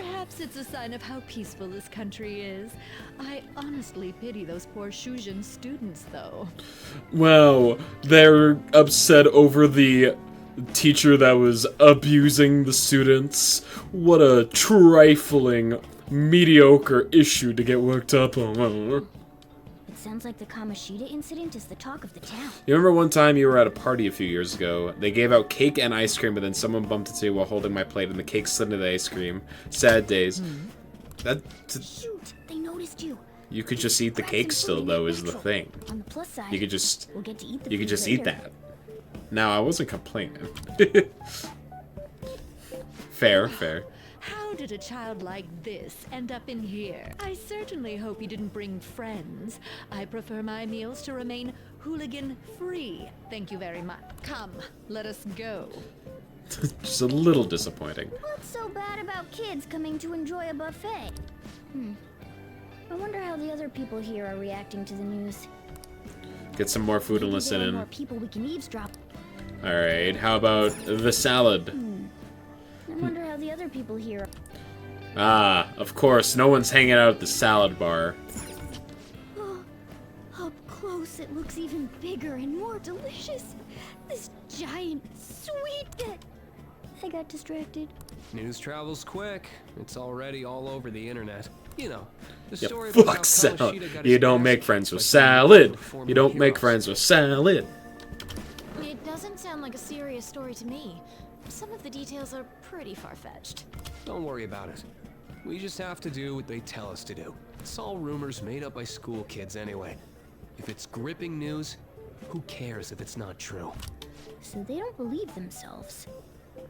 S19: Perhaps it's a sign of how peaceful this country is. I honestly pity those poor Shujin students, though.
S1: Wow, they're upset over the teacher that was abusing the students. What a trifling, mediocre issue to get worked up on.
S7: It sounds like the Kamoshida incident is the talk of the town.
S1: You remember one time you were at a party a few years ago? They gave out cake and ice cream, but then someone bumped into me while holding my plate and the cake slid into the ice cream. Sad days.
S7: Shoot, they noticed you.
S1: You could just eat the cake still, though, is the thing.
S7: On the plus side,
S1: You could just...
S7: we'll get to eat the
S1: You could
S7: food
S1: just
S7: later.
S1: eat that. No, I wasn't complaining. Fair, fair.
S19: How did a child like this end up in here? I certainly hope you didn't bring friends. I prefer my meals to remain hooligan-free. Thank you very much. Come, let us go.
S1: Just a little disappointing.
S7: What's so bad about kids coming to enjoy a buffet? I wonder how the other people here are reacting to the news.
S1: Get some more food and
S7: Maybe
S1: listen
S7: there are
S1: in.
S7: more people we can eavesdrop.
S1: Alright, how about the salad?
S7: I wonder how the other people here are.
S1: Ah, of course, no one's hanging out at the salad bar.
S7: Up close, it looks even bigger and more delicious. This giant sweet. I got distracted.
S20: News travels quick. It's already all over the internet. You know, the
S1: Yeah,
S20: story about how
S1: fuck salad.
S20: Kamoshida got
S1: You
S20: his
S1: don't
S20: ass
S1: make
S20: kicked
S1: friends with
S20: by some
S1: salad.
S20: former
S1: You don't make
S20: heroes.
S1: friends with salad.
S2: It doesn't sound like a serious story to me. Some of the details are pretty far-fetched.
S20: Don't worry about it. We just have to do what they tell us to do. It's all rumors made up by school kids anyway. If it's gripping news, who cares if it's not true?
S7: So they don't believe themselves.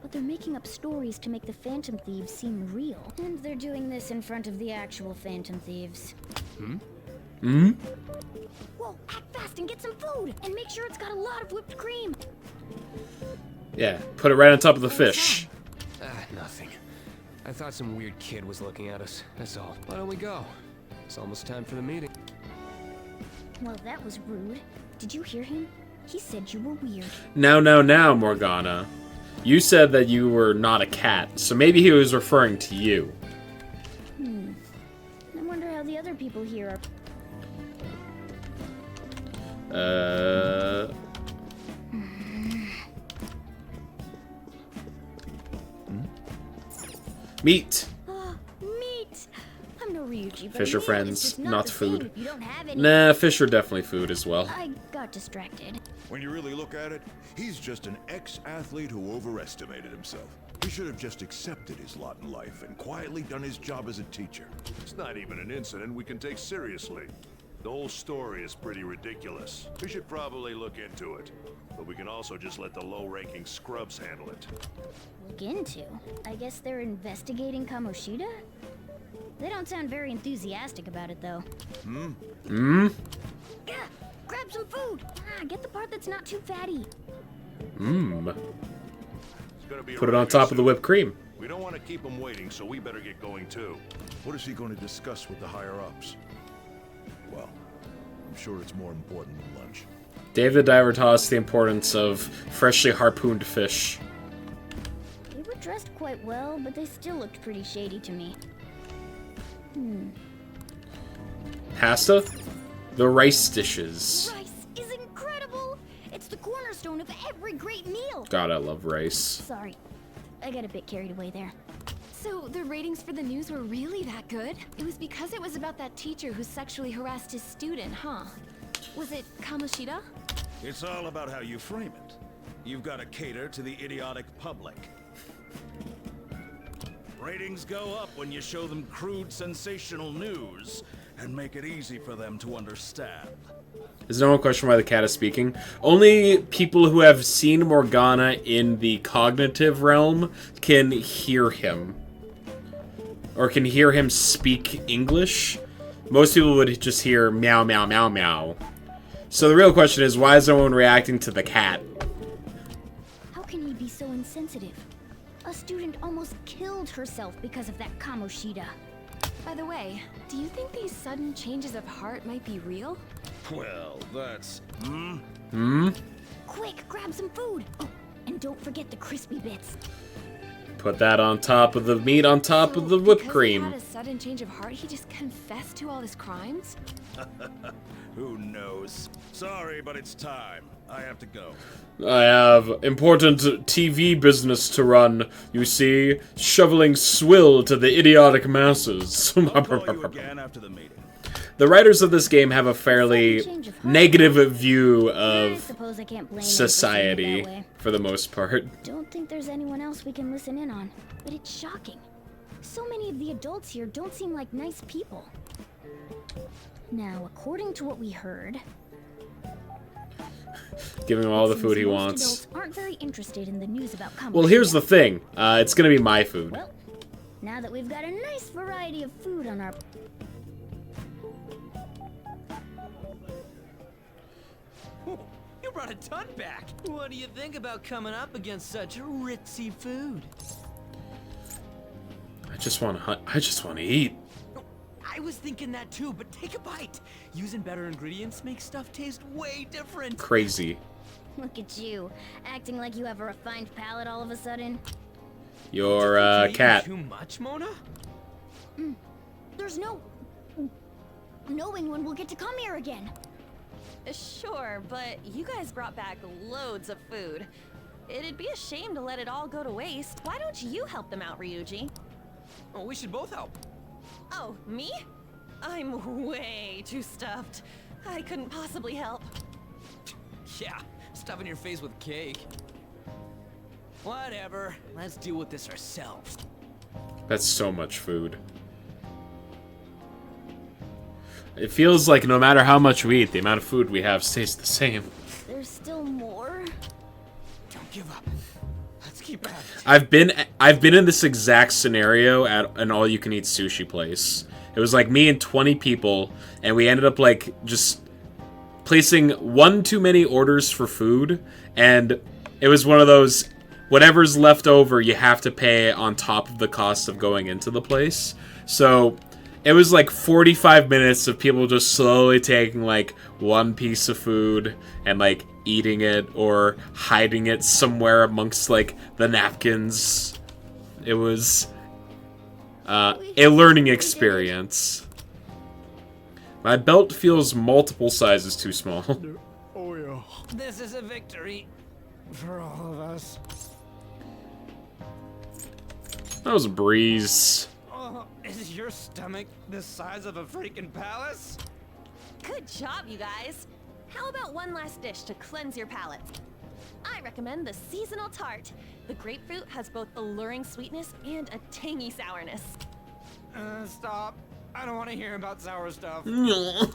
S7: But they're making up stories to make the Phantom Thieves seem real. And they're doing this in front of the actual Phantom Thieves. Whoa, act fast and get some food! And make sure it's got a lot of whipped cream!
S1: Yeah, put it right on top of the fish.
S20: Nothing. I thought some weird kid was looking at us, that's all. Why don't we go? It's almost time for the meeting.
S7: Well, that was rude. Did you hear him? He said you were weird.
S1: Now, Morgana. You said that you were not a cat, so maybe he was referring to you.
S7: I wonder how the other people here are.
S1: Meat.
S7: Meat! I'm no Ryuji, but
S1: Fish are
S7: meat is
S1: friends,
S7: just
S1: not
S7: the same
S1: food.
S7: if you don't have any.
S1: Nah, fish are definitely food as well.
S7: I got distracted.
S3: When you really look at it, he's just an ex-athlete who overestimated himself. He should have just accepted his lot in life and quietly done his job as a teacher.
S12: It's not even an incident we can take seriously. The whole story is pretty ridiculous. We should probably look into it. But we can also just let the low-ranking scrubs handle it.
S7: Look into? I guess they're investigating Kamoshida? They don't sound very enthusiastic about it, though. Gah! Grab some food! Get the part that's not too fatty.
S1: Put it on top of the whipped cream.
S12: We don't want to keep them waiting, so we better get going too.
S3: What is he going to discuss with the higher-ups? Well, I'm sure it's more important than lunch.
S1: Dave the Diver taught us the importance of freshly harpooned fish.
S7: They were dressed quite well, but they still looked pretty shady to me.
S1: Pasta? The rice dishes.
S7: Rice is incredible! It's the cornerstone of every great meal!
S1: God, I love rice.
S7: Sorry, I got a bit carried away there.
S2: So the ratings for the news were really that good? It was because it was about that teacher who sexually harassed his student, huh? Was it Kamoshida?
S3: It's all about how you frame it. You've got to cater to the idiotic public. Ratings go up when you show them crude, sensational news and make it easy for them to understand.
S1: Is no one question why the cat is speaking? Only people who have seen Morgana in the cognitive realm can hear him. Or can hear him speak English. Most people would just hear meow, meow, meow, meow. So the real question is, why is no one reacting to the cat?
S7: How can he be so insensitive? A student almost killed herself because of that Kamoshida.
S2: By the way, do you think these sudden changes of heart might be real?
S3: Well, that's...
S7: Quick, grab some food! Oh, and don't forget the crispy bits.
S1: Put that on top of the meat on top of the whipped cream.
S2: Because he had a sudden change of heart, he just confessed to all his crimes?
S4: Who knows? Sorry, but it's time. I have to go.
S1: I have important TV business to run, you see. Shoveling swill to the idiotic masses.
S4: I'll call you again after the meeting.
S1: The writers of this game have a fairly negative view of
S7: suppose I can't blame them for
S1: society,
S7: saying it that way.
S1: for the most part.
S7: Don't think there's anyone else we can listen in on, but it's shocking. So many of the adults here don't seem like nice people. Now, according to what we heard,
S1: Giving him all the food he
S7: most
S1: wants.
S7: adults aren't very interested in the news about Kamoshida.
S1: Well, here's the thing. It's gonna be my food.
S7: Well, now that we've got a nice variety of food on our...
S5: You brought a ton back. What do you think about coming up against such ritzy food?
S1: I just want to eat.
S5: I was thinking that too, but take a bite. Using better ingredients makes stuff taste way different.
S1: Crazy.
S7: Look at you, acting like you have a refined palate all of a sudden.
S1: Your cat.
S5: Too much, Mona?
S7: There's no... knowing when we'll get to come here again.
S2: Sure, but you guys brought back loads of food. It'd be a shame to let it all go to waste. Why don't you help them out, Ryuji?
S5: Oh, we should both help.
S2: Oh, me? I'm way too stuffed. I couldn't possibly help.
S5: Yeah, stuffing your face with cake. Whatever, let's deal with this ourselves.
S1: That's so much food. It feels like no matter how much we eat, the amount of food we have stays the same.
S7: There's still more?
S5: Don't give up. Let's keep at it.
S1: I've been in this exact scenario at an all-you-can-eat sushi place. It was like me and 20 people, and we ended up like just placing one too many orders for food, and it was one of those whatever's left over you have to pay on top of the cost of going into the place. So it was like 45 minutes of people just slowly taking like one piece of food and like eating it or hiding it somewhere amongst like the napkins. It was a learning experience. My belt feels multiple sizes too small.
S15: Oh yeah.
S5: This is a victory for all of us.
S1: That was a breeze.
S17: Oh, is your stomach the size of a freaking palace?
S2: Good job, you guys. How about one last dish to cleanse your palate? I recommend the seasonal tart. The grapefruit has both alluring sweetness and a tangy sourness.
S17: Stop. I don't want to hear about sour stuff. This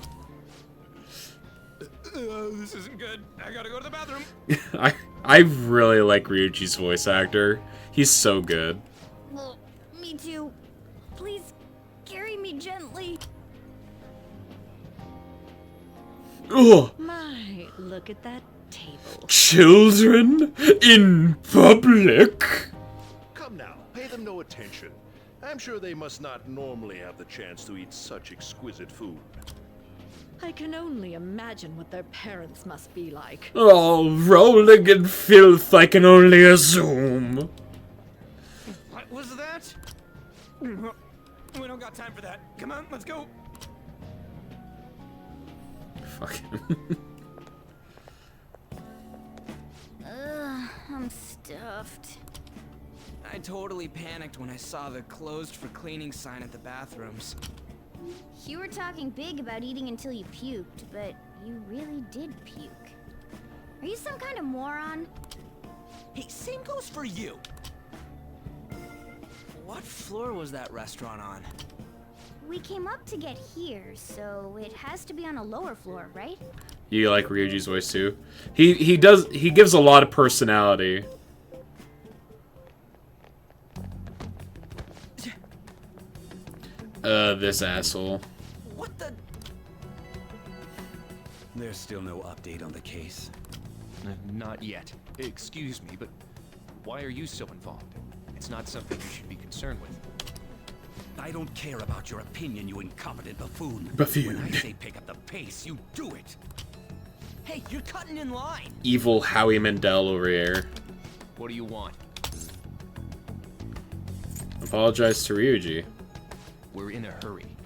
S17: isn't good. I gotta go to the bathroom.
S1: I really like Ryuji's voice actor. He's so good.
S7: Well, me too. Please, carry me gently.
S1: Ugh.
S19: My, look at that table.
S1: Children in public.
S3: Come now, pay them no attention. I'm sure they must not normally have the chance to eat such exquisite food.
S19: I can only imagine what their parents must be like.
S1: Oh, rolling in filth, I can only assume.
S17: What was that? We don't got time for that. Come on, let's go.
S1: Fucking.
S7: I'm stuffed.
S5: I totally panicked when I saw the closed for cleaning sign at the bathrooms.
S7: You were talking big about eating until you puked, but you really did puke. Are you some kind of moron?
S5: Hey, same goes for you. What floor was that restaurant on?
S7: We came up to get here, so it has to be on a lower floor, right?
S1: You like Ryuji's voice too? He gives a lot of personality. This asshole.
S5: What the?
S21: There's still no update on the case.
S22: Not yet. Excuse me, but why are you so involved? It's not something you should be concerned with.
S21: I don't care about your opinion, you incompetent buffoon.
S1: Buffoon.
S21: When I say pick up the pace, you do it.
S5: Hey, you're cutting in line.
S1: Evil Howie Mandel over here.
S22: What do you want?
S1: Apologize to Ryuji.
S22: We're in a hurry.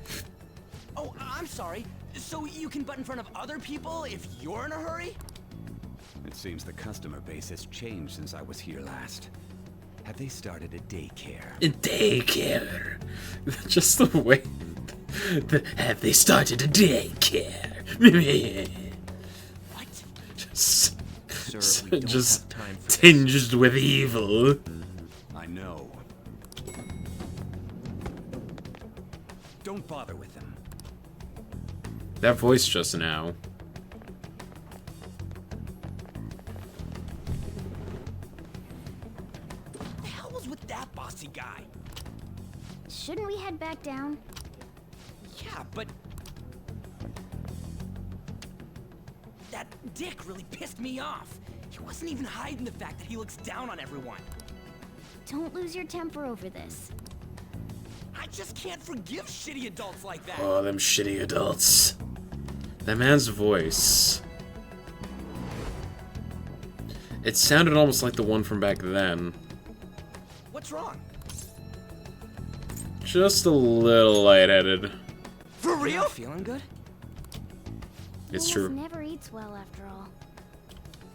S5: Oh, I'm sorry. So you can butt in front of other people if you're in a hurry?
S21: It seems the customer base has changed since I was here last. Have they started a daycare?
S1: A daycare. Just the way. Have they started a daycare?
S5: What?
S21: Sir, we don't
S1: just
S21: have time for
S1: tinged with evil.
S21: I know. Don't bother with them.
S1: That voice just now.
S5: What the hell was with that bossy guy?
S7: Shouldn't we head back down?
S5: Yeah, but... that dick really pissed me off. He wasn't even hiding the fact that he looks down on everyone.
S7: Don't lose your temper over this.
S5: I just can't forgive shitty adults like that.
S1: Oh, them shitty adults. That man's voice. It sounded almost like the one from back then.
S5: What's wrong?
S1: Just a little lightheaded.
S5: For real? You're feeling good?
S1: It's
S7: He
S1: true.
S7: never eats well after all.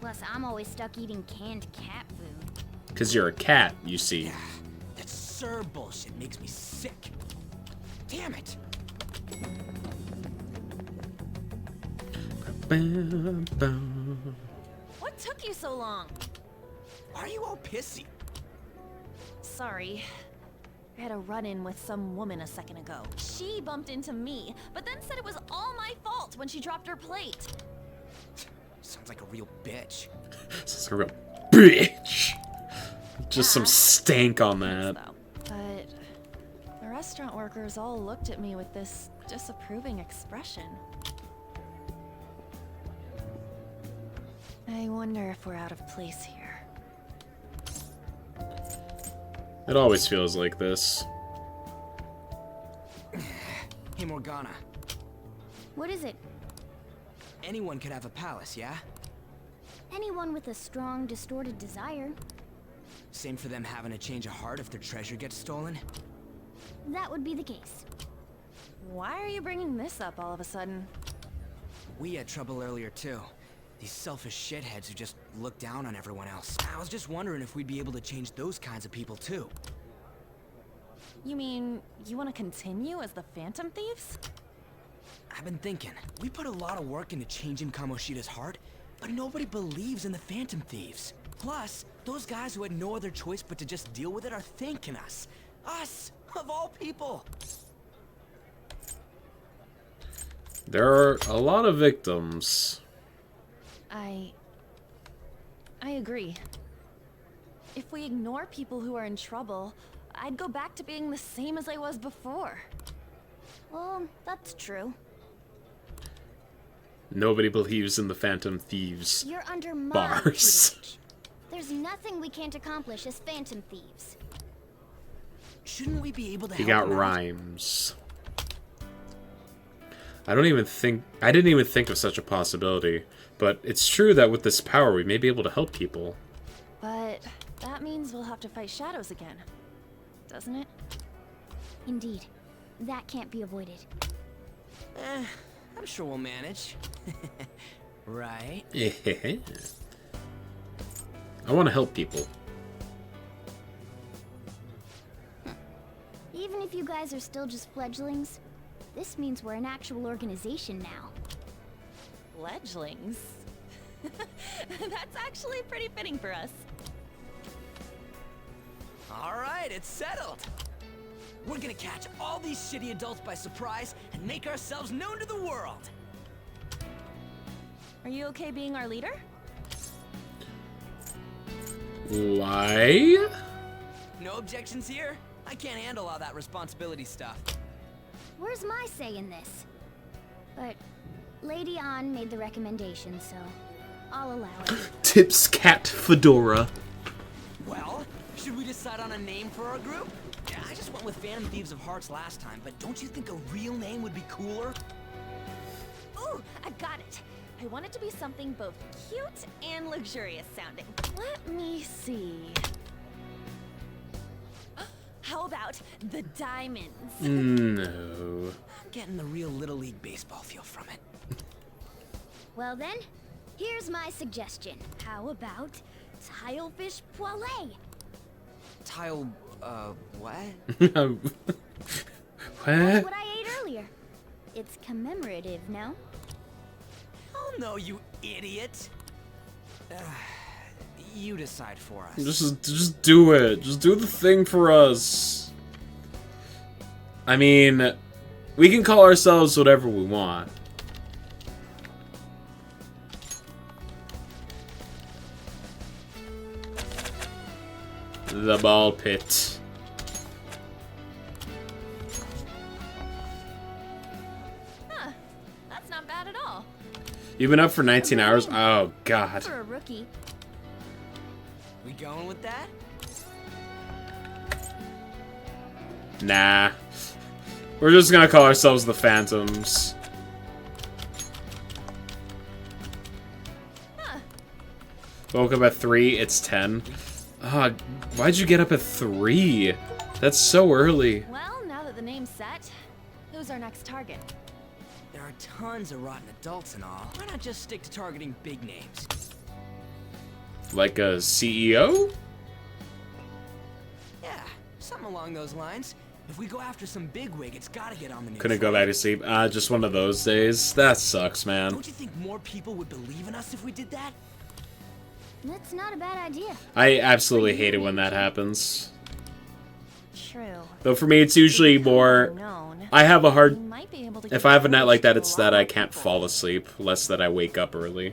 S7: Plus, I'm always stuck eating canned cat food.
S1: Because you're a cat, you see.
S5: That Sir bullshit makes me sick. Damn it.
S2: What took you so long?
S5: Why are you all pissy?
S2: Sorry. I had a run-in with some woman a second ago. She bumped into me, but then said it was all my fault when she dropped her plate.
S5: Sounds like a real bitch.
S1: Sounds like a real bitch. Just some stank on that.
S2: But the restaurant workers all looked at me with this disapproving expression. I wonder if we're out of place here.
S1: It always feels like this.
S5: Hey, Morgana.
S7: What is it?
S5: Anyone could have a palace, yeah?
S7: Anyone with a strong, distorted desire.
S5: Same for them having a change of heart if their treasure gets stolen?
S7: That would be the case.
S2: Why are you bringing this up all of a sudden?
S5: We had trouble earlier, too. These selfish shitheads who just look down on everyone else. I was just wondering if we'd be able to change those kinds of people, too.
S2: You mean, you want to continue as the Phantom Thieves?
S5: I've been thinking. We put a lot of work into changing Kamoshida's heart, but nobody believes in the Phantom Thieves. Plus, those guys who had no other choice but to just deal with it are thanking us. Us, of all people.
S1: There are a lot of victims.
S2: I agree. If we ignore people who are in trouble, I'd go back to being the same as I was before.
S7: Well, that's true.
S1: Nobody believes in the Phantom Thieves.
S7: You're under my
S1: bars.
S7: tutelage. There's nothing we can't accomplish as Phantom Thieves.
S5: Shouldn't we be able to
S1: He
S5: help
S1: got
S5: them out?
S1: rhymes. I didn't even think of such a possibility. But it's true that with this power, we may be able to help people.
S2: But that means we'll have to fight shadows again, doesn't it?
S7: Indeed. That can't be avoided.
S5: I'm sure we'll manage. Right?
S1: Yeah. I want to help people.
S7: Even if you guys are still just fledglings, this means we're an actual organization now.
S2: Fledglings? That's actually pretty fitting for us.
S5: All right, it's settled. We're gonna catch all these shitty adults by surprise and make ourselves known to the world.
S2: Are you okay being our leader?
S1: Why?
S5: No objections here? I can't handle all that responsibility stuff.
S7: Where's my say in this? But Lady An made the recommendation, so I'll allow it.
S1: Tips Cat Fedora.
S5: Well, should we decide on a name for our group? Yeah, I just went with Phantom Thieves of Hearts last time, but don't you think a real name would be cooler?
S2: Ooh, I got it. I want it to be something both cute and luxurious sounding. Let me see. How about the diamonds?
S1: No.
S5: I'm getting the real Little League baseball feel from it.
S7: Well then, here's my suggestion. How about tilefish poêlée?
S5: Tile, what?
S7: That's what I ate earlier. It's commemorative, no?
S5: Oh no, you idiot! You decide for us.
S1: Just do it. Just do the thing for us. I mean, we can call ourselves whatever we want. The ball pit.
S2: Huh. That's not bad at all.
S1: You've been up for 19 hours? Oh, God.
S7: For a rookie.
S5: We going with that?
S1: Nah. We're just gonna call ourselves the Phantoms.
S2: Huh.
S1: Woke up at 3, it's 10. Why'd you get up at 3? That's so early.
S2: Well, now that the name's set, who's our next target?
S5: There are tons of rotten adults and all. Why not just stick to targeting big names?
S1: Like a CEO?
S5: Yeah, something along those lines. If we go after some bigwig, it's gotta get on the news.
S1: Couldn't go back to sleep. Just one of those days. That sucks, man.
S5: Don't you think more people would believe in us if we did that?
S7: That's not a bad idea.
S1: I absolutely hate it when that happens.
S2: True.
S1: Though for me, it's usually more... I have a hard... If I have a night like that, it's that I can't fall asleep, less that I wake up early.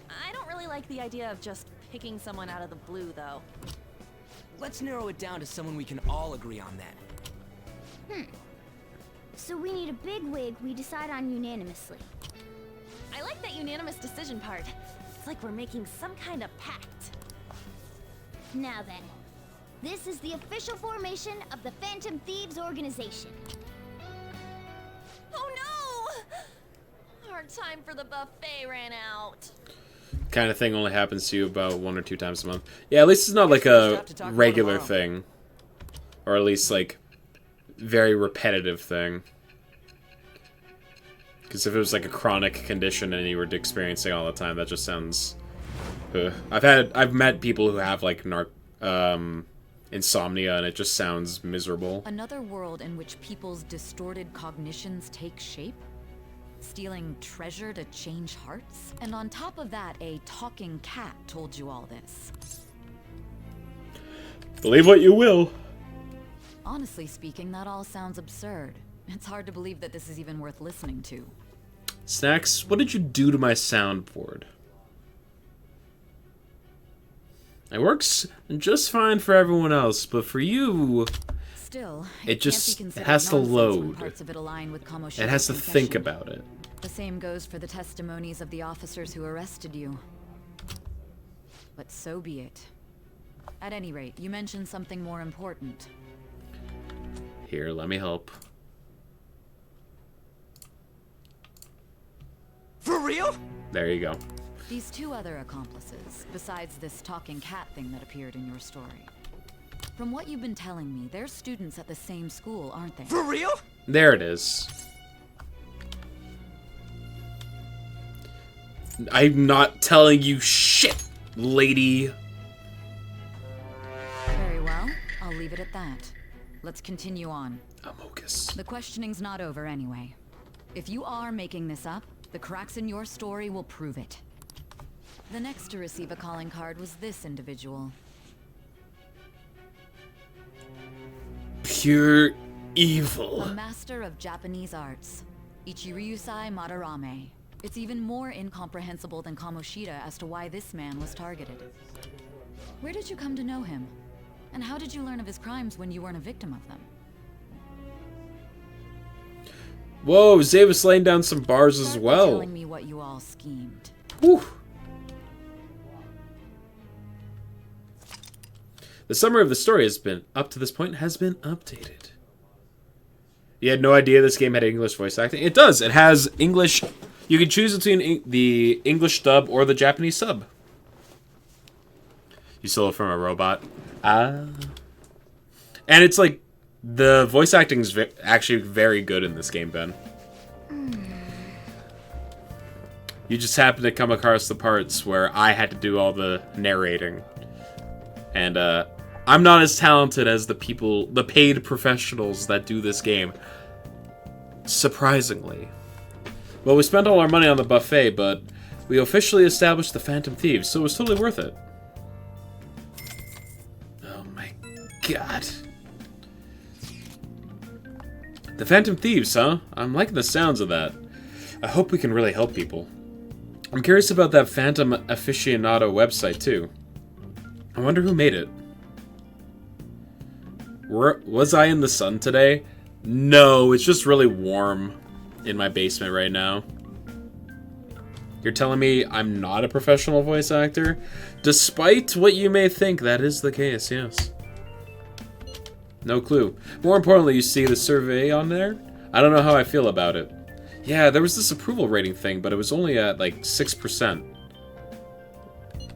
S2: I don't really like the idea of just picking someone out of the blue, though.
S5: Let's narrow it down to someone we can all agree on then.
S7: So we need a big wig we decide on unanimously.
S2: I like that unanimous decision part. It's like we're making some kind of pact.
S7: Now then, this is the official formation of the Phantom Thieves organization.
S2: Oh no! Our time for the buffet ran out.
S1: Kind of thing only happens to you about 1 or 2 times a month. Yeah, at least it's not like a regular thing. Or at least, like, very repetitive thing. Because if it was like a chronic condition and you were experiencing it all the time, that just sounds... I've met people who have, like, insomnia, and it just sounds miserable.
S18: Another world in which people's distorted cognitions take shape? Stealing treasure to change hearts? And on top of that, a talking cat told you all this.
S1: Believe what you will.
S18: Honestly speaking, that all sounds absurd. It's hard to believe that this is even worth listening to.
S1: Snacks, what did you do to my soundboard? It works just fine for everyone else, but for you...
S18: Still,
S1: it just has to load.
S18: Parts of it align with
S1: it has to think about it.
S18: The same goes for the testimonies of the officers who arrested you. But so be it. At any rate, you mentioned something more important.
S1: Here, let me help.
S5: For real?
S1: There you go.
S18: These 2 other accomplices, besides this talking cat thing that appeared in your story. From what you've been telling me, they're students at the same school, aren't they?
S5: For real?
S1: There it is. I'm not telling you shit, lady.
S18: Very well. I'll leave it at that. Let's continue on.
S1: Amogus.
S18: The questioning's not over anyway. If you are making this up, the cracks in your story will prove it. The next to receive a calling card was this individual.
S1: Pure evil.
S18: A master of Japanese arts, Ichiryusai Madarame. It's even more incomprehensible than Kamoshida as to why this man was targeted. Where did you come to know him? And how did you learn of his crimes when you weren't a victim of them?
S1: Whoa, Zay was laying down some bars as well.
S18: Telling me what you all schemed.
S1: Whew. The summary of the story has been, up to this point, has been updated. You had no idea this game had English voice acting? It does. It has English. You can choose between the English dub or the Japanese sub. You stole it from a robot. And it's like, the voice acting is actually very good in this game, Ben. You just happen to come across the parts where I had to do all the narrating. And, I'm not as talented as the paid professionals that do this game. Surprisingly. Well, we spent all our money on the buffet, but we officially established the Phantom Thieves, so it was totally worth it. Oh my god. The Phantom Thieves, huh? I'm liking the sounds of that. I hope we can really help people. I'm curious about that Phantom Aficionado website, too. I wonder who made it. Was I in the sun today? No, it's just really warm in my basement right now. You're telling me I'm not a professional voice actor? Despite what you may think, that is the case, yes. No clue. More importantly, you see the survey on there? I don't know how I feel about it. Yeah, there was this approval rating thing, but it was only at like 6%.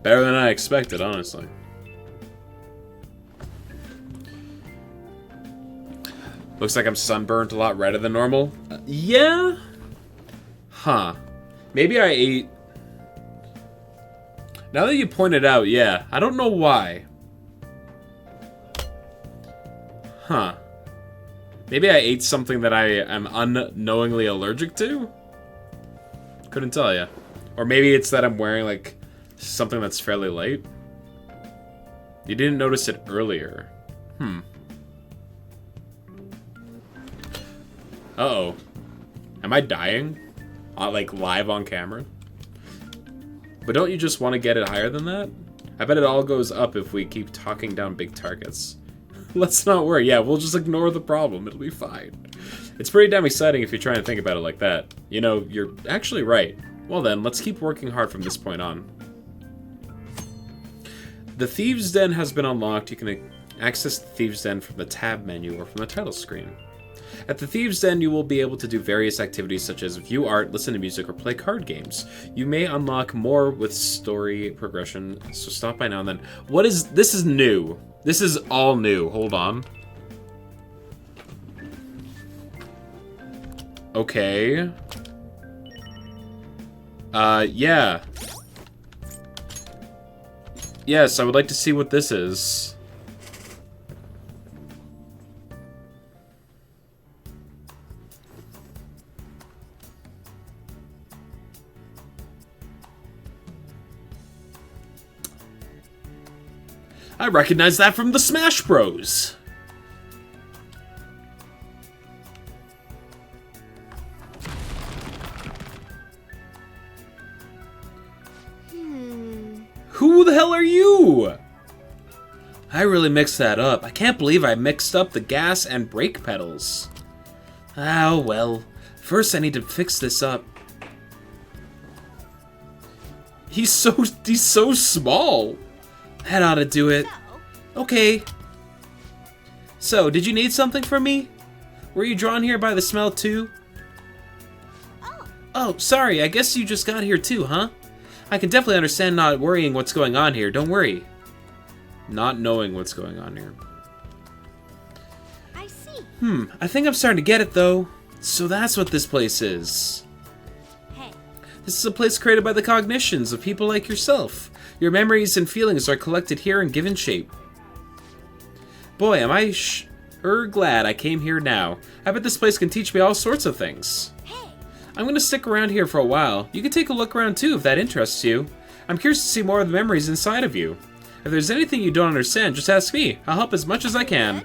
S1: Better than I expected, honestly. Looks like I'm sunburnt a lot redder than normal. Yeah? Huh. Maybe I ate... Now that you point it out, yeah. I don't know why. Huh. Maybe I ate something that I am unknowingly allergic to? Couldn't tell ya. Or maybe it's that I'm wearing, like, something that's fairly light. You didn't notice it earlier. Uh-oh. Am I dying? Like, live on camera? But don't you just want to get it higher than that? I bet it all goes up if we keep talking down big targets. Let's not worry. Yeah, we'll just ignore the problem. It'll be fine. It's pretty damn exciting if you're trying to think about it like that. You know, you're actually right. Well then, let's keep working hard from this point on. The Thieves' Den has been unlocked. You can access the Thieves' Den from the tab menu or from the title screen. At the Thieves' Den, you will be able to do various activities such as view art, listen to music, or play card games. You may unlock more with story progression, so stop by now and then. What is... This is new. This is all new. Hold on. Okay. Yeah. Yes, I would like to see what this is. I recognize that from the Smash Bros. Who the hell are you? I really mixed that up. I can't believe I mixed up the gas and brake pedals. Oh well. First I need to fix this up. He's so small. That ought to do it. Okay. So, did you need something from me? Were you drawn here by the smell too? Oh, sorry. I guess you just got here too, huh? I can definitely understand not worrying what's going on here. Don't worry. Not knowing what's going on here.
S10: I see.
S1: I think I'm starting to get it, though. So that's what this place is.
S10: Hey.
S1: This is a place created by the cognitions of people like yourself. Your memories and feelings are collected here and given shape. Boy, am I sure glad I came here now. I bet this place can teach me all sorts of things.
S10: Hey.
S1: I'm gonna stick around here for a while. You can take a look around too if that interests you. I'm curious to see more of the memories inside of you. If there's anything you don't understand, just ask me. I'll help as much as I can.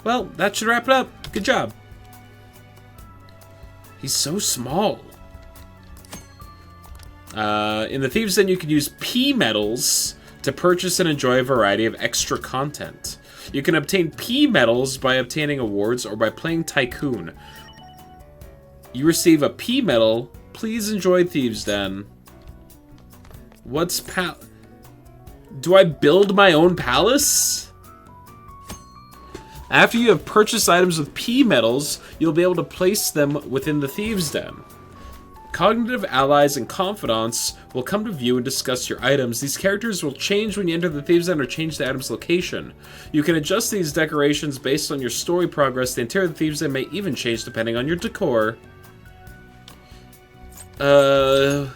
S1: Well, that should wrap it up. Good job. He's so small. In the Thieves' Den, you can use P medals to purchase and enjoy a variety of extra content. You can obtain P medals by obtaining awards or by playing Tycoon. You receive a P medal. Please enjoy Thieves' Den. What's Do I build my own palace? After you have purchased items with P medals, you'll be able to place them within the Thieves' Den. Cognitive allies and confidants will come to view and discuss your items. These characters will change when you enter the Thieves' End or change the item's location. You can adjust these decorations based on your story progress. The interior of the Thieves' End may even change depending on your decor. No,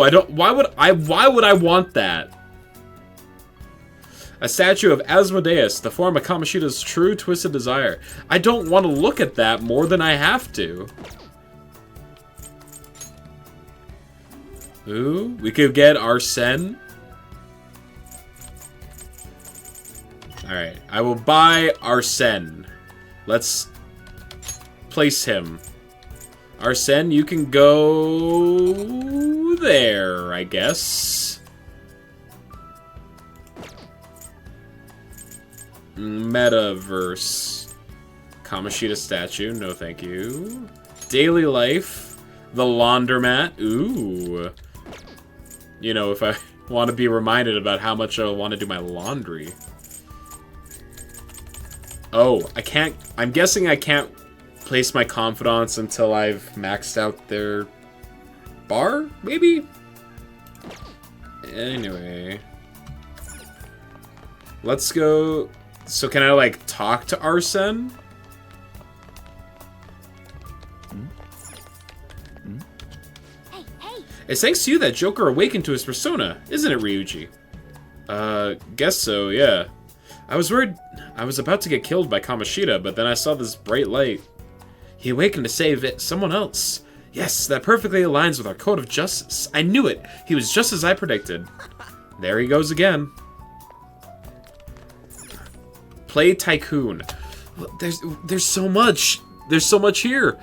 S1: I don't. Why would I want that? A statue of Asmodeus, the form of Kamoshida's true twisted desire. I don't want to look at that more than I have to. Ooh, we could get Arsene. Alright, I will buy Arsene. Let's place him. Arsene, you can go there, I guess. Metaverse. Kamoshida statue, no thank you. Daily life. The laundromat. Ooh. You know, if I want to be reminded about how much I want to do my laundry. Oh, I can't... I'm guessing I can't place my confidants until I've maxed out their bar, maybe? Anyway. Let's go... So can I, like, talk to Arsene?
S7: Hey, hey!
S1: It's thanks to you that Joker awakened to his persona, isn't it, Ryuji? Guess so, yeah. I was worried I was about to get killed by Kamoshida, but then I saw this bright light. He awakened to save someone else. Yes, that perfectly aligns with our code of justice. I knew it! He was just as I predicted. There he goes again. Play Tycoon. There's so much. There's so much here.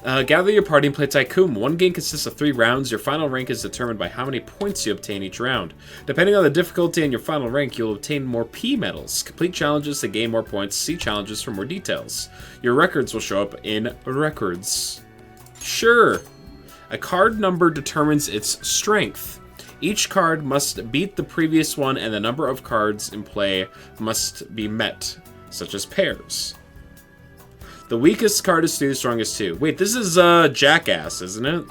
S1: Gather your party and play Tycoon. One game consists of 3 rounds. Your final rank is determined by how many points you obtain each round. Depending on the difficulty and your final rank, you'll obtain more P medals. Complete challenges to gain more points. See challenges for more details. Your records will show up in records. Sure. A card number determines its strength. Each card must beat the previous one, and the number of cards in play must be met, such as pairs. The weakest card is 3, the strongest 2. Wait, this is Jackass, isn't it?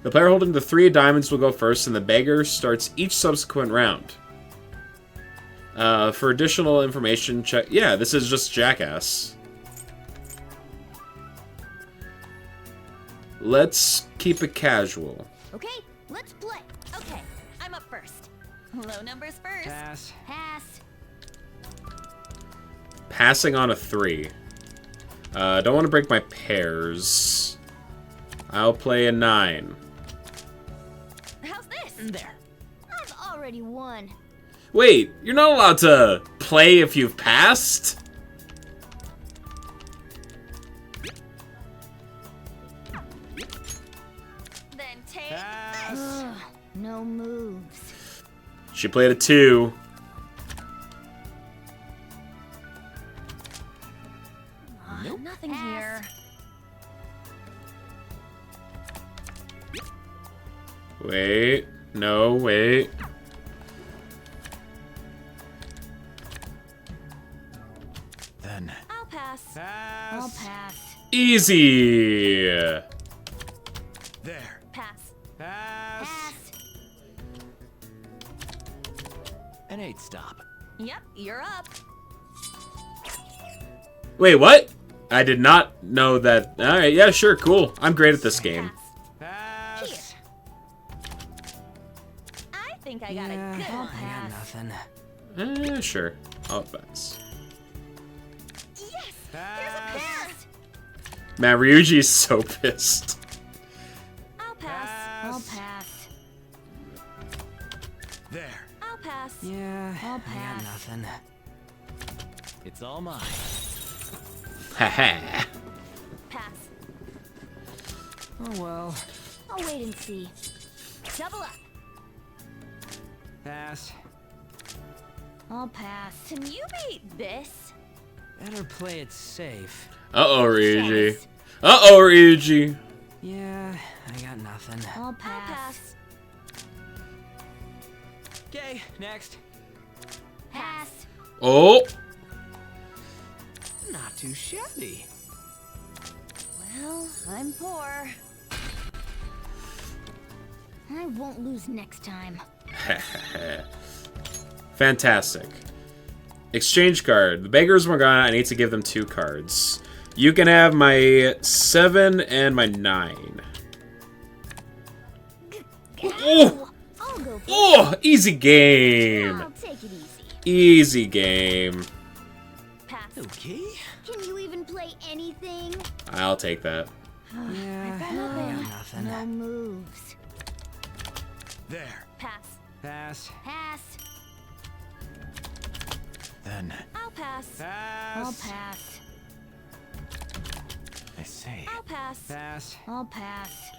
S1: The player holding the 3 diamonds will go first, and the beggar starts each subsequent round. For additional information, check... Yeah, this is just Jackass. Let's keep it casual.
S2: Okay, let's play. Okay, I'm up first. Low numbers first.
S20: Pass.
S2: Pass.
S1: Passing on a 3. Don't want to break my pairs. I'll play a 9.
S2: How's this?
S7: There. I've already won.
S1: Wait, you're not allowed to play if you've passed?
S2: Then take
S7: Ugh, no moves.
S1: She played a 2.
S2: Nope. Nothing here.
S1: Wait. No, wait.
S15: Then.
S2: I'll pass.
S7: I'll pass.
S1: Easy.
S14: There.
S2: Pass.
S7: Pass.
S20: An 8 stop.
S2: Yep, you're up.
S1: Wait, what? I did not know that. Alright, yeah, sure, cool. I'm great at this game.
S20: Pass.
S2: I think I got a good
S5: I
S2: one.
S5: got nothing.
S1: Sure. I'll pass.
S2: Yes! Here's a pair!
S1: Man, Ryuji's so pissed.
S2: I'll pass.
S7: I'll pass.
S14: There.
S2: I'll pass.
S5: Yeah,
S7: I'll
S5: I got
S7: pass.
S5: nothing.
S20: It's all mine.
S1: Haha.
S2: Pass.
S5: Oh well.
S7: I'll wait and see.
S2: Double up.
S5: Pass.
S7: I'll pass.
S2: Can you beat this?
S5: Better play it safe.
S1: Uh-oh, Ryuji. Uh-oh, Ryuji.
S5: Yeah, I got nothing.
S7: I'll pass.
S5: Okay, next.
S7: Pass.
S1: Oh!
S5: Not too shabby.
S2: Well, I'm poor.
S7: I won't lose next time.
S1: Fantastic. Exchange card. The Beggar's Morgana, I need to give them 2 cards. You can have my 7 and my 9. Oh! Oh! Easy game!
S7: I'll take it easy.
S1: Easy game.
S2: Pass.
S5: Okay.
S7: Can you even play anything?
S1: I'll take that.
S2: I've got nothing.
S7: No moves.
S14: There.
S2: Pass.
S20: Pass.
S7: Pass.
S15: Then
S2: I'll pass.
S7: I'll pass.
S15: I say.
S2: I'll pass.
S20: Pass.
S7: I'll pass.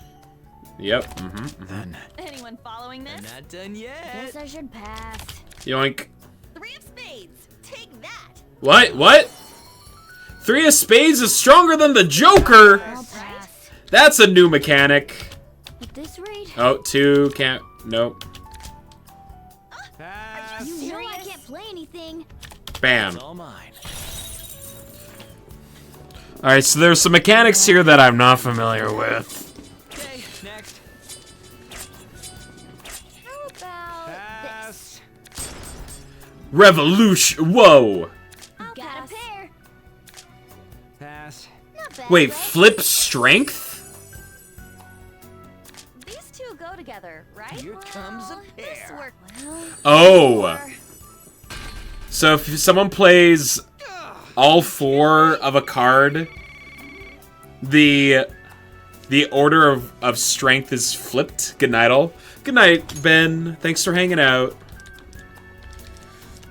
S1: Yep.
S15: Then
S2: Anyone following this?
S5: Not done yet.
S7: Guess I should pass.
S1: Yoink.
S2: 3 of spades. Take that.
S1: What? What? 3 of spades is stronger than the Joker!
S7: I'll pass.
S1: That's a new mechanic.
S7: At this rate,
S1: Oh, 2 can't... Nope.
S20: Pass.
S7: you know I can't play anything.
S1: Bam.
S5: It's all mine.
S1: Alright, so there's some mechanics here that I'm not familiar with.
S5: Okay, next.
S7: How about
S20: Pass.
S1: Revolution. Whoa.
S7: I'll got a pair.
S20: Pass.
S7: Not bad.
S1: Wait,
S7: right?
S1: flip strength?
S2: These 2 go together, right?
S5: Here comes a
S2: This
S5: pair.
S2: work well.
S1: Oh. So if someone plays all 4 of a card, the order of strength is flipped. Good night, all. Good night, Ben. Thanks for hanging out.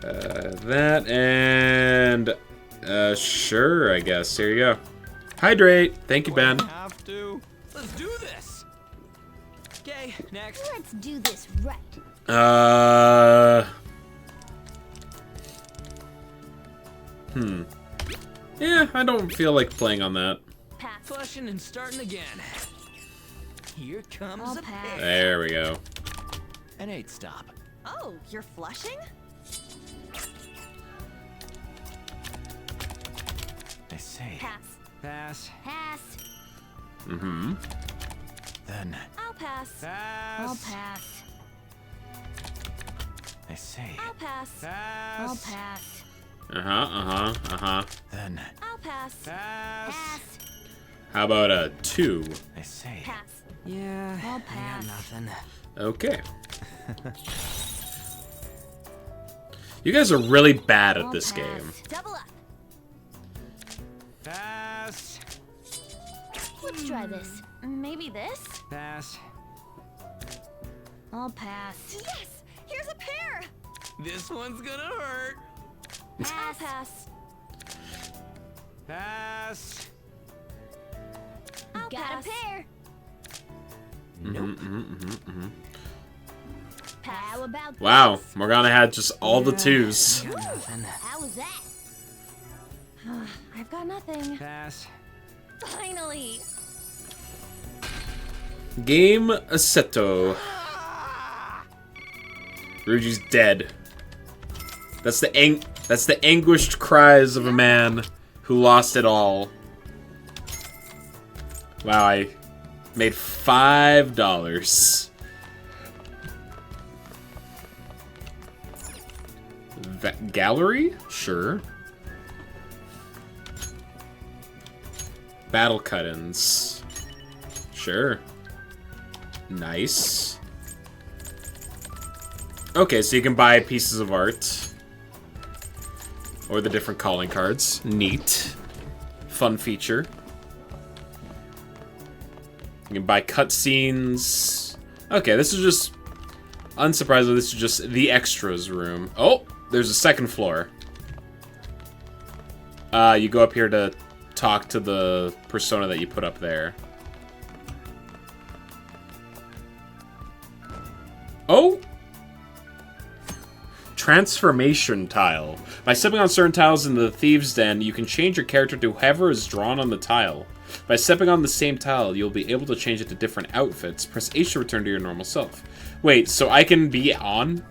S1: That and sure, I guess. Here you go. Hydrate. Thank you, Ben.
S5: Have to. Let's do this. Okay, next.
S7: Let's do this right.
S1: Yeah, I don't feel like playing on that.
S2: Pass.
S5: Flushing and starting again. Here comes
S7: I'll
S5: a
S7: pass.
S5: pair.
S1: There we go.
S5: An 8 stop.
S2: Oh, you're flushing?
S15: I say.
S2: Pass.
S20: Pass.
S7: Pass.
S15: Then
S2: I'll pass.
S7: I'll
S20: Pass.
S7: pass.
S15: I say.
S2: I'll pass.
S7: I'll
S20: Pass.
S7: pass.
S15: Then
S2: I'll pass.
S20: Pass.
S7: Pass.
S1: How about a 2?
S15: I say.
S2: Pass.
S5: Yeah,
S7: I'll
S5: I
S7: pass.
S5: got nothing.
S1: Okay. You guys are really bad at
S7: I'll
S1: this
S7: pass.
S1: game.
S2: Double up.
S20: Pass.
S7: Let's try this.
S2: Maybe this?
S20: Pass.
S7: I'll pass.
S2: Yes! Here's a pair!
S5: This one's gonna hurt.
S2: I'll pass.
S20: Pass.
S2: I'll
S7: Got
S2: pass.
S7: a pair.
S2: Pass.
S7: How about
S1: Wow,
S7: this?
S1: Morgana had just all the 2s.
S5: Got nothing.
S7: How was that?
S2: I've got nothing.
S20: Pass.
S2: Finally!
S1: Game Assetto. Ryuji's dead. That's the anguished cries of a man who lost it all. Wow, I made $5. Gallery? Sure. Battle cut-ins. Sure. Nice. Okay, so you can buy pieces of art. Or the different calling cards. Neat. Fun feature. You can buy cutscenes. Okay, this is just... Unsurprisingly, this is just the extras room. Oh! There's a second floor. You go up here to talk to the persona that you put up there. Oh! Transformation tile. By stepping on certain tiles in the Thieves' Den, you can change your character to whoever is drawn on the tile. By stepping on the same tile, you'll be able to change it to different outfits. Press H to return to your normal self. Wait, so I can be on?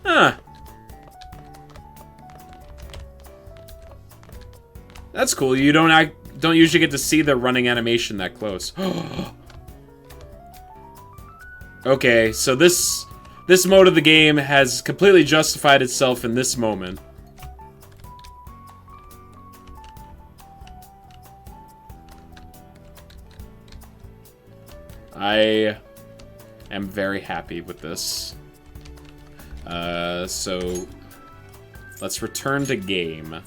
S1: Huh. That's cool. You don't usually get to see the running animation that close. Okay, so this mode of the game has completely justified itself in this moment. I am very happy with this. So let's return to game.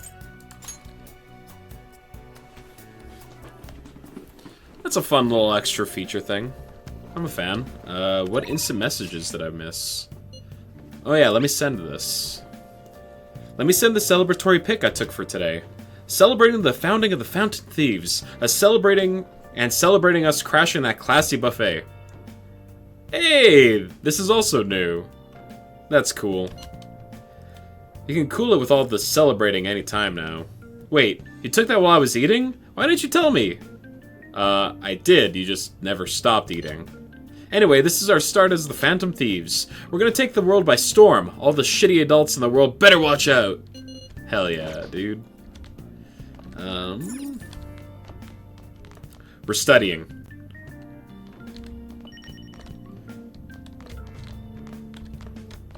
S1: That's a fun little extra feature thing. I'm a fan. What instant messages did I miss? Oh yeah, let me send this. Let me send the celebratory pic I took for today. Celebrating the founding of the Fountain Thieves. Celebrating us crashing that classy buffet. Hey, this is also new. That's cool. You can cool it with all the celebrating anytime now. Wait, you took that while I was eating? Why didn't you tell me? I did, you just never stopped eating. Anyway, this is our start as the Phantom Thieves. We're gonna take the world by storm. All the shitty adults in the world better watch out. Hell yeah, dude. We're studying.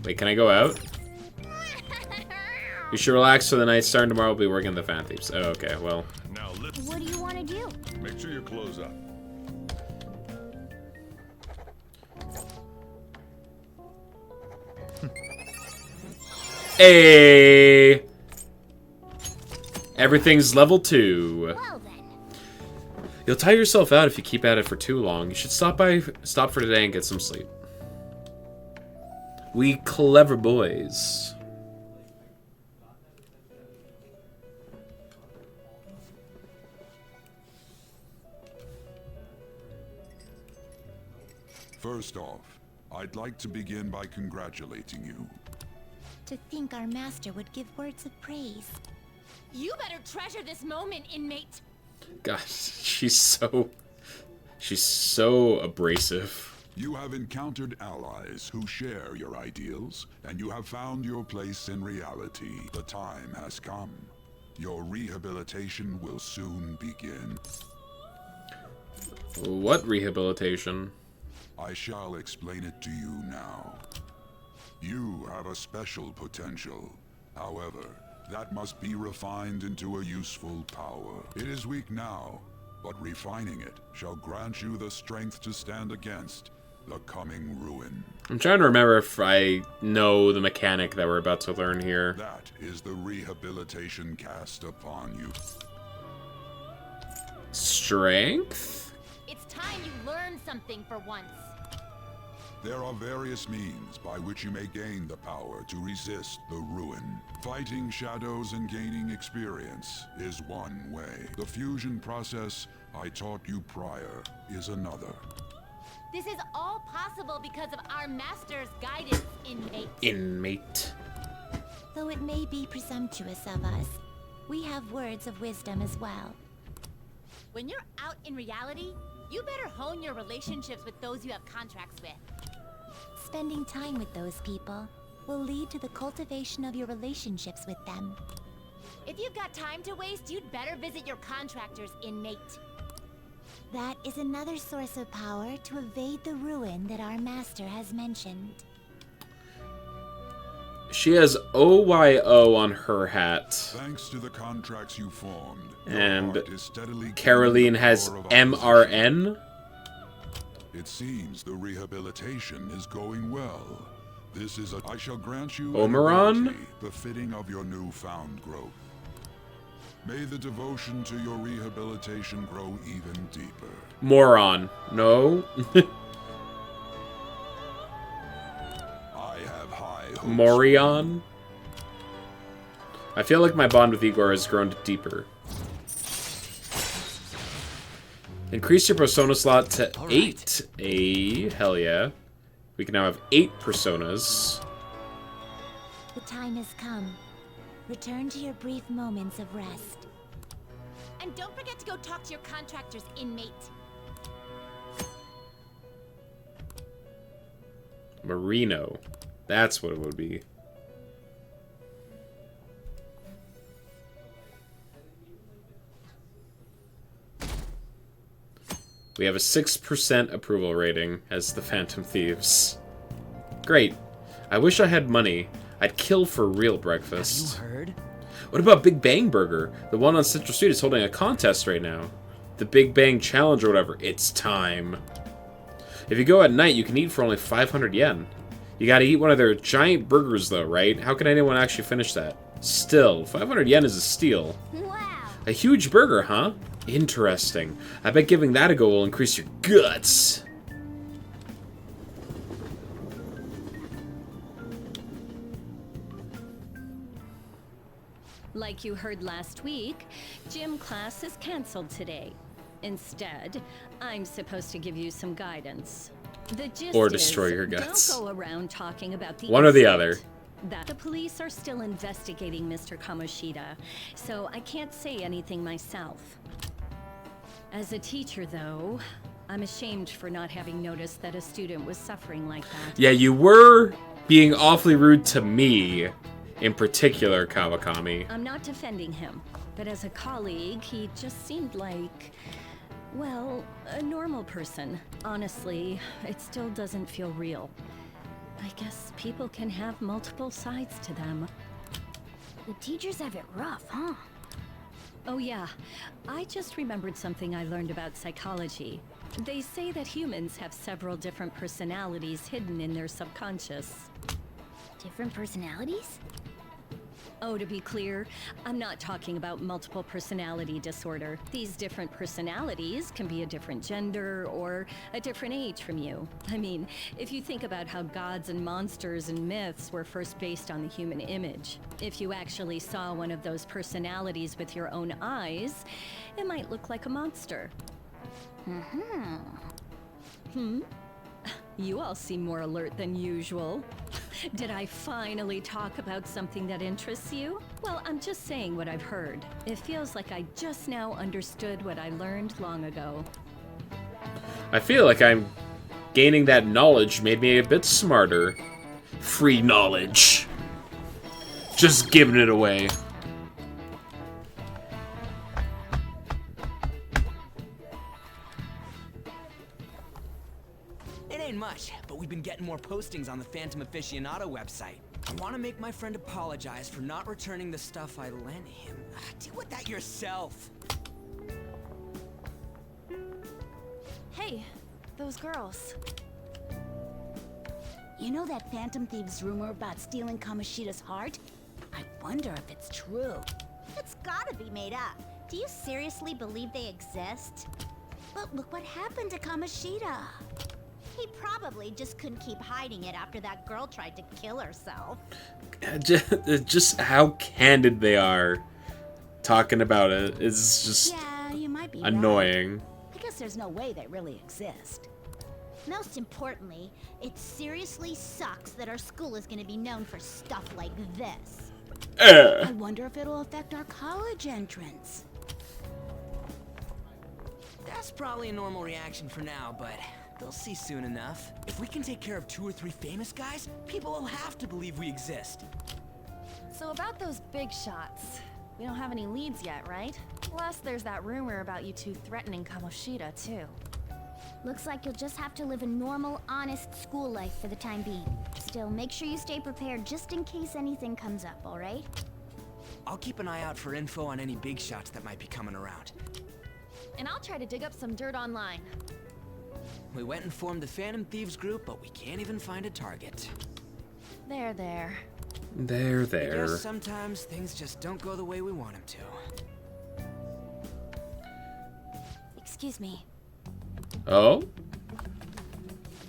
S1: Wait, can I go out? You should relax for the night. Starting tomorrow, we'll be working the Phantom Thieves. Oh, okay, well.
S4: Now listen.
S7: What do you want to do?
S4: Make sure you close up.
S1: Hey! Everything's level 2.
S7: Well then.
S1: You'll tire yourself out if you keep at it for too long. You should stop for today and get some sleep. We clever boys.
S3: First off, I'd like to begin by congratulating you.
S10: To think our master would give words of praise.
S11: You better treasure this moment, inmate.
S1: Gosh, she's so abrasive.
S3: You have encountered allies who share your ideals, and you have found your place in reality. The time has come. Your rehabilitation will soon begin.
S1: What rehabilitation?
S3: I shall explain it to you now. You have a special potential. However, that must be refined into a useful power. It is weak now, but refining it shall grant you the strength to stand against the coming ruin.
S1: I'm trying to remember if I know the mechanic that we're about to learn here.
S3: That is the rehabilitation cast upon you.
S1: Strength?
S11: It's time you learn something for once.
S3: There are various means by which you may gain the power to resist the ruin. Fighting shadows and gaining experience is one way. The fusion process I taught you prior is another.
S11: This is all possible because of our master's guidance, inmate.
S1: Inmate.
S10: Though it may be presumptuous of us, we have words of wisdom as well.
S11: When you're out in reality, you better hone your relationships with those you have contracts with.
S10: Spending time with those people will lead to the cultivation of your relationships with them.
S11: If you've got time to waste, you'd better visit your contractors, inmate.
S10: That is another source of power to evade the ruin that our master has mentioned.
S1: She has OYO on her hat.
S3: Thanks to the contracts you formed,
S1: and Caroline has MRN.
S3: It seems the rehabilitation is going well. This is I shall grant you
S1: Omeron?
S3: an ability befitting of your newfound growth. May the devotion to your rehabilitation grow even deeper.
S1: Moron. No.
S3: I have high hopes.
S1: Morion. I feel like my bond with Igor has grown deeper. Increase your persona slot to 8. Hell yeah. We can now have 8 personas.
S10: The time has come. Return to your brief moments of rest.
S11: And don't forget to go talk to your contractors, inmate.
S1: Marino. That's what it would be. We have a 6% approval rating as the Phantom Thieves. Great. I wish I had money. I'd kill for a real breakfast.
S5: Have you heard?
S1: What about Big Bang Burger? The one on Central Street is holding a contest right now. The Big Bang Challenge or whatever. It's time. If you go at night, you can eat for only 500 yen. You gotta eat one of their giant burgers though, right? How can anyone actually finish that? Still, 500 yen is a steal.
S7: Wow.
S1: A huge burger, huh? Interesting. I bet giving that a go will increase your guts.
S11: Like you heard last week, gym class is canceled today. Instead, I'm supposed to give you some guidance. The gist
S1: Or destroy
S11: is,
S1: your guts.
S11: Don't go around talking about the
S1: One or the
S11: incident.
S1: other.
S11: That the police are still investigating Mr. Kamoshida, so I can't say anything myself. As a teacher, though, I'm ashamed for not having noticed that a student was suffering like that.
S1: Yeah, you were being awfully rude to me, in particular, Kawakami.
S11: I'm not defending him, but as a colleague, he just seemed like, well, a normal person. Honestly, it still doesn't feel real. I guess people can have multiple sides to them.
S7: The teachers have it rough, huh?
S11: Oh yeah, I just remembered something I learned about psychology. They say that humans have several different personalities hidden in their subconscious.
S7: Different personalities?
S11: Oh, to be clear, I'm not talking about multiple personality disorder. These different personalities can be a different gender or a different age from you. I mean, if you think about how gods and monsters and myths were first based on the human image, if you actually saw one of those personalities with your own eyes, it might look like a monster. Hmm? You all seem more alert than usual. Did I finally talk about something that interests you? Well, I'm just saying what I've heard. It feels like I just now understood what I learned long ago.
S1: I feel like I'm gaining that knowledge made me a bit smarter. Free knowledge. Just giving it away.
S5: It ain't much, but we've been getting more postings on the Phantom Aficionado website. I want to make my friend apologize for not returning the stuff I lent him. Deal with that yourself.
S2: Hey, those girls.
S8: You know that Phantom Thieves rumor about stealing Kamoshida's heart? I wonder if it's true.
S13: It's gotta be made up. Do you seriously believe they exist?
S8: But look what happened to Kamoshida.
S13: He probably just couldn't keep hiding it after that girl tried to kill herself.
S1: Just how candid they are talking about it is just
S8: you might be
S1: annoying.
S8: Right. I guess there's no way they really exist.
S13: Most importantly, it seriously sucks that our school is gonna be known for stuff like this.
S8: I wonder if it'll affect our college entrance.
S5: That's probably a normal reaction for now, but they'll see soon enough. If we can take care of 2 or 3 famous guys, people will have to believe we exist.
S2: So about those big shots, we don't have any leads yet, right? Plus, there's that rumor about you two threatening Kamoshida, too.
S7: Looks like you'll just have to live a normal, honest school life for the time being. Still, make sure you stay prepared just in case anything comes up, alright?
S5: I'll keep an eye out for info on any big shots that might be coming around.
S2: And I'll try to dig up some dirt online.
S5: We went and formed the Phantom Thieves group, but we can't even find a target.
S2: There.
S1: There.
S5: I guess sometimes things just don't go the way we want them to.
S7: Excuse me.
S1: Oh?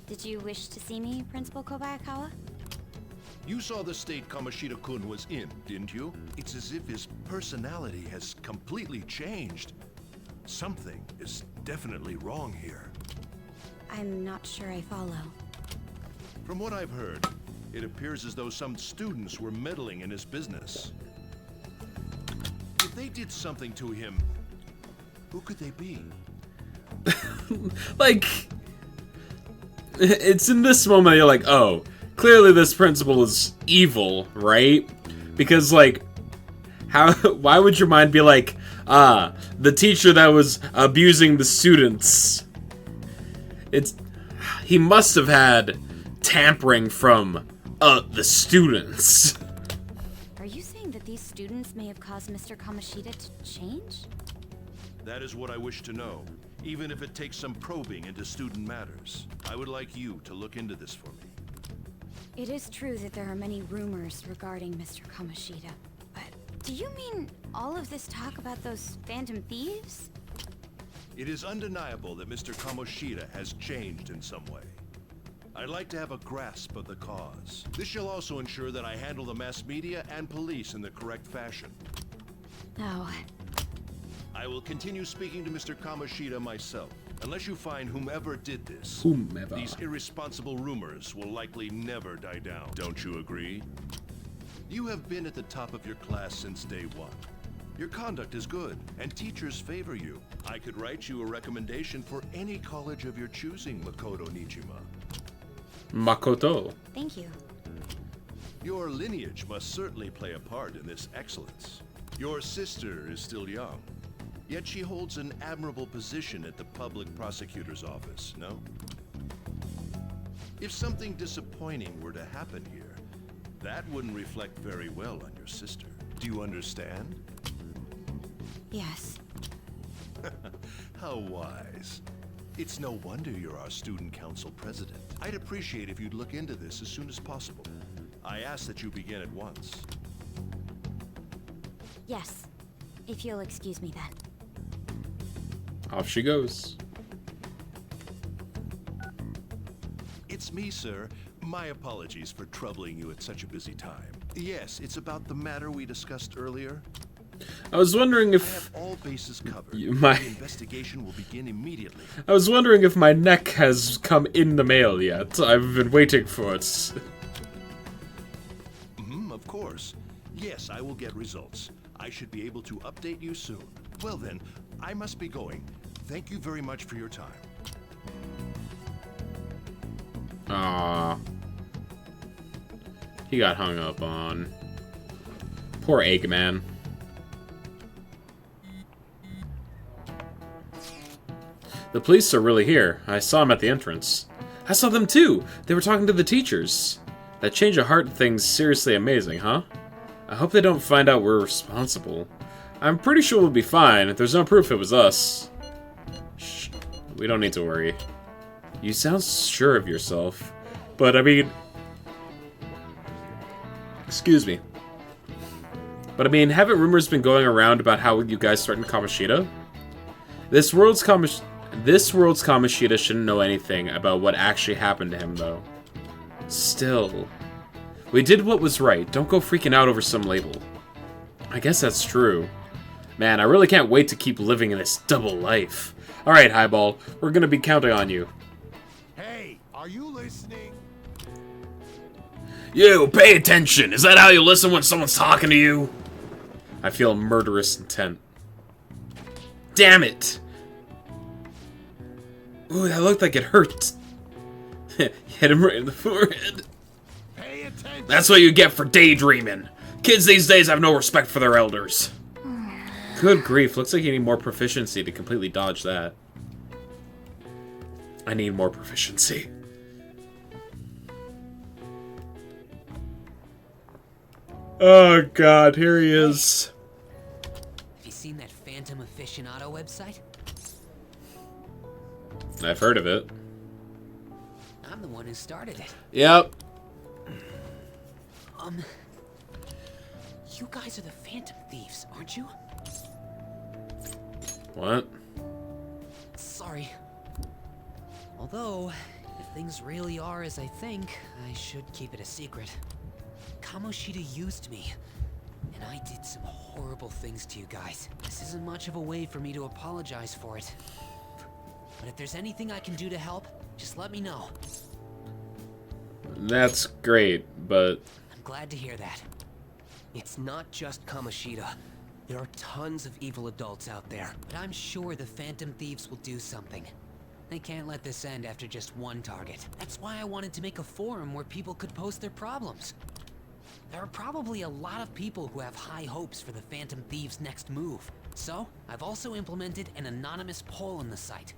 S7: Did you wish to see me, Principal Kobayakawa?
S23: You saw the state Kamoshida-kun was in, didn't you? It's as if his personality has completely changed. Something is definitely wrong here.
S7: I'm not sure I follow.
S23: From what I've heard, it appears as though some students were meddling in his business. If they did something to him, who could they be?
S1: Like, it's in this moment you're like, oh, clearly this principal is evil, right? Because, like, why would your mind be like, the teacher that was abusing the students? He must have had tampering from, the students.
S6: Are you saying that these students may have caused Mr. Kamoshida to change?
S23: That is what I wish to know, even if it takes some probing into student matters. I would like you to look into this for me.
S6: It is true that there are many rumors regarding Mr. Kamoshida, but do you mean all of this talk about those phantom thieves?
S23: It is undeniable that Mr. Kamoshida has changed in some way. I'd like to have a grasp of the cause. This shall also ensure that I handle the mass media and police in the correct fashion.
S6: No.
S23: I will continue speaking to Mr. Kamoshida myself. Unless you find whomever did this,
S1: Whomever.
S23: these irresponsible rumors will likely never die down. Don't you agree? You have been at the top of your class since day one. Your conduct is good, and teachers favor you. I could write you a recommendation for any college of your choosing, Makoto Nijima.
S1: Makoto.
S6: Thank you.
S23: Your lineage must certainly play a part in this excellence. Your sister is still young, yet she holds an admirable position at the public prosecutor's office, no? If something disappointing were to happen here, that wouldn't reflect very well on your sister. Do you understand?
S6: Yes.
S23: How wise. It's no wonder you're our student council president. I'd appreciate if you'd look into this as soon as possible. I ask that you begin at once.
S6: Yes. If you'll excuse me then.
S1: Off she goes.
S23: It's me, sir. My apologies for troubling you at such a busy time. Yes, it's about the matter we discussed earlier.
S1: I was wondering if
S23: I have all bases covered.
S1: the
S23: investigation will begin immediately.
S1: I was wondering if my neck has come in the mail yet. I've been waiting for it.
S23: Of course. Yes, I will get results. I should be able to update you soon. Well then, I must be going. Thank you very much for your time.
S1: Aww. He got hung up on. Poor Eggman. The police are really here. I saw them at the entrance. I saw them too! They were talking to the teachers. That change of heart thing's seriously amazing, huh? I hope they don't find out we're responsible. I'm pretty sure we'll be fine. There's no proof it was us. Shh. We don't need to worry. You sound sure of yourself. But, I mean... Excuse me. But, I mean, haven't rumors been going around about how you guys threatened Kamoshida? This world's Kamoshida shouldn't know anything about what actually happened to him, though. Still. We did what was right. Don't go freaking out over some label. I guess that's true. Man, I really can't wait to keep living in this double life. Alright, Highball. We're gonna be counting on you.
S14: Hey, are you listening?
S1: You, pay attention! Is that how you listen when someone's talking to you? I feel murderous intent. Damn it! Ooh, that looked like it hurt. Hit him right in the forehead.
S14: Pay attention.
S1: That's what you get for daydreaming. Kids these days have no respect for their elders. Good grief, looks like you need more proficiency to completely dodge that. I need more proficiency. Oh god, here he is.
S5: Have you seen that Phantom Aficionado website?
S1: I've heard of it.
S5: I'm the one who started it.
S1: Yep.
S5: You guys are the Phantom Thieves, aren't you?
S1: What?
S5: Sorry. Although, if things really are as I think, I should keep it a secret. Kamoshida used me, and I did some horrible things to you guys. This isn't much of a way for me to apologize for it. But if there's anything I can do to help, just let me know.
S1: That's great, but...
S5: I'm glad to hear that. It's not just Kamoshida. There are tons of evil adults out there, but I'm sure the Phantom Thieves will do something. They can't let this end after just one target. That's why I wanted to make a forum where people could post their problems. There are probably a lot of people who have high hopes for the Phantom Thieves' next move. So, I've also implemented an anonymous poll on the site.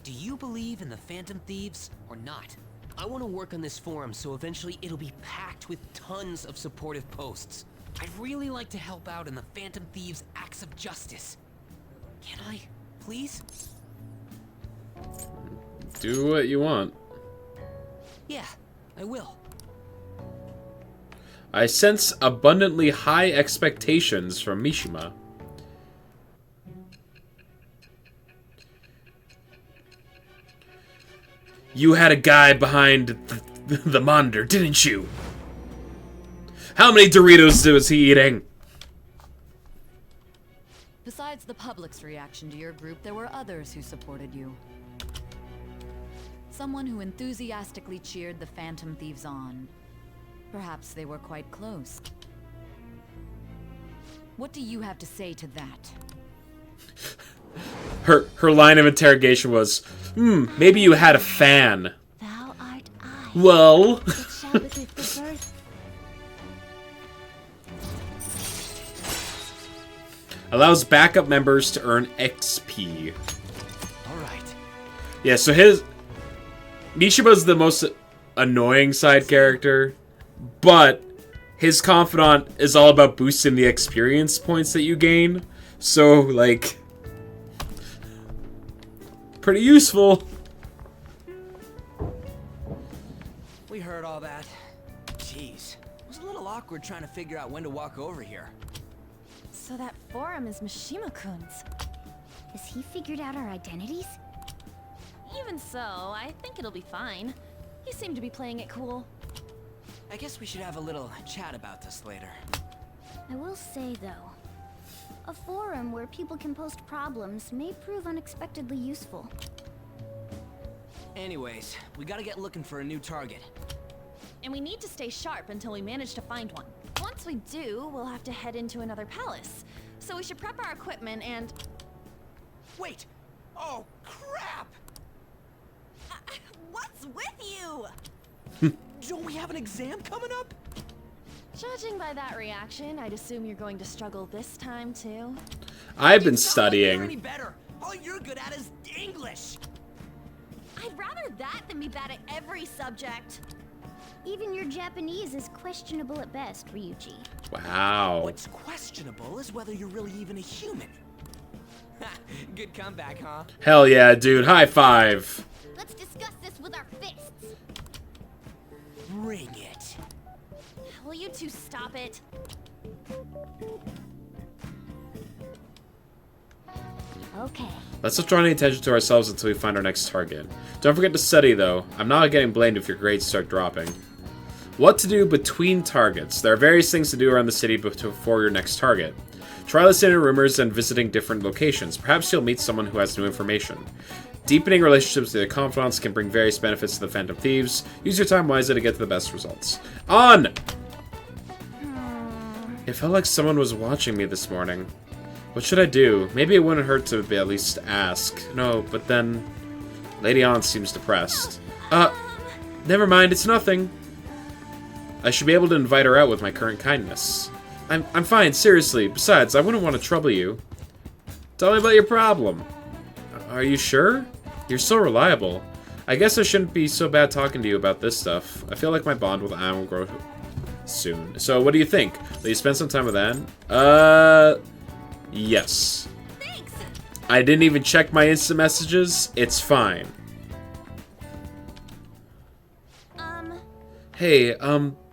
S5: Do you believe in the Phantom Thieves or not? I want to work on this forum so eventually it'll be packed with tons of supportive posts. I'd really like to help out in the Phantom Thieves' acts of justice. Can I, please?
S1: Do what you want.
S5: Yeah, I will.
S1: I sense abundantly high expectations from Mishima. You had a guy behind the monitor, didn't you? How many Doritos was he eating?
S18: Besides the public's reaction to your group, there were others who supported you. Someone who enthusiastically cheered the Phantom Thieves on. Perhaps they were quite close. What do you have to say to that?
S1: Her line of interrogation was, maybe you had a fan.
S13: Thou art I.
S1: Well.
S13: It shall be with the birth.
S1: Allows backup members to earn XP.
S5: Alright.
S1: Yeah, so Mishima's the most annoying side character, but his confidant is all about boosting the experience points that you gain. So, like, pretty useful.
S5: We heard all that. Jeez. It was a little awkward trying to figure out when to walk over here.
S2: So that forum is Mishima-kun's.
S7: Has he figured out our identities?
S2: Even so, I think it'll be fine. He seemed to be playing it cool.
S5: I guess we should have a little chat about this later.
S7: I will say, though, a forum where people can post problems may prove unexpectedly useful.
S5: Anyways, we gotta get looking for a new target.
S2: And we need to stay sharp until we manage to find one. Once we do, we'll have to head into another palace. So we should prep our equipment and...
S5: Wait! Oh, crap!
S2: What's with you?
S5: Don't we have an exam coming up?
S2: Judging by that reaction, I'd assume you're going to struggle this time, too.
S1: I've been
S5: You're
S1: studying.
S5: any better. All you're good at is English.
S13: I'd rather that than be bad at every subject. Even your Japanese is questionable at best, Ryuji.
S1: Wow.
S5: What's questionable is whether you're really even a human. Good comeback, huh?
S1: Hell yeah, dude. High five.
S13: Let's discuss this with our fists.
S5: Bring it.
S2: Will you two stop it?
S7: Okay.
S1: Let's not draw any attention to ourselves until we find our next target. Don't forget to study, though. I'm not getting blamed if your grades start dropping. What to do between targets. There are various things to do around the city before your next target. Try listening to rumors and visiting different locations. Perhaps you'll meet someone who has new information. Deepening relationships with your confidants can bring various benefits to the Phantom Thieves. Use your time wisely to get to the best results. On! It felt like someone was watching me this morning. What should I do? Maybe it wouldn't hurt to at least ask. No, but then... Lady Ann seems depressed. Never mind, it's nothing. I should be able to invite her out with my current kindness. I'm fine, seriously. Besides, I wouldn't want to trouble you. Tell me about your problem. Are you sure? You're so reliable. I guess I shouldn't be so bad talking to you about this stuff. I feel like my bond with Anne will grow soon. So, what do you think? Will you spend some time with Anne? Yes.
S2: Thanks.
S1: I didn't even check my instant messages. It's fine. Hey,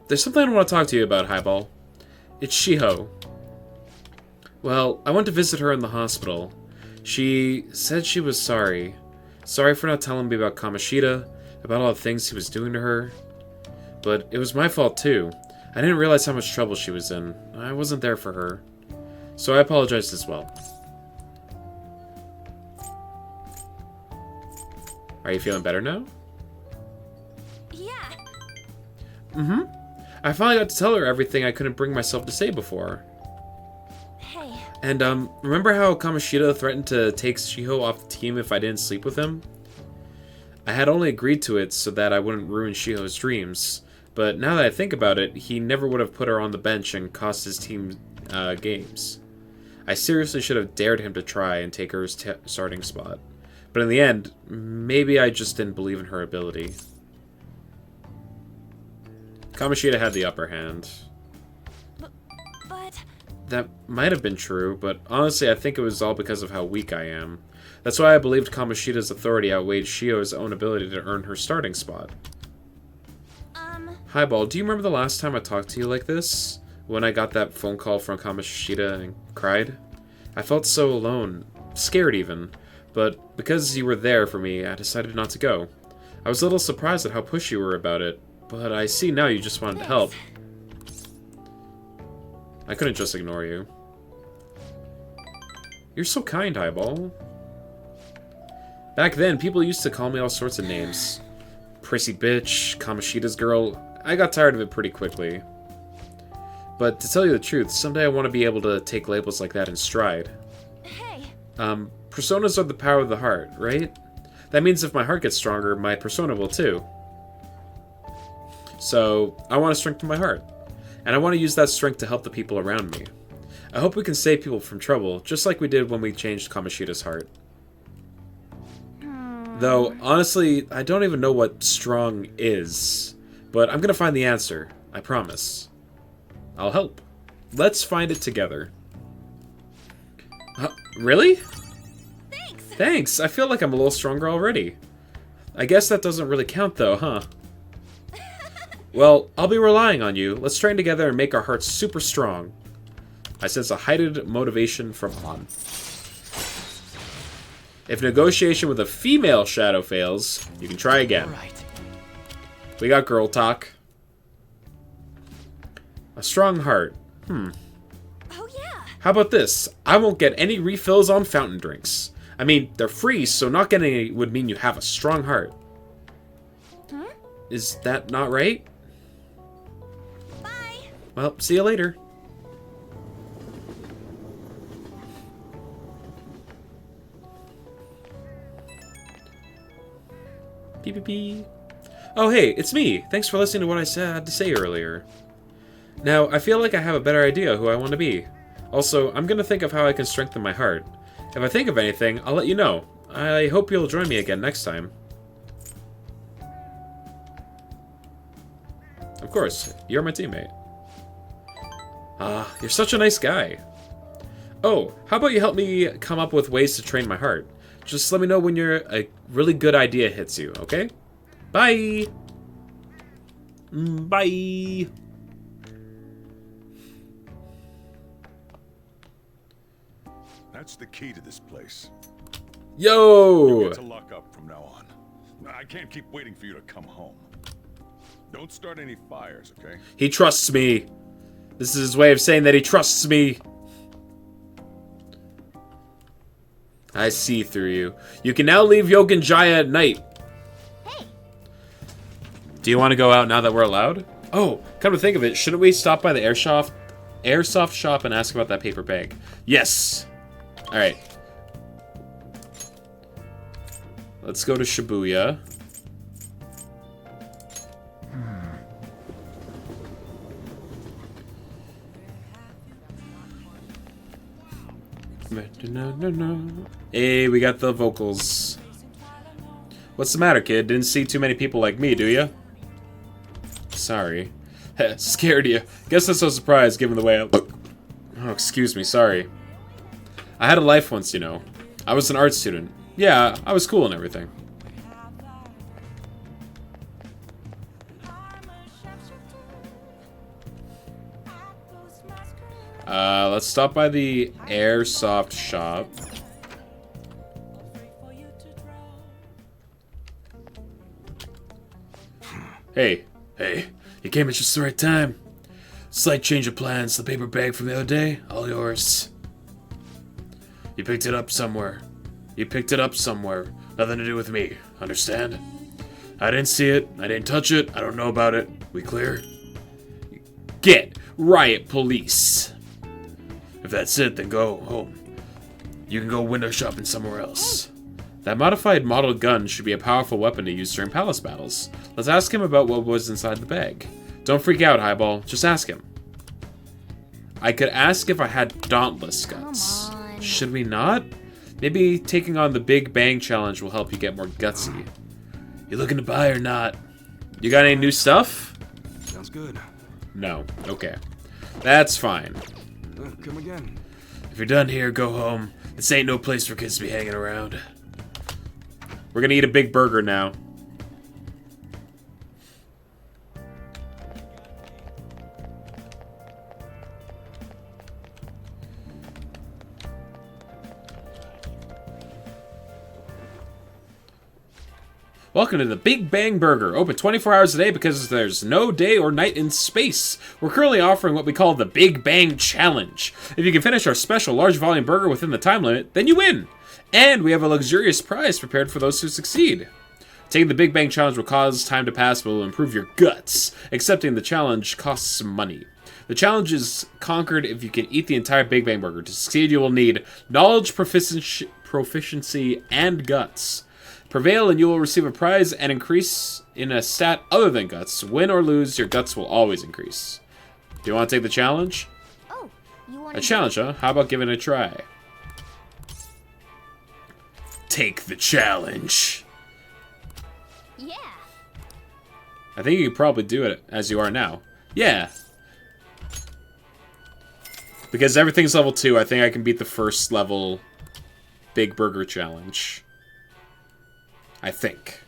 S1: there's something I want to talk to you about, Highball. It's Shiho. Well, I went to visit her in the hospital. She said she was sorry. Sorry for not telling me about Kamoshida, about all the things he was doing to her. But it was my fault too. I didn't realize how much trouble she was in. I wasn't there for her. So I apologized as well. Are you feeling better now?
S2: Yeah.
S1: Mm-hmm. I finally got to tell her everything I couldn't bring myself to say before.
S2: Hey.
S1: And, remember how Kamoshida threatened to take Shiho off the team if I didn't sleep with him? I had only agreed to it so that I wouldn't ruin Shiho's dreams. But now that I think about it, he never would have put her on the bench and cost his team games. I seriously should have dared him to try and take her starting spot. But in the end, maybe I just didn't believe in her ability. Kamoshida had the upper hand.
S2: But...
S1: That might have been true, but honestly I think it was all because of how weak I am. That's why I believed Kamoshida's authority outweighed Shio's own ability to earn her starting spot. Highball, do you remember the last time I talked to you like this? When I got that phone call from Kamoshida and cried? I felt so alone, scared even, but because you were there for me, I decided not to go. I was a little surprised at how pushy you were about it, but I see now you just wanted to help. I couldn't just ignore you. You're so kind, Highball. Back then, people used to call me all sorts of names. Prissy bitch, Kamoshida's girl. I got tired of it pretty quickly. But to tell you the truth, someday I want to be able to take labels like that in stride.
S2: Hey.
S1: Personas are the power of the heart, right? That means if my heart gets stronger, my persona will too. So, I want to strengthen my heart. And I want to use that strength to help the people around me. I hope we can save people from trouble, just like we did when we changed Kamoshida's heart. Though, honestly, I don't even know what strong is. But I'm gonna find the answer. I promise. I'll help. Let's find it together. Really? Thanks! I feel like I'm a little stronger already. I guess that doesn't really count though, huh? Well, I'll be relying on you. Let's train together and make our hearts super strong. I sense a heightened motivation from Han. If negotiation with a female shadow fails, you can try again. We got girl talk. A strong heart. Oh
S2: yeah.
S1: How about this? I won't get any refills on fountain drinks. I mean, they're free, so not getting any would mean you have a strong heart. Is that not right?
S2: Bye.
S1: Well, see you later. Beep, beep, beep. Oh, hey, it's me. Thanks for listening to what I had to say earlier. Now, I feel like I have a better idea who I want to be. Also, I'm going to think of how I can strengthen my heart. If I think of anything, I'll let you know. I hope you'll join me again next time. Of course, you're my teammate. You're such a nice guy. Oh, how about you help me come up with ways to train my heart? Just let me know when a really good idea hits you, okay? Bye! Bye!
S23: That's the key to this place.
S1: Yo!
S23: You get to lock up from now on. I can't keep waiting for you to come home. Don't start any fires, okay?
S1: He trusts me. This is his way of saying that he trusts me. I see through you. You can now leave Yogenjaya at night.
S7: Hey.
S1: Do you want to go out now that we're allowed? Oh, come to think of it, shouldn't we stop by the airsoft shop and ask about that paper bag? Yes. All right. Let's go to Shibuya. Hey, we got the vocals. What's the matter, kid? Didn't see too many people like me, do ya? Sorry. Scared you. Guess that's no surprise given the way I look. Oh, excuse me, sorry. I had a life once, you know. I was an art student. Yeah, I was cool and everything. Let's stop by the airsoft shop. Hey, you came at just the right time. Slight change of plans. The paper bag from the other day, all yours. You picked it up somewhere. Nothing to do with me. Understand? I didn't see it. I didn't touch it. I don't know about it. We clear? Get riot police. If that's it, then go home. You can go window shopping somewhere else. That modified model gun should be a powerful weapon to use during palace battles. Let's ask him about what was inside the bag. Don't freak out, Highball. Just ask him. I could ask if I had dauntless guns. Should we not? Maybe taking on the Big Bang Challenge will help you get more gutsy. You looking to buy or not? You got any new stuff?
S9: Sounds good.
S1: No. Okay. That's fine.
S9: Come again.
S1: If you're done here, go home. This ain't no place for kids to be hanging around. We're gonna eat a big burger now. Welcome to the Big Bang Burger, open 24 hours a day because there's no day or night in space. We're currently offering what we call the Big Bang Challenge. If you can finish our special large volume burger within the time limit, then you win. And we have a luxurious prize prepared for those who succeed. Taking the Big Bang Challenge will cause time to pass but will improve your guts. Accepting the challenge costs money. The challenge is conquered if you can eat the entire Big Bang Burger. To succeed, you will need knowledge, proficiency, and guts. Prevail and you will receive a prize and increase in a stat other than guts. Win or lose, your guts will always increase. Do you want to take the challenge?
S13: Oh, you want
S1: a challenge, huh? How about giving it a try? Take the challenge.
S13: Yeah.
S1: I think you could probably do it as you are now. Yeah. Because everything's level 2, I think I can beat the first level Big Burger Challenge. I think.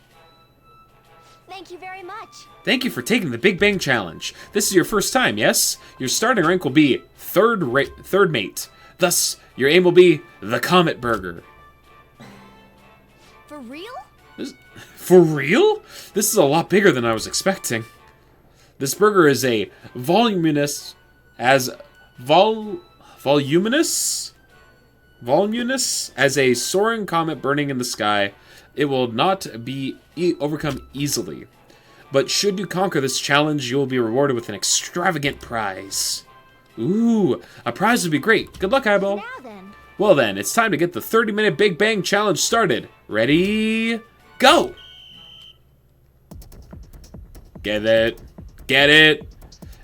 S13: Thank you very much.
S1: Thank you for taking the Big Bang Challenge. This is your first time, yes? Your starting rank will be third mate. Thus, your aim will be the Comet Burger.
S13: For real?
S1: For real? This is a lot bigger than I was expecting. This burger is a voluminous as voluminous as a soaring comet burning in the sky. It will not be overcome easily. But should you conquer this challenge, you will be rewarded with an extravagant prize. Ooh, a prize would be great. Good luck, Eyeball.
S13: Now then.
S1: Well then, it's time to get the 30-minute Big Bang Challenge started. Ready? Go! Get it. Get it.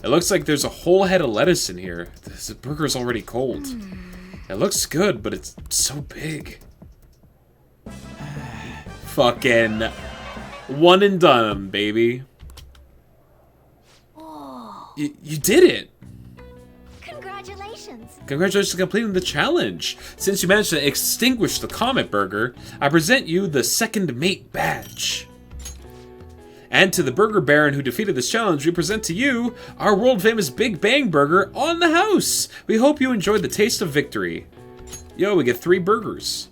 S1: It looks like there's a whole head of lettuce in here. This burger's already cold. It looks good, but it's so big. Fucking one and done, baby. You did it.
S13: Congratulations.
S1: Congratulations on completing the challenge. Since you managed to extinguish the Comet Burger, I present you the Second Mate Badge. And to the Burger Baron who defeated this challenge, we present to you our world-famous Big Bang Burger on the house. We hope you enjoyed the taste of victory. Yo, we get 3 burgers.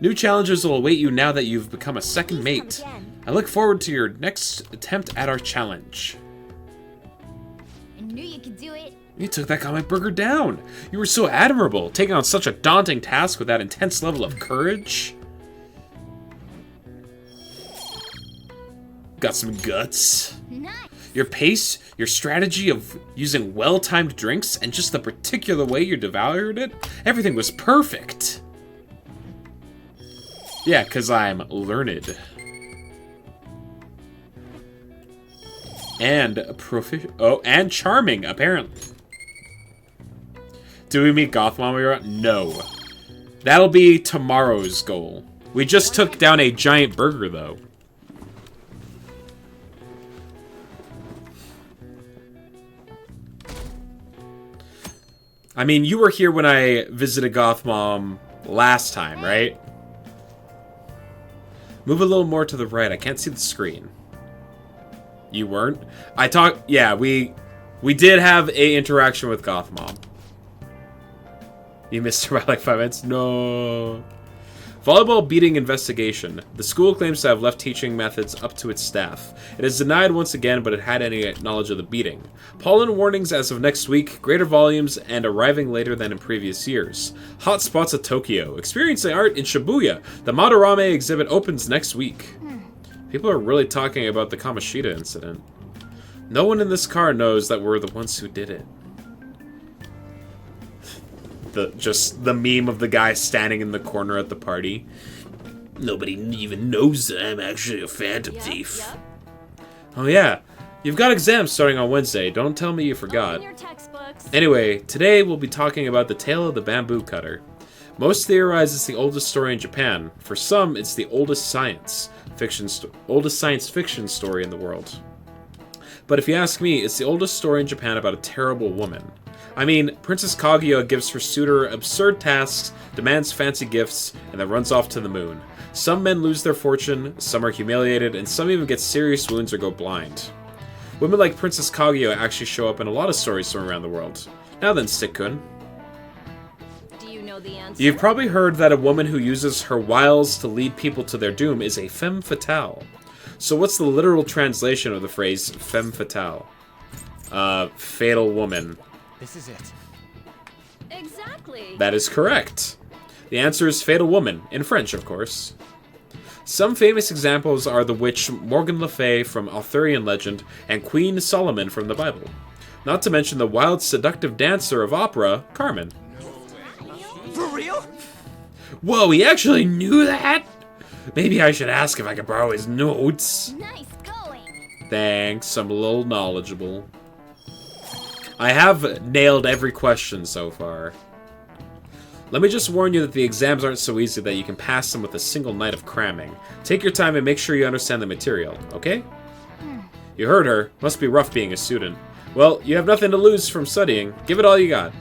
S1: New challenges will await you now that you've become a second mate. I look forward to your next attempt at our challenge.
S13: I knew you could do it.
S1: You took that Comet Burger down. You were so admirable, taking on such a daunting task with that intense level of courage. Got some guts.
S13: Nice.
S1: Your pace, your strategy of using well-timed drinks, and just the particular way you devoured it, everything was perfect. Yeah, because I'm learned. And and charming, apparently. Do we meet Goth Mom? No. That'll be tomorrow's goal. We just took down a giant burger, though. I mean, you were here when I visited Goth Mom last time, right? Move a little more to the right. I can't see the screen. You weren't? Yeah, we did have a interaction with Goth Mom. You missed her by like 5 minutes? No. Volleyball beating investigation. The school claims to have left teaching methods up to its staff. It is denied once again, but it had any knowledge of the beating. Pollen warnings as of next week, greater volumes, and arriving later than in previous years. Hot spots of Tokyo. Experiencing art in Shibuya. The Madarame exhibit opens next week. People are really talking about the Kamoshida incident. No one in this car knows that we're the ones who did it. Just the meme of the guy standing in the corner at the party. Nobody even knows that I'm actually a phantom thief. Yep. Oh yeah, you've got exams starting on Wednesday. Don't tell me you forgot.
S13: Your textbooks.
S1: Anyway, today we'll be talking about the tale of the bamboo cutter. Most theorize it's the oldest story in Japan. For some, it's the oldest science fiction story in the world. But if you ask me, it's the oldest story in Japan about a terrible woman. I mean, Princess Kaguya gives her suitor absurd tasks, demands fancy gifts, and then runs off to the moon. Some men lose their fortune, some are humiliated, and some even get serious wounds or go blind. Women like Princess Kaguya actually show up in a lot of stories from around the world. Now then, Stick-kun.
S11: Do you know the answer?
S1: You've probably heard that a woman who uses her wiles to lead people to their doom is a femme fatale. So what's the literal translation of the phrase femme fatale? Fatal woman.
S15: This is it.
S11: Exactly.
S1: That is correct. The answer is fatal woman, in French, of course. Some famous examples are the witch Morgan Le Fay from Arthurian legend and Queen Solomon from the Bible. Not to mention the wild, seductive dancer of opera, Carmen.
S5: For real?
S1: Whoa, he actually knew that? Maybe I should ask if I could borrow his notes.
S13: Nice going.
S1: Thanks, I'm a little knowledgeable. I have nailed every question so far. Let me just warn you that the exams aren't so easy that you can pass them with a single night of cramming. Take your time and make sure you understand the material, okay? You heard her. Must be rough being a student. Well, you have nothing to lose from studying. Give it all you got.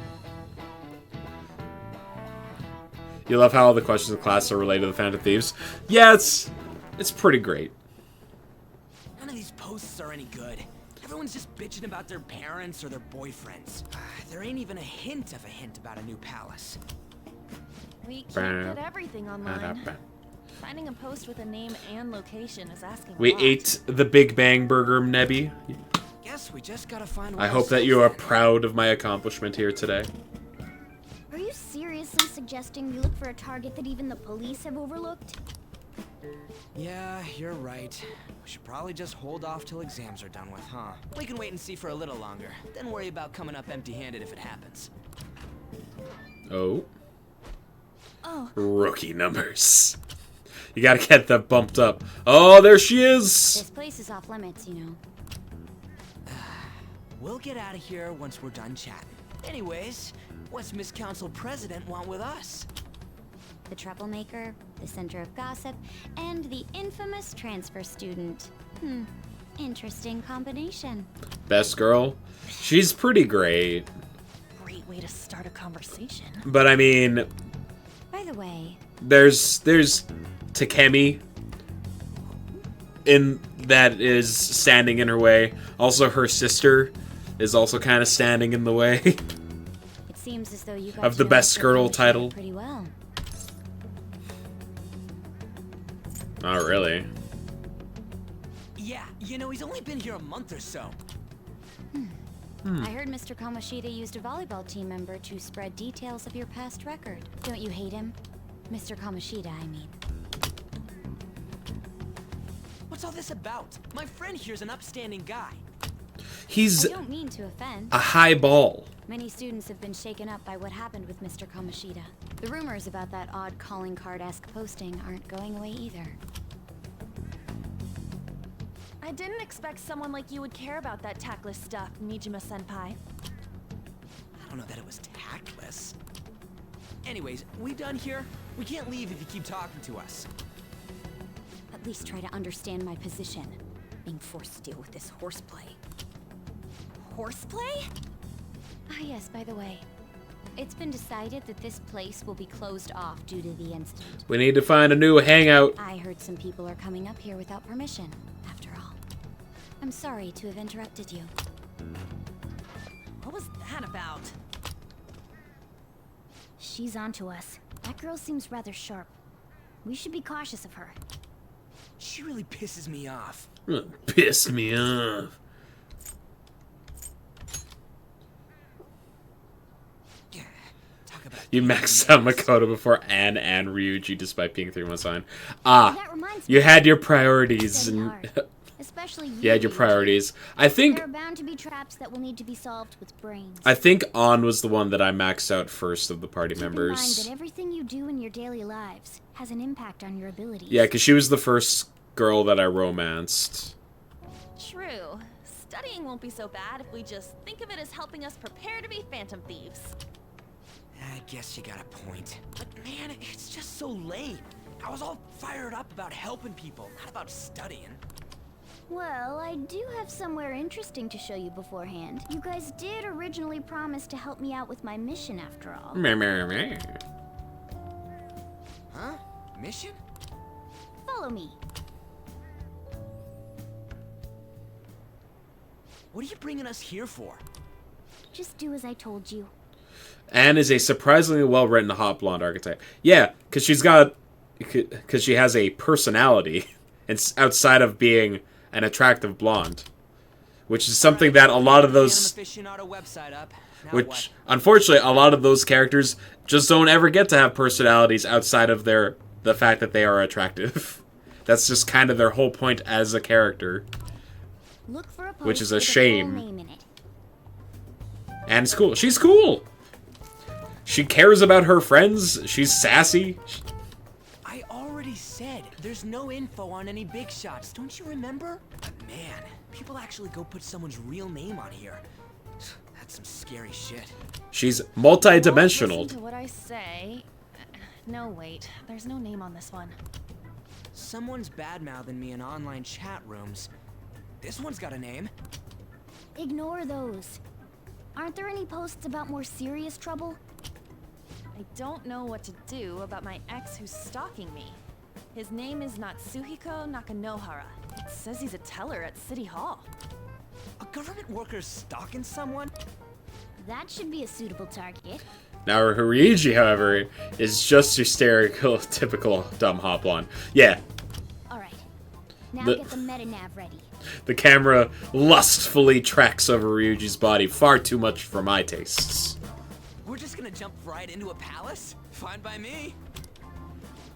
S1: You love how all the questions in class are related to the Phantom Thieves? Yeah, it's pretty great.
S5: None of these posts are any good. Everyone's just bitching about their parents or their boyfriends. There ain't even a hint about a new palace.
S2: We can't get everything online. Finding a post with a name and location is asking a
S1: We
S2: lot.
S1: ate the Big Bang Burger, Nebby.
S5: Guess we just gotta find.
S1: I hope that you are proud of my accomplishment here today.
S13: Are you seriously suggesting we look for a target that even the police have overlooked?
S5: Yeah, you're right. We should probably just hold off till exams are done with, huh? We can wait and see for a little longer, then worry about coming up empty-handed if it happens.
S1: Oh.
S2: Oh.
S1: Rookie numbers. You gotta get that bumped up. Oh, there she is!
S6: This place is off limits, you know.
S5: We'll get out of here once we're done chatting. Anyways, what's Miss Council President want with us?
S6: The troublemaker, the center of gossip, and the infamous transfer student. Interesting combination.
S1: Best girl. She's pretty great.
S2: Great way to start a conversation.
S1: But I mean,
S6: By the way,
S1: there's Takemi in that is standing in her way. Also, her sister is also kind of standing in the way
S6: it seems as though you got
S1: of the
S6: to know
S1: best
S6: Mr.
S1: girl
S6: Kamoshida
S1: title.
S6: pretty well.
S1: Not really.
S5: Yeah, you know, he's only been here a month or so.
S6: I heard Mr. Kamoshida used a volleyball team member to spread details of your past record. Don't you hate him? Mr. Kamoshida, I mean.
S5: What's all this about? My friend here's an upstanding guy.
S1: He's
S6: I don't mean to offend.
S1: a high ball.
S6: Many students have been shaken up by what happened with Mr. Kamoshida. The rumors about that odd calling card-esque posting aren't going away either.
S2: I didn't expect someone like you would care about that tactless stuff, Nijima-senpai.
S5: I don't know that it was tactless. Anyways, we done here? We can't leave if you keep talking to us.
S6: At least try to understand my position. Being forced to deal with this horseplay.
S2: Horseplay?
S6: Ah yes, by the way. It's been decided that this place will be closed off due to the incident.
S1: We need to find a new hangout.
S6: I heard some people are coming up here without permission, after all. I'm sorry to have interrupted you.
S2: What was that about?
S13: She's onto us. That girl seems rather sharp. We should be cautious of her.
S5: She really pisses me off.
S1: Pissed me off. You maxed out Makoto before Anne and Ryuji despite being 3-1 you had your priorities. And
S13: Especially
S1: you had your priorities. I think
S13: there are bound to be traps that will need to be solved with brains.
S1: I think An was the one that I maxed out first of the party
S13: Keep in mind
S1: members.
S13: that everything you do in your daily lives has an impact on your abilities.
S1: Yeah, because she was the first girl that I romanced.
S2: True. Studying won't be so bad if we just think of it as helping us prepare to be Phantom Thieves.
S5: I guess you got a point. But man, it's just so lame. I was all fired up about helping people, not about studying.
S7: Well, I do have somewhere interesting to show you beforehand. You guys did originally promise to help me out with my mission after all.
S1: Meh, meh, meh.
S5: Huh? Mission?
S7: Follow me.
S5: What are you bringing us here for?
S7: Just do as I told you.
S1: Anne is a surprisingly well-written hot blonde archetype. Yeah, because she has a personality. It's outside of being an attractive blonde, which is something that a lot of those, which unfortunately a lot of those characters just don't ever get to have personalities outside of the fact that they are attractive. That's just kind of their whole point as a character,
S7: Look for a post
S1: which is a
S7: with full
S1: shame.
S7: name in it.
S1: And it's cool. She's cool. She cares about her friends. She's sassy.
S5: I already said there's no info on any big shots. Don't you remember? But man, people actually go put someone's real name on here. That's some scary shit.
S1: She's
S2: Listen
S1: multi-dimensional.
S2: to what I say. No, wait. There's no name on this one.
S5: Someone's bad-mouthing me in online chat rooms. This one's got a name.
S7: Ignore those. Aren't there any posts about more serious trouble?
S2: I don't know what to do about my ex who's stalking me. His name is Natsuhiko Nakanohara. It says he's a teller at City Hall.
S5: A government worker stalking someone?
S7: That should be a suitable target.
S1: Now Ryuji, however, is just your stereotypical dumb hot blonde. Yeah.
S7: Alright. Now
S1: The-
S7: get the meta-nav ready.
S1: The camera lustfully tracks over Ryuji's body far too much for my tastes.
S5: We're just gonna jump right into a palace? Fine by me.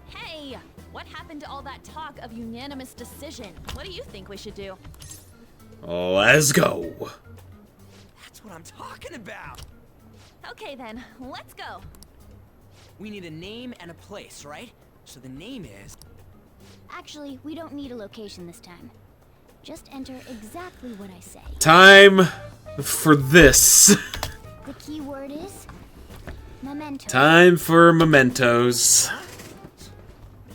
S2: Hey! What happened to all that talk of unanimous decision? What do you think we should do?
S1: Let's go.
S5: That's what I'm talking about.
S2: Okay then, let's go.
S5: We need a name and a place, right? So the name is...
S7: Actually, we don't need a location this time. Just enter exactly what I say.
S1: Time for this.
S7: The key word is memento.
S1: Time for mementos.
S5: What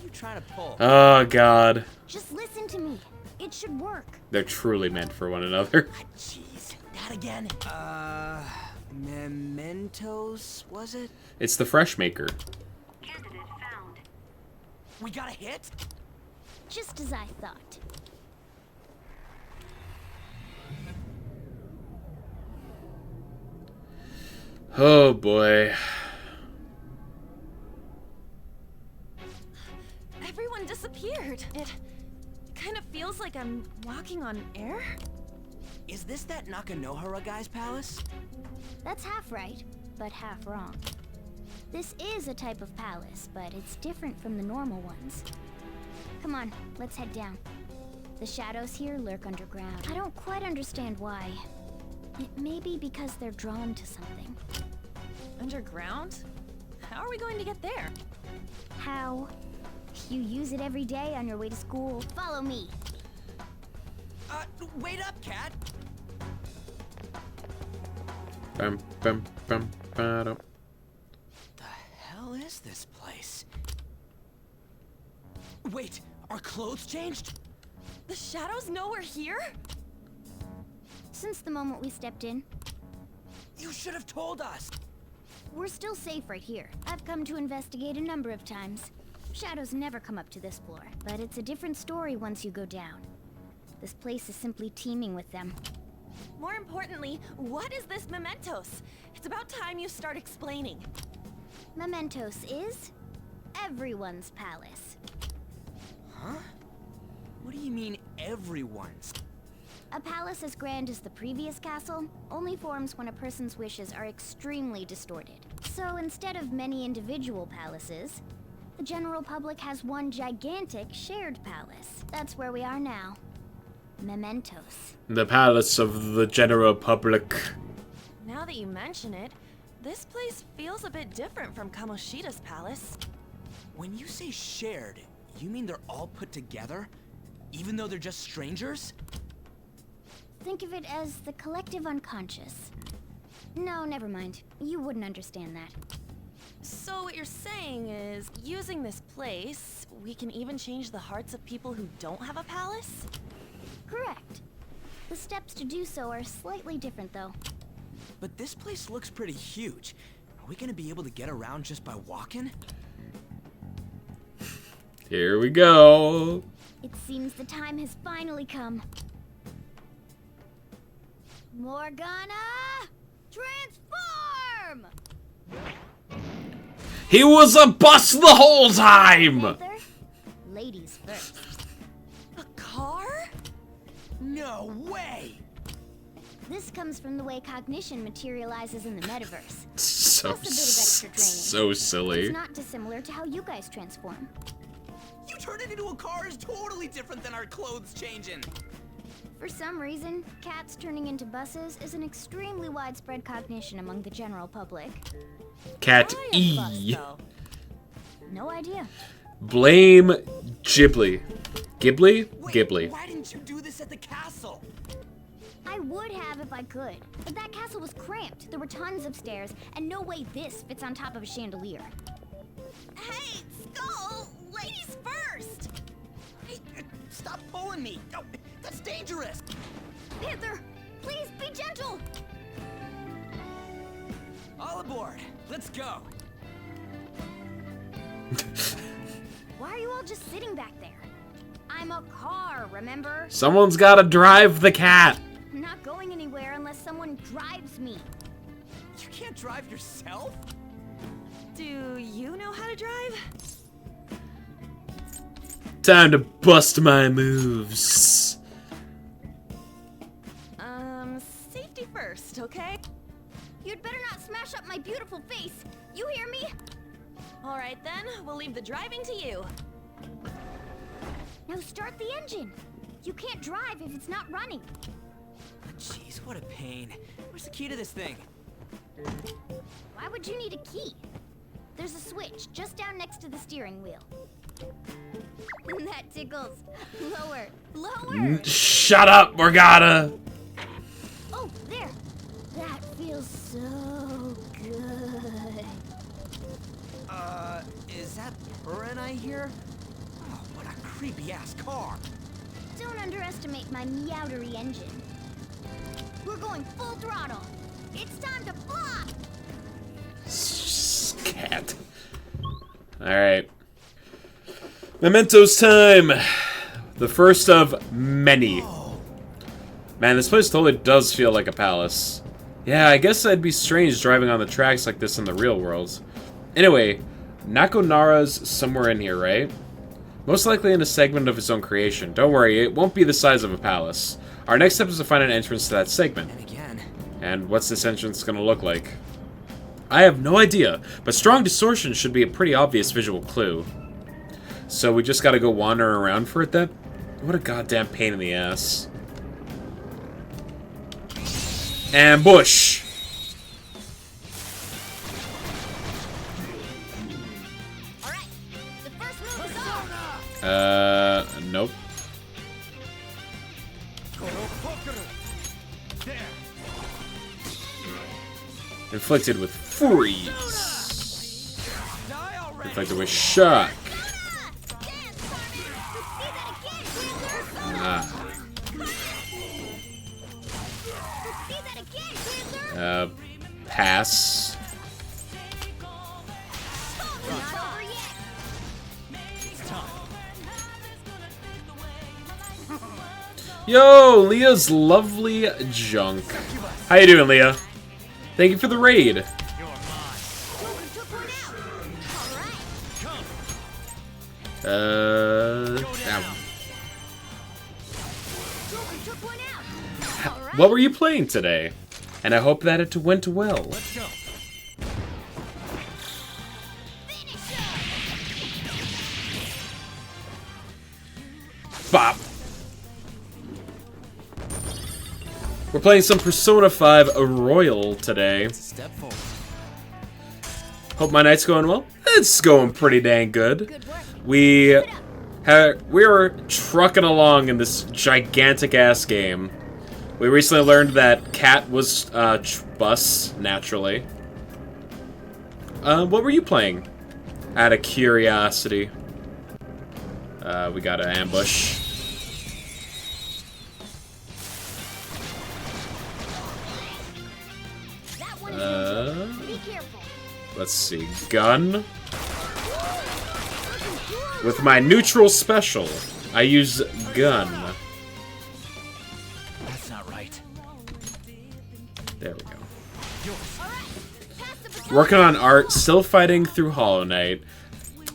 S5: are you trying to pull?
S1: Oh god.
S7: Just listen to me. It should work.
S1: They're truly meant for one another.
S5: Jeez, that again. Mementos, was it?
S1: It's the fresh maker.
S5: We got a hit?
S7: Just as I thought.
S1: Oh boy.
S2: Everyone disappeared. It kind of feels like I'm walking on air.
S5: Is this that Nakanohara guy's palace?
S7: That's half right, but half wrong. This is a type of palace, but it's different from the normal ones. Come on, let's head down. The shadows here lurk underground. I don't quite understand why. It may be because they're drawn to something.
S2: Underground? How are we going to get there?
S7: How? You use it every day on your way to school. Follow me.
S5: Wait up, Cat.
S1: Bum, bum, bum, ba-dum.
S5: The hell is this place? Wait, our clothes changed?
S2: The shadows know we're here?
S7: Since the moment we stepped in,
S5: You should have told us.
S7: we're still safe right here. I've come to investigate a number of times. Shadows never come up to this floor, but it's a different story once you go down. This place is simply teeming with them.
S2: More importantly, what is this mementos? It's about time you start explaining.
S7: Mementos is everyone's palace.
S5: Huh? What do you mean, everyone's?
S7: A palace as grand as the previous castle only forms when a person's wishes are extremely distorted. So instead of many individual palaces, the general public has one gigantic shared palace. That's where we are now. Mementos.
S1: The palace of the general public.
S2: Now that you mention it, this place feels a bit different from Kamoshida's palace.
S5: When you say shared, you mean they're all put together? Even though they're just strangers?
S7: Think of it as the collective unconscious. No, never mind. You wouldn't understand that.
S2: So what you're saying is, using this place, we can even change the hearts of people who don't have a palace?
S7: Correct. The steps to do so are slightly different, though.
S5: But this place looks pretty huge. Are we gonna be able to get around just by walking?
S1: Here we go.
S7: It seems the time has finally come. Morgana, transform!
S1: He was a bust the whole time!
S7: Panther, ladies first.
S2: A car?
S5: No way!
S7: This comes from the way cognition materializes in the metaverse.
S1: So,
S7: Plus a bit of extra training.
S1: so silly.
S7: It's not dissimilar to how you guys transform.
S5: You turning into a car is totally different than our clothes changing.
S7: For some reason, cats turning into buses is an extremely widespread cognition among the general public.
S1: Cat
S7: Why a
S1: E.
S7: bus, though? No idea.
S1: Blame Ghibli. Ghibli?
S5: Wait,
S1: Ghibli.
S5: why didn't you do this at the castle?
S7: I would have if I could, but that castle was cramped. There were tons of stairs, and no way this fits on top of a chandelier.
S2: Hey, Skull! Ladies first!
S5: Hey, stop pulling me! Oh, that's dangerous!
S7: Panther, please be gentle!
S5: All aboard! Let's go!
S7: Why are you all just sitting back there? I'm a car, remember?
S1: Someone's gotta drive the cat.
S7: I'm not going anywhere unless someone drives me.
S5: You can't drive yourself?
S2: Do you know how to drive?
S1: Time to bust my moves.
S2: Safety first, okay?
S7: You'd better not smash up my beautiful face. You hear me?
S2: All right then, we'll leave the driving to you.
S7: Now start the engine. You can't drive if it's not running.
S5: Jeez, what a pain. Where's the key to this thing?
S7: Why would you need a key? There's a switch just down next to the steering wheel. That tickles. Lower. Lower!
S1: Shut up, Morgana!
S7: Oh, there! That feels so good.
S5: Is that purring I hear? Oh, what a creepy-ass car.
S7: Don't underestimate my meowdery engine. We're going full throttle. It's time to fly!
S1: Cat. Alright. Mementos time! The first of many. Man, this place totally does feel like a palace. Yeah, I guess that'd be strange driving on the tracks like this in the real world. Anyway, Nakonara's somewhere in here, right? Most likely in a segment of his own creation. Don't worry, it won't be the size of a palace. Our next step is to find an entrance to that segment. And what's this entrance gonna look like? I have no idea, but strong distortion should be a pretty obvious visual clue. So we just gotta go wander around for it then? What a goddamn pain in the ass. Ambush! Nope. Inflicted with freeze. Inflicted with shock. Pass. Yo, Leah's lovely junk. How you doing, Leah? Thank you for the raid. What were you playing today? And I hope that it went well.
S22: Let's go.
S1: Bop. We're playing some Persona 5 Royal today.
S5: Step forward.
S1: Hope my night's going well. It's going pretty dang good. We're trucking along in this gigantic ass game. We recently learned that Cat was bus naturally. What were you playing? Out of curiosity. We got an ambush. Let's see. Gun. With my neutral special, I use gun.
S15: That's not right.
S1: There we go. Working on art, still fighting through Hollow Knight.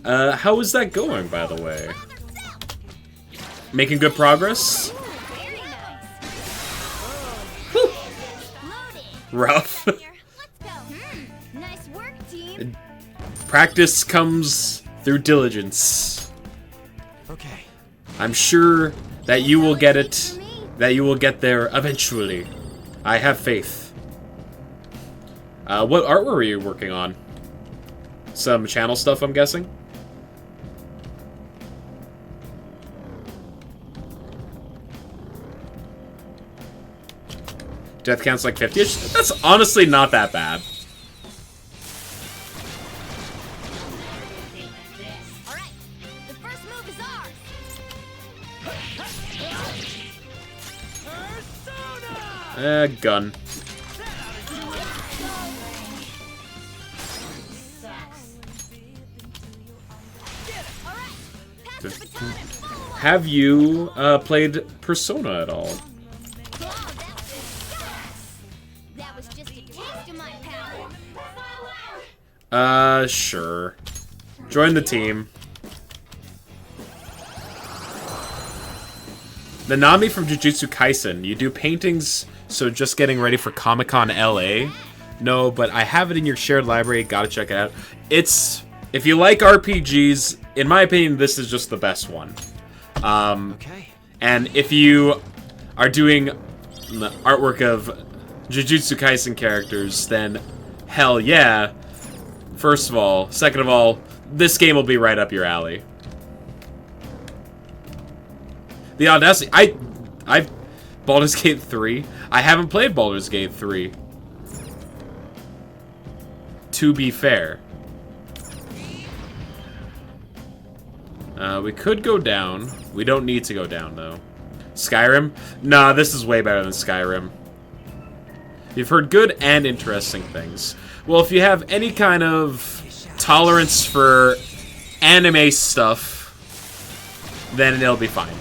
S1: How is that going, by the way? Making good progress? Whew. Rough.
S13: Nice work, team.
S1: Practice comes through diligence.
S15: Okay.
S1: I'm sure that you will get it, that you will get there eventually. I have faith. What art were you working on? Some channel stuff, I'm guessing? Death counts like 50-ish? That's honestly not that bad.
S13: The first move is ours.
S1: Gun. Have you played Persona at all?
S13: That was just a taste of my power.
S1: Sure. Join the team. Nanami from Jujutsu Kaisen. You do paintings, so just getting ready for Comic-Con LA? No, but I have it in your shared library. Gotta check it out. It's... If you like RPGs, in my opinion, this is just the best one.
S15: Okay.
S1: And if you are doing the artwork of Jujutsu Kaisen characters, then hell yeah. First of all. Second of all, this game will be right up your alley. The audacity. I've Baldur's Gate 3. I haven't played Baldur's Gate 3. To be fair. We could go down. We don't need to go down, though. Skyrim? Nah, this is way better than Skyrim. You've heard good and interesting things. Well, if you have any kind of tolerance for anime stuff, then it'll be fine.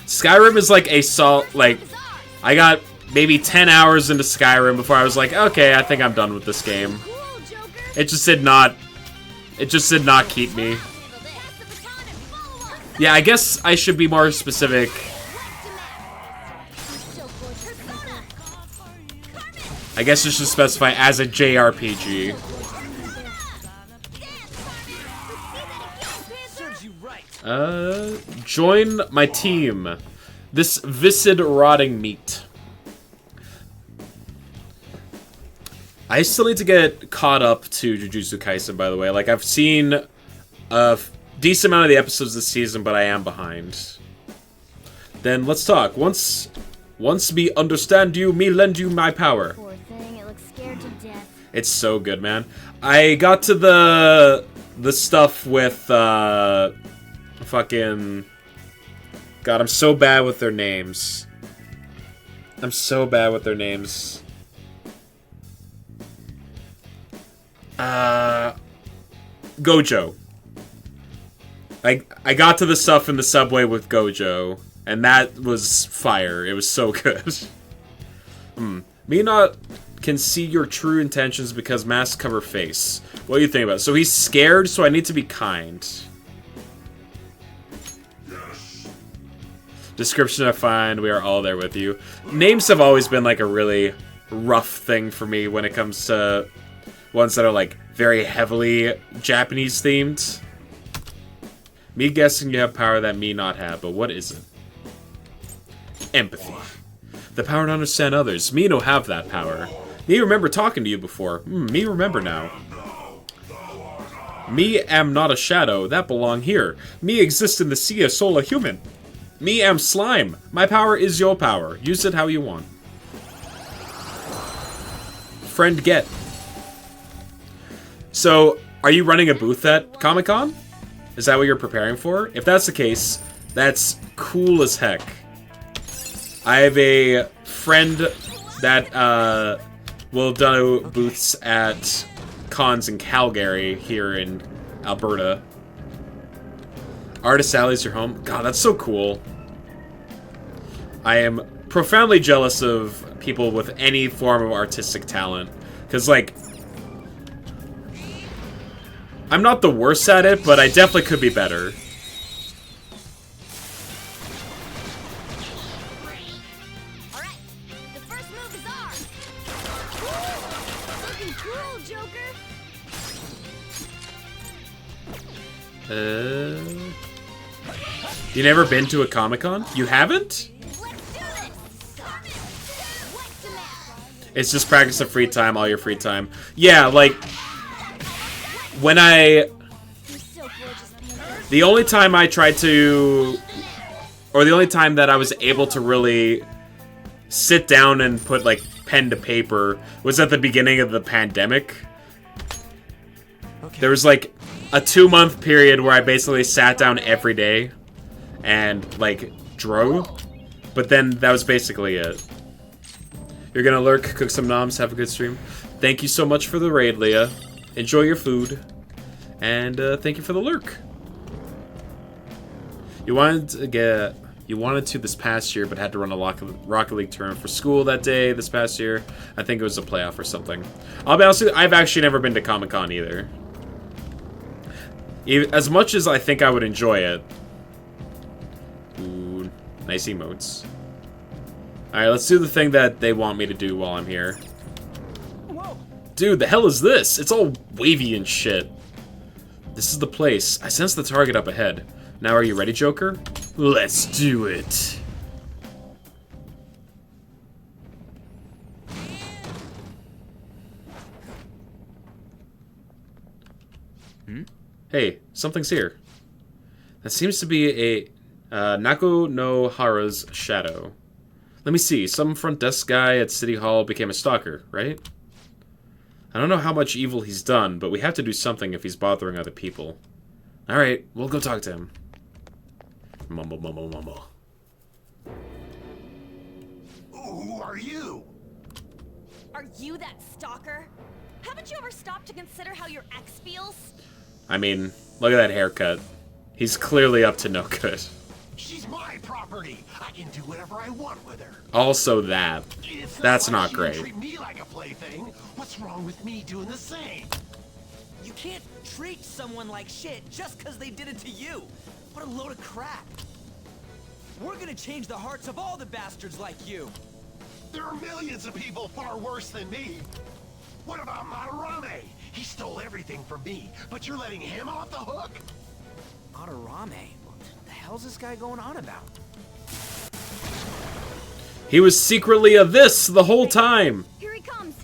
S1: Skyrim is like a I got maybe 10 hours into Skyrim before I was like, okay, I think I'm done with this game. It just did not keep me. Yeah, I guess I should be more specific. I guess I should specify as a JRPG. Join my team. This viscid rotting meat. I still need to get caught up to Jujutsu Kaisen, by the way. Like, I've seen a decent amount of the episodes this season, but I am behind. Then let's talk. Once me understand you, me lend you my power.
S13: Poor thing, it looks scared to death.
S1: It's so good, man. I got to the stuff with fucking... God, I'm so bad with their names. I'm so bad with their names. Gojo. I got to the stuff in the subway with Gojo, and that was fire. It was so good. Me not can see your true intentions because masks cover face. What do you think about it? So he's scared, so I need to be kind. Description I find, we are all there with you. Names have always been like a really rough thing for me when it comes to ones that are like very heavily Japanese themed. Me guessing you have power that me not have, but what is it? Empathy. The power to understand others. Me no have that power. Me remember talking to you before. Me remember now. Me am not a shadow, that belong here. Me exist in the sea, a soul, a human. Me am slime. My power is your power. Use it how you want. Friend get. So, are you running a booth at Comic-Con? Is that what you're preparing for? If that's the case, that's cool as heck. I have a friend that will do booths at cons in Calgary here in Alberta. Artist Alley's your home? God, that's so cool. I am profoundly jealous of people with any form of artistic talent. Because, like, I'm not the worst at it, but I definitely could be better.
S13: Alright, the first move is ours. Looking cool, Joker.
S1: You never been to a Comic-Con? You haven't? It's just practice of free time, all your free time. Yeah, like, when the only time I tried to, or the only time that I was able to really sit down and put, like, pen to paper was at the beginning of the pandemic. There was, like, a 2-month period where I basically sat down every day and, like, drew. But then that was basically it. You're gonna lurk, cook some noms, have a good stream. Thank you so much for the raid, Leah. Enjoy your food. And thank you for the lurk. You wanted to this past year, but had to run a Rocket League tournament for school that day this past year. I think it was a playoff or something. I'll be honest with you, I've actually never been to Comic-Con either. As much as I think I would enjoy it. Ooh, nice emotes. Alright, let's do the thing that they want me to do while I'm here. Dude, the hell is this? It's all wavy and shit. This is the place. I sense the target up ahead. Now are you ready, Joker? Let's do it. Hey, something's here. That seems to be a Nako no Hara's shadow. Let me see. Some front desk guy at City Hall became a stalker, right? I don't know how much evil he's done, but we have to do something if he's bothering other people. Alright, we'll go talk to him. Mumble, mumble, mumble.
S14: Who are you?
S2: Are you that stalker? Haven't you ever stopped to consider how your ex feels?
S1: I mean, look at that haircut. He's clearly up to no good.
S14: She's my property. I can do whatever I want with her.
S1: Also that. That's not
S14: She
S1: great.
S14: treat me like a plaything. What's wrong with me doing the same?
S5: You can't treat someone like shit just because they did it to you. What a load of crap. We're gonna change the hearts of all the bastards like you.
S14: There are millions of people far worse than me. What about Madarame? He stole everything from me, but you're letting him off the hook?
S5: Madarame? What the hell's this guy going on about?
S1: He was secretly a this the whole time.
S13: Here he comes.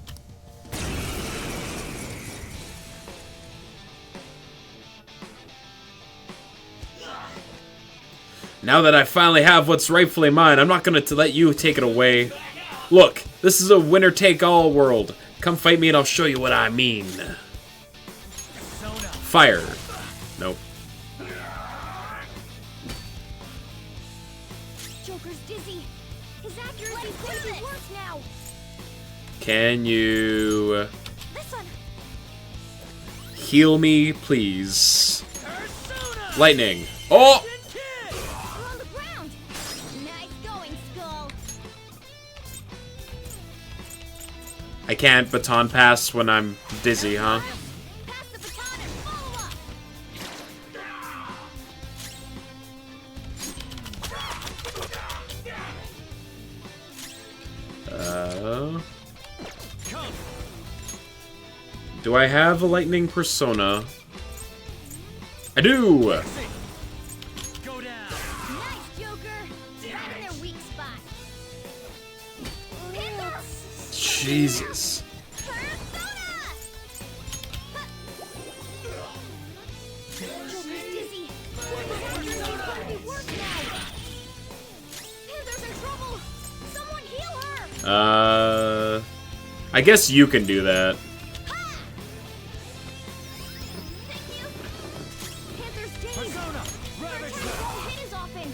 S1: Now that I finally have what's rightfully mine, I'm not gonna let you take it away. Look, this is a winner-take-all world. Come fight me and I'll show you what I mean. Fire. Nope.
S13: Joker's dizzy. His accuracy's going to be worse now.
S1: Can you
S13: This one.
S1: heal me, please? Lightning. Oh!
S13: We're on the ground. Nice going, Skull.
S1: I can't baton pass when I'm dizzy, huh?
S13: Pass the baton and follow up.
S1: Do I have a lightning persona? I do!
S13: Nice, Joker. Right in their weak spot.
S1: Jesus.
S13: Joker's dizzy. His accuracy's going to be worse now. Panther's in trouble. Someone heal her.
S1: I guess you can do that.
S13: soften.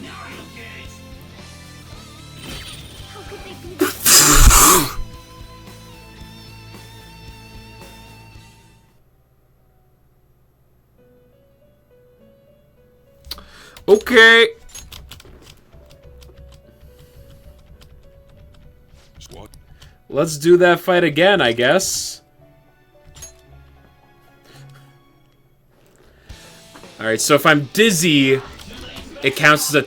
S14: Now you'll get it.
S13: How could they be?
S1: Okay.
S3: Squad.
S1: Let's do that fight again, I guess. Alright, so if I'm dizzy, it counts as a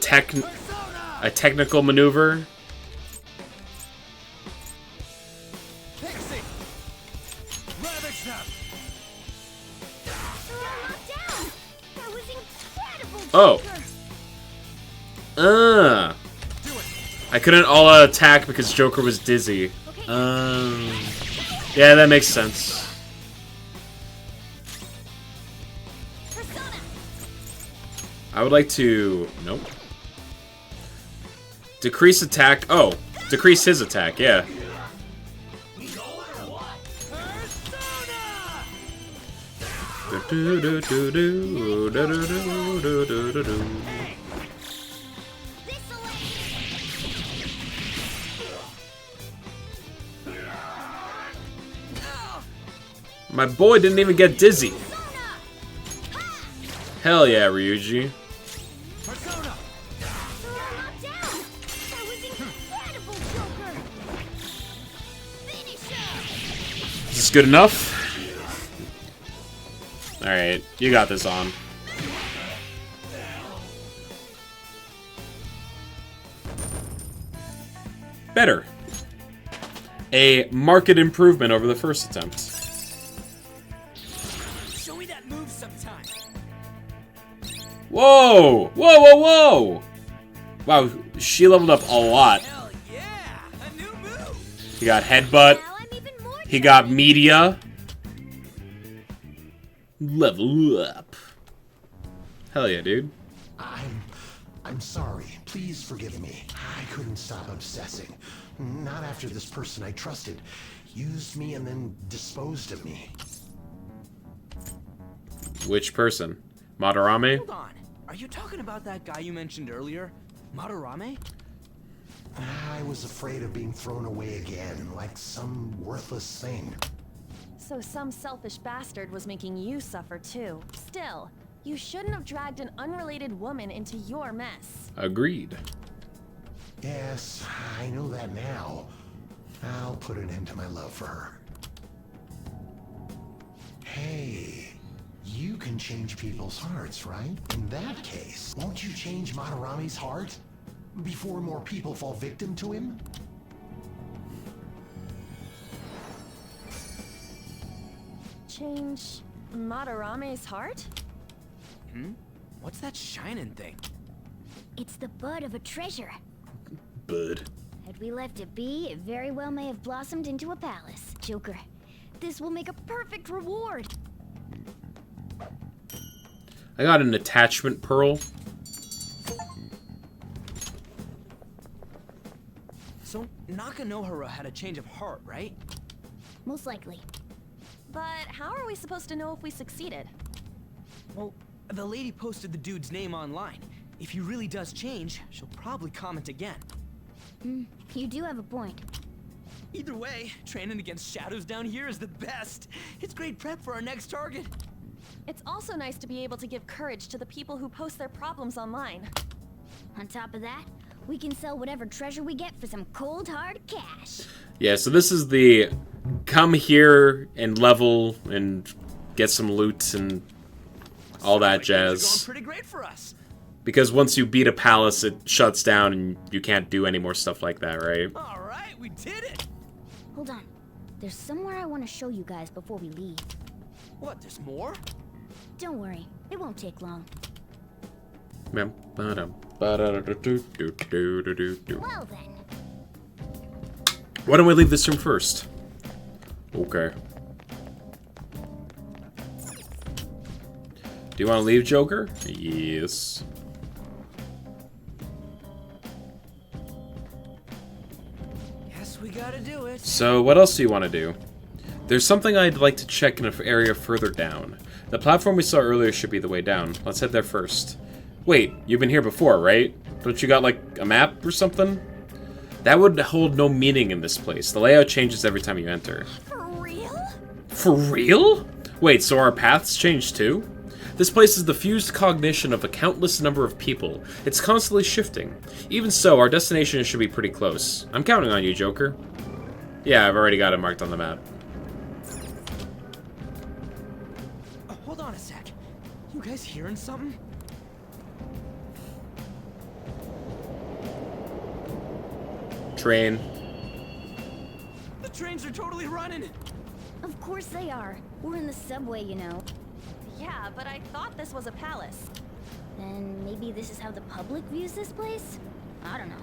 S1: technical maneuver. Oh. I couldn't all-out attack because Joker was dizzy. Yeah, that makes sense. I would like to... Nope. Decrease attack... Oh. Decrease his attack, yeah. My boy didn't even get dizzy. Hell yeah, Ryuji. Is this good enough? Alright, you got this on. Better. A marked improvement over the first attempt.
S5: Show me that move sometime.
S1: Whoa! Whoa, whoa, whoa! Wow, she leveled up a lot.
S5: Hell yeah, a new move.
S1: He got headbutt. He got media. Level up. Hell yeah, dude.
S14: I'm sorry. Please forgive me. I couldn't stop obsessing. Not after this person I trusted used me and then disposed of me.
S1: Which person? Madarame?
S5: Hold on. Are you talking about that guy you mentioned earlier? Madarame?
S14: I was afraid of being thrown away again, like some worthless thing.
S2: So some selfish bastard was making you suffer too. Still, you shouldn't have dragged an unrelated woman into your mess.
S1: Agreed.
S14: Yes, I know that now. I'll put an end to my love for her. Hey, you can change people's hearts, right? In that case, won't you change Madarame's heart? Before more people fall victim to him?
S2: Change Madarame's heart?
S5: What's that shining thing?
S7: It's the bud of a treasure.
S1: Bud.
S7: Had we left it be, it very well may have blossomed into a palace. Joker, this will make a perfect reward.
S1: I got an attachment pearl.
S5: So Nakanohara had a change of heart, right?
S7: Most likely.
S2: But how are we supposed to know if we succeeded?
S5: Well, the lady posted the dude's name online. If he really does change, she'll probably comment again.
S7: You do have a point.
S5: Either way, training against shadows down here is the best. It's great prep for our next target.
S2: It's also nice to be able to give courage to the people who post their problems online.
S7: On top of that, we can sell whatever treasure we get for some cold hard cash.
S1: Yeah, so this is the come here and level and get some loot and all that jazz.
S5: Going pretty great for us.
S1: Because once you beat a palace, it shuts down and you can't do any more stuff like that, right?
S5: All right, we did it.
S7: Hold on. There's somewhere I want to show you guys before we leave.
S5: What, there's more?
S7: Don't worry, it won't take long.
S1: Well then. Why don't we leave this room first? Okay. Do you want to leave, Joker? Yes.
S5: Guess we gotta do it.
S1: So, what else do you want to do? There's something I'd like to check in an area further down. The platform we saw earlier should be the way down. Let's head there first. Wait, you've been here before, right? Don't you got, like, a map or something? That would hold no meaning in this place. The layout changes every time you enter.
S2: For real?
S1: For real? Wait, so our paths change too? This place is the fused cognition of a countless number of people. It's constantly shifting. Even so, our destination should be pretty close. I'm counting on you, Joker. Yeah, I've already got it marked on the map.
S5: Hold on a sec. You guys hearing something?
S1: Train.
S5: The trains are totally running!
S7: Of course they are. We're in the subway, you know.
S2: Yeah, but I thought this was a palace.
S7: Then maybe this is how the public views this place? I don't know.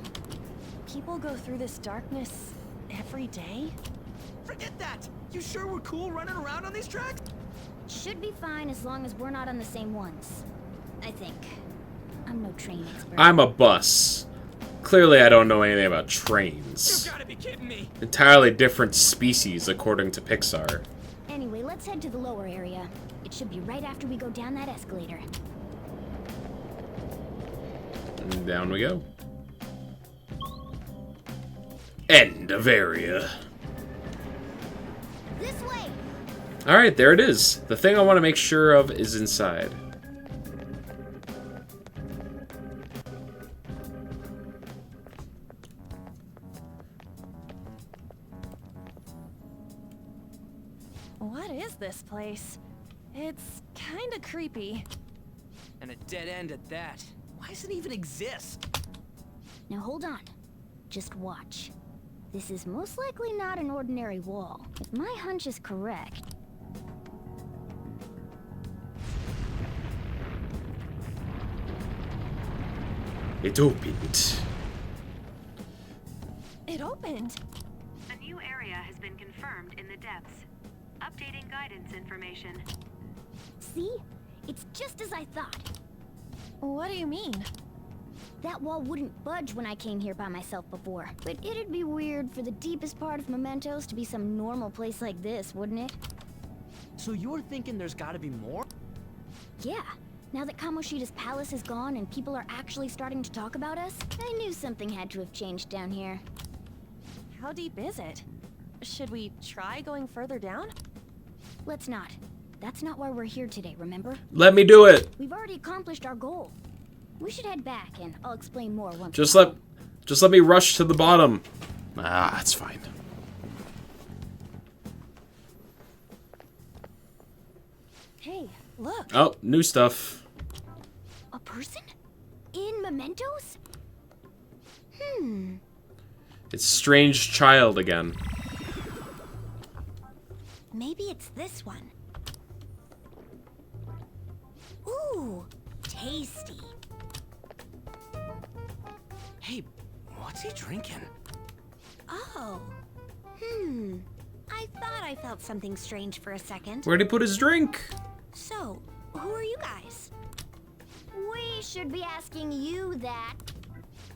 S2: People go through this darkness every day?
S5: Forget that! You sure we're cool running around on these tracks?
S7: Should be fine as long as we're not on the same ones. I think. I'm no train expert.
S1: I'm a bus. Clearly I don't know anything about trains.
S5: You gotta be kidding me!
S1: Entirely different species, according to Pixar.
S7: Anyway, let's head to the lower area. It should be right after we go down that escalator.
S1: And down we go. End of area.
S7: This way!
S1: Alright, there it is. The thing I want to make sure of is inside.
S2: What is this place? It's kinda creepy.
S5: And a dead end at that. Why does it even exist?
S7: Now hold on. Just watch. This is most likely not an ordinary wall. If my hunch is correct...
S1: It opened.
S2: It opened.
S12: A new area has been confirmed in the depths. Updating guidance information.
S7: See? It's just as I thought.
S2: What do you mean?
S7: That wall wouldn't budge when I came here by myself before. But it'd be weird for the deepest part of Mementos to be some normal place like this, wouldn't it?
S5: So you're thinking there's gotta be more?
S7: Yeah. Now that Kamoshida's palace is gone and people are actually starting to talk about us, I knew something had to have changed down here.
S2: How deep is it? Should we try going further down?
S7: Let's not. That's not why we're here today, remember?
S1: Let me do it.
S7: We've already accomplished our goal. We should head back, and I'll explain more once.
S1: Just let me rush to the bottom. Ah, that's fine.
S2: Hey, look.
S1: Oh, new stuff.
S7: A person? In Mementos?
S1: It's Strange Child again.
S8: Maybe it's this one. Ooh, tasty.
S5: Hey, what's he drinking?
S8: Oh. I thought I felt something strange for a second.
S1: Where'd he put his drink?
S8: So, who are you guys?
S7: We should be asking you that.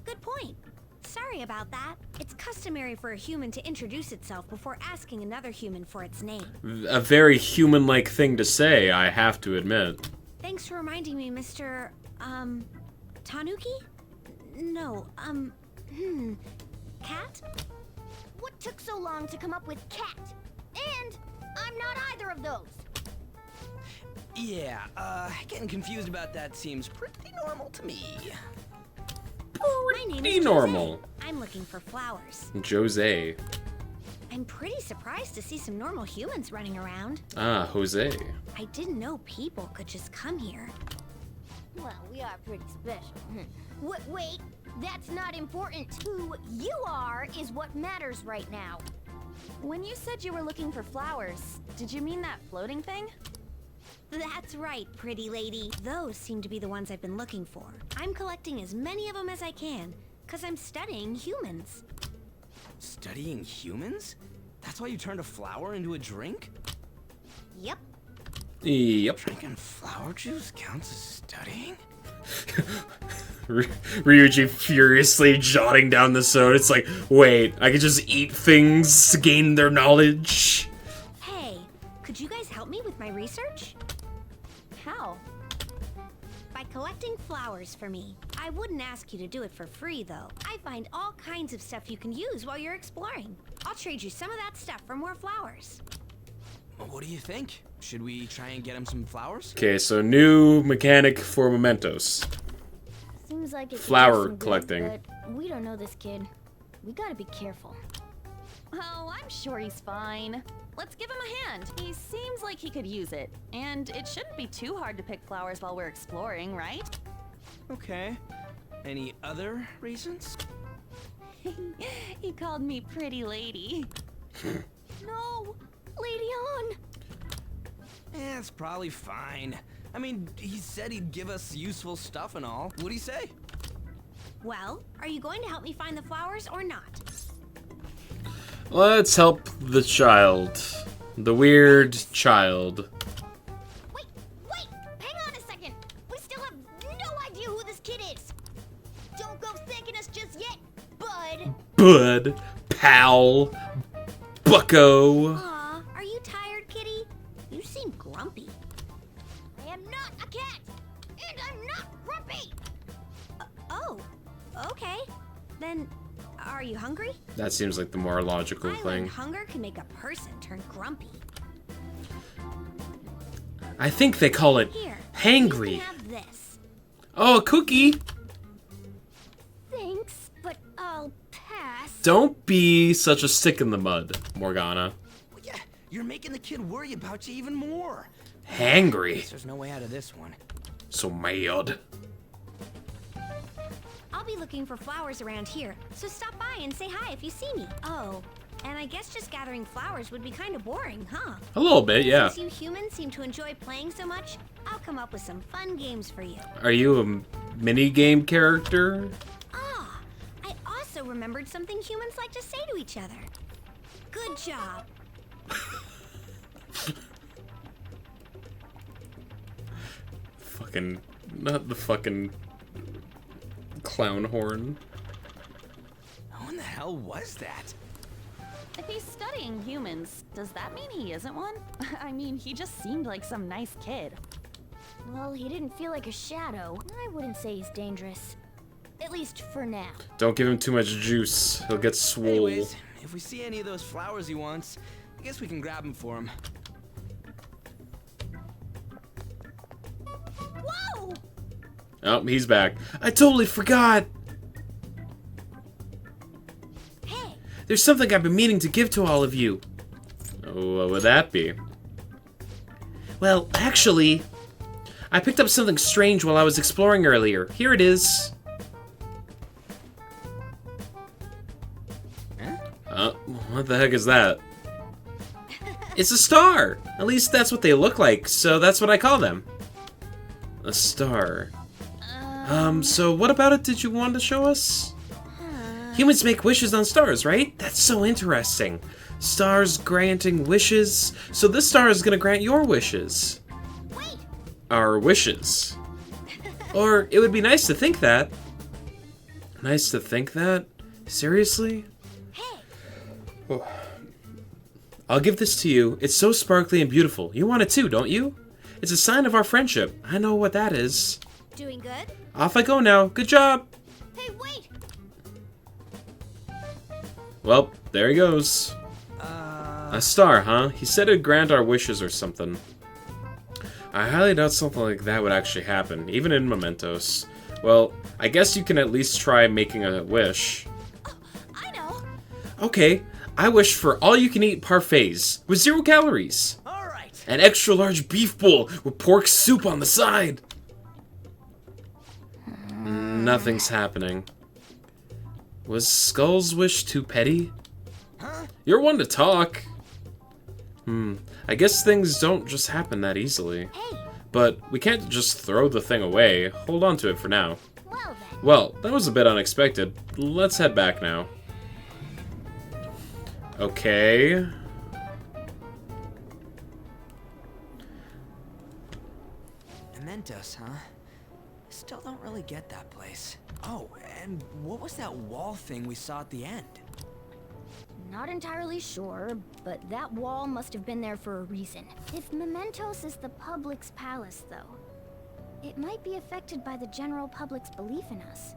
S8: Good point. Sorry about that. It's customary for a human to introduce itself before asking another human for its name.
S1: A very human-like thing to say, I have to admit.
S8: Thanks for reminding me, Mr. Tanuki? No, Cat?
S7: What took so long to come up with cat? And I'm not either of those.
S5: Yeah, getting confused about that seems pretty normal to me.
S8: My name is
S1: normal.
S8: Jose. I'm looking for flowers.
S1: Jose.
S8: I'm pretty surprised to see some normal humans running around.
S1: Ah, Jose.
S8: I didn't know people could just come here.
S7: Well, we are pretty special. Wait, that's not important. Who you are is what matters right now.
S2: When you said you were looking for flowers, did you mean that floating thing?
S8: That's right, pretty lady. Those seem to be the ones I've been looking for. I'm collecting as many of them as I can, because I'm studying humans.
S5: Studying humans? That's why you turned a flower into a drink?
S8: Yep.
S1: Yep.
S5: Drinking flower juice counts as studying?
S1: Ryuji furiously jotting down the note. It's like, wait, I could just eat things to gain their knowledge?
S8: Hey, Could you guys help me with my research?
S2: How?
S8: By collecting flowers for me. I wouldn't ask you to do it for free, though. I find all kinds of stuff you can use while you're exploring. I'll trade you some of that stuff for more flowers.
S5: Well, what do you think? Should we try and get him some flowers?
S1: Okay, so new mechanic for mementos.
S7: Seems like it's
S1: Flower collecting.
S7: But we don't know this kid. We gotta be careful.
S2: Oh, I'm sure he's fine. Let's give him a hand. He seems like he could use it. And it shouldn't be too hard to pick flowers while we're exploring, right?
S5: Okay. Any other reasons?
S2: He called me pretty lady. No! Lady on!
S5: It's probably fine. I mean, he said he'd give us useful stuff and all. What'd he say?
S8: Well, are you going to help me find the flowers or not?
S1: Let's help the child. The weird child.
S13: Wait! Hang on a second! We still have no idea who this kid is! Don't go thanking us just yet, bud!
S1: Bud. Pal. Bucko.
S8: Aw, are you tired, kitty? You seem grumpy.
S13: I am not a cat! And I'm not grumpy!
S8: Oh, okay. Then, are you hungry?
S1: That seems like the more logical
S8: I
S1: thing.
S8: learned hunger can make a person turn grumpy.
S1: I think they call it
S8: Here,
S1: hangry.
S8: you can have this.
S1: Oh, a cookie.
S13: Thanks, but I'll pass.
S1: Don't be such a stick in the mud, Morgana.
S5: Well, yeah, you're making the kid worry about you even more.
S1: Hangry.
S5: Guess there's no way out of this one.
S1: So mad.
S8: I'll be looking for flowers around here, so stop by and say hi if you see me. Oh, and I guess just gathering flowers would be kind of boring, huh?
S1: A little bit, yeah.
S8: Since you humans seem to enjoy playing so much, I'll come up with some fun games for you.
S1: Are you a mini game character?
S8: Ah, I also remembered something humans like to say to each other. Good job.
S1: Fucking, not the fucking clown horn.
S5: Who in the hell was that?
S2: If he's studying humans, does that mean he isn't one? I mean, he just seemed like some nice kid.
S7: Well, he didn't feel like a shadow. I wouldn't say he's dangerous. At least for now.
S1: Don't give him too much juice. He'll get swole.
S5: Anyways, if we see any of those flowers he wants, I guess we can grab them for him.
S8: Whoa!
S1: Oh, he's back. I totally forgot.
S8: Hey.
S1: There's something I've been meaning to give to all of you. Oh, what would that be? Well, actually, I picked up something strange while I was exploring earlier. Here it is. What the heck is that? It's a star! At least that's what they look like, so that's what I call them. A star. So what about it did you want to show us? Humans make wishes on stars, right? That's so interesting. Stars granting wishes. So this star is gonna grant your wishes.
S13: Wait!
S1: Our wishes. Or it would be nice to think that. Nice to think that? Seriously? Oh. I'll give this to you. It's so sparkly and beautiful. You want it too, don't you? It's a sign of our friendship. I know what that is.
S8: Doing good?
S1: Off I go now. Good job.
S13: Hey, wait!
S1: Well, there he goes. A star, huh? He said it'd grant our wishes or something. I highly doubt something like that would actually happen, even in Mementos. Well, I guess you can at least try making a wish.
S13: I know!
S1: Okay, I wish for all-you-can-eat parfaits with 0 calories.
S5: Alright.
S1: An extra large beef bowl with pork soup on the side. Nothing's happening. Was Skull's wish too petty? You're one to talk. I guess things don't just happen that easily. But we can't just throw the thing away. Hold on to it for now. Well, that was a bit unexpected. Let's head back now. Okay.
S5: Mementos, huh? Still don't really get that place. Oh, and what was that wall thing we saw at the end?
S7: not entirely sure, but that wall must have been there for a reason. If Mementos is the public's palace, though, it might be affected by the general public's belief in us.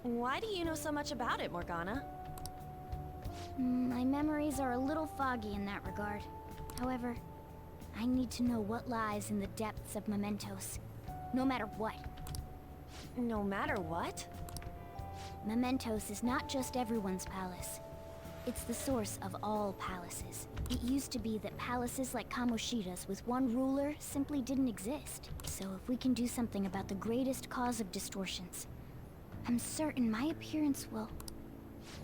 S2: Why do you know so much about it, Morgana?
S7: My memories are a little foggy in that regard. However, I need to know what lies in the depths of Mementos, no matter what.
S2: No matter what?
S7: Mementos is not just everyone's palace. It's the source of all palaces. It used to be that palaces like Kamoshida's with one ruler simply didn't exist. So if we can do something about the greatest cause of distortions, I'm certain my appearance will...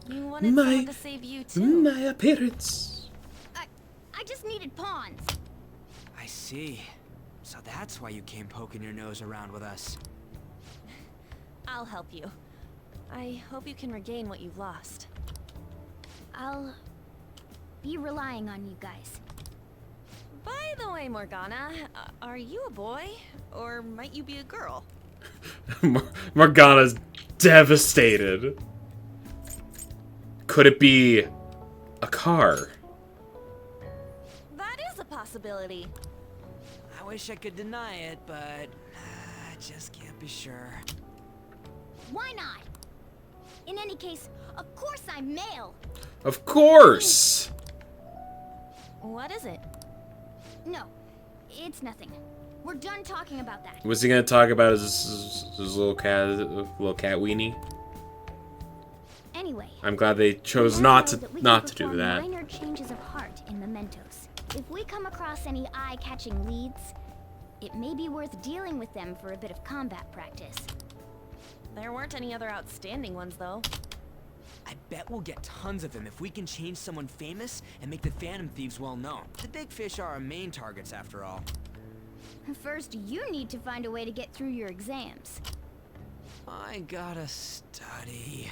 S2: You wanted someone to save you too.
S1: My appearance.
S7: I just needed pawns.
S5: I see. So that's why you came poking your nose around with us.
S2: I'll help you. I hope you can regain what you've lost.
S7: I'll be relying on you guys.
S2: By the way, Morgana, are you a boy? Or might you be a girl?
S1: Morgana's devastated. Could it be a car?
S2: That is a possibility.
S5: I wish I could deny it, but I just can't be sure.
S7: Why not? In any case, of course I'm male.
S1: Of course!
S2: What is it?
S7: No, it's nothing. We're done talking about that.
S1: Was he gonna talk about his little cat weenie?
S7: Anyway,
S1: I'm glad they chose
S7: now
S1: not
S7: know
S1: to
S7: that we
S1: not
S7: can
S1: to do
S7: perform
S1: that.
S7: Minor changes of heart in Mementos. If we come across any eye-catching leads, it may be worth dealing with them for a bit of combat practice.
S2: There weren't any other outstanding ones, though.
S5: I bet we'll get tons of them if we can change someone famous and make the Phantom Thieves well known. The big fish are our main targets, after all.
S7: First, you need to find a way to get through your exams.
S5: I gotta study.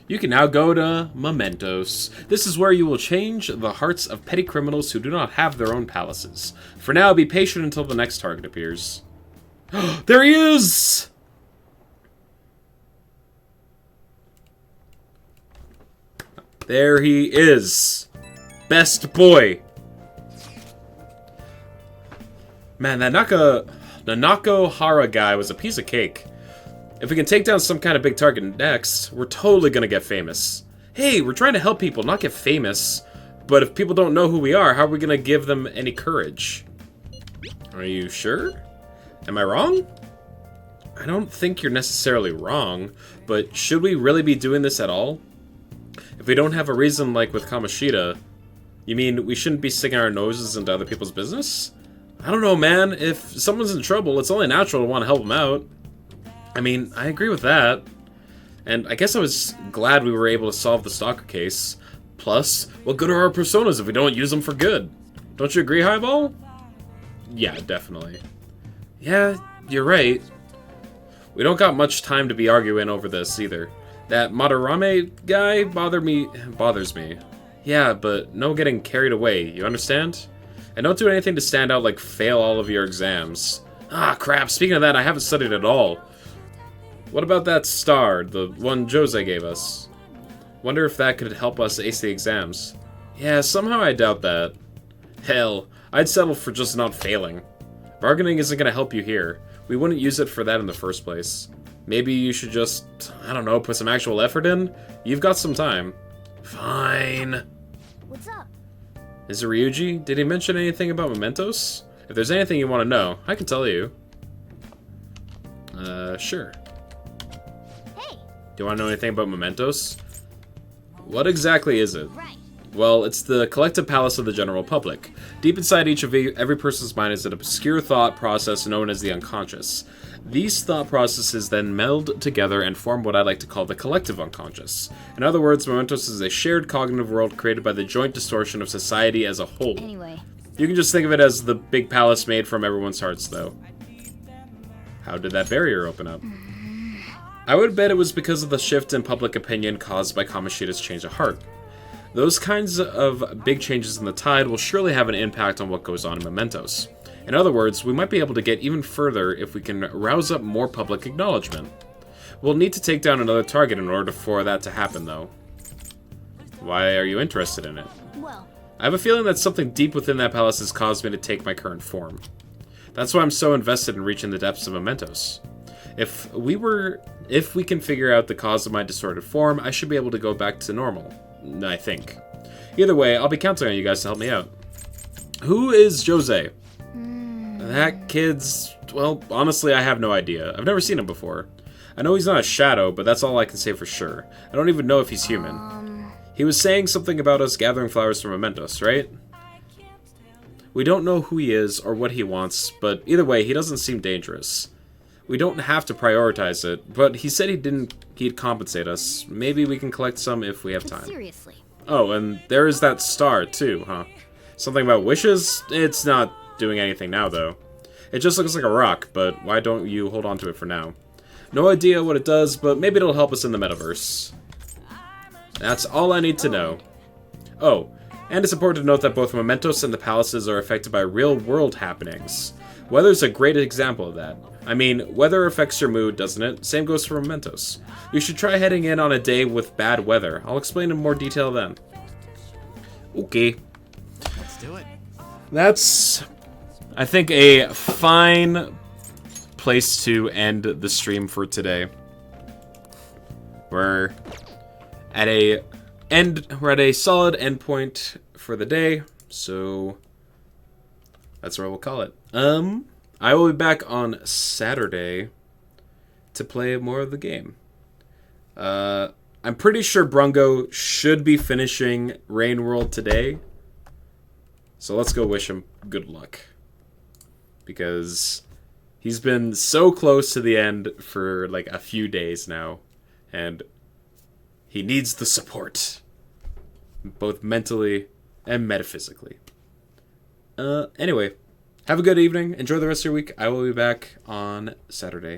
S1: You can now go to Mementos. This is where you will change the hearts of petty criminals who do not have their own palaces. For now, be patient until the next target appears. There he is! There he is. Best boy. Man, that Nanako Hara guy was a piece of cake. If we can take down some kind of big target next, we're totally gonna get famous. Hey, we're trying to help people, not get famous. But if people don't know who we are, how are we gonna give them any courage? Are you sure? Am I wrong? I don't think you're necessarily wrong, but should we really be doing this at all? If we don't have a reason like with Kamoshida, you mean we shouldn't be sticking our noses into other people's business? I don't know, man. If someone's in trouble, it's only natural to want to help them out. I mean, I agree with that. And I guess I was glad we were able to solve the stalker case. Plus, what good are our personas if we don't use them for good? Don't you agree, Highball? Yeah, definitely. Yeah, you're right. We don't got much time to be arguing over this, either. That Madarame guy bothers me. Yeah, but no getting carried away, you understand? And don't do anything to stand out like fail all of your exams. Ah, crap, speaking of that, I haven't studied at all. What about that star, the one Jose gave us? Wonder if that could help us ace the exams. Yeah, somehow I doubt that. Hell, I'd settle for just not failing. Bargaining isn't gonna help you here. We wouldn't use it for that in the first place. Maybe you should just, I don't know, put some actual effort in? You've got some time. Fine.
S7: What's up?
S1: Is it Ryuji? Did he mention anything about Mementos? If there's anything you want to know, I can tell you. Sure.
S7: Hey!
S1: Do you want to know anything about Mementos? What exactly is it?
S7: Right.
S1: Well, it's the collective palace of the general public. Deep inside every person's mind is an obscure thought process known as the unconscious. These thought processes then meld together and form what I like to call the collective unconscious. In other words, Mementos is a shared cognitive world created by the joint distortion of society as a whole.
S7: Anyway.
S1: You can just think of it as the big palace made from everyone's hearts, though. How did that barrier open up? I would bet it was because of the shift in public opinion caused by Kamoshida's change of heart. Those kinds of big changes in the tide will surely have an impact on what goes on in Mementos. In other words, we might be able to get even further if we can rouse up more public acknowledgement. We'll need to take down another target in order for that to happen, though. Why are you interested in it?
S7: Well,
S1: I have a feeling that something deep within that palace has caused me to take my current form. That's why I'm so invested in reaching the depths of mementos. If we can figure out the cause of my distorted form, I should be able to go back to normal. I think. Either way, I'll be counting on you guys to help me out. Who is Jose? That kid's... well, honestly, I have no idea. I've never seen him before. I know he's not a shadow, but that's all I can say for sure. I don't even know if he's human. He was saying something about us gathering flowers for mementos, right? We don't know who he is or what he wants, but either way, he doesn't seem dangerous. We don't have to prioritize it, but he said he'd compensate us. Maybe we can collect some if we have time.
S7: Seriously.
S1: Oh, and there is that star, too, huh? Something about wishes? It's not doing anything now, though. It just looks like a rock, but why don't you hold on to it for now? No idea what it does, but maybe it'll help us in the metaverse. That's all I need to know. Oh, and it's important to note that both mementos and the palaces are affected by real-world happenings. Weather's a great example of that. I mean, weather affects your mood, doesn't it? Same goes for mementos. You should try heading in on a day with bad weather. I'll explain in more detail then. Okay.
S15: Let's do it.
S1: That's, I think, a fine place to end the stream for today. We're at a solid endpoint for the day, so that's where we'll call it. I will be back on Saturday to play more of the game. I'm pretty sure Brungo should be finishing Rain World today. So let's go wish him good luck. Because he's been so close to the end for like a few days now. And he needs the support. Both mentally and metaphysically. Anyway. Have a good evening. Enjoy the rest of your week. I will be back on Saturday.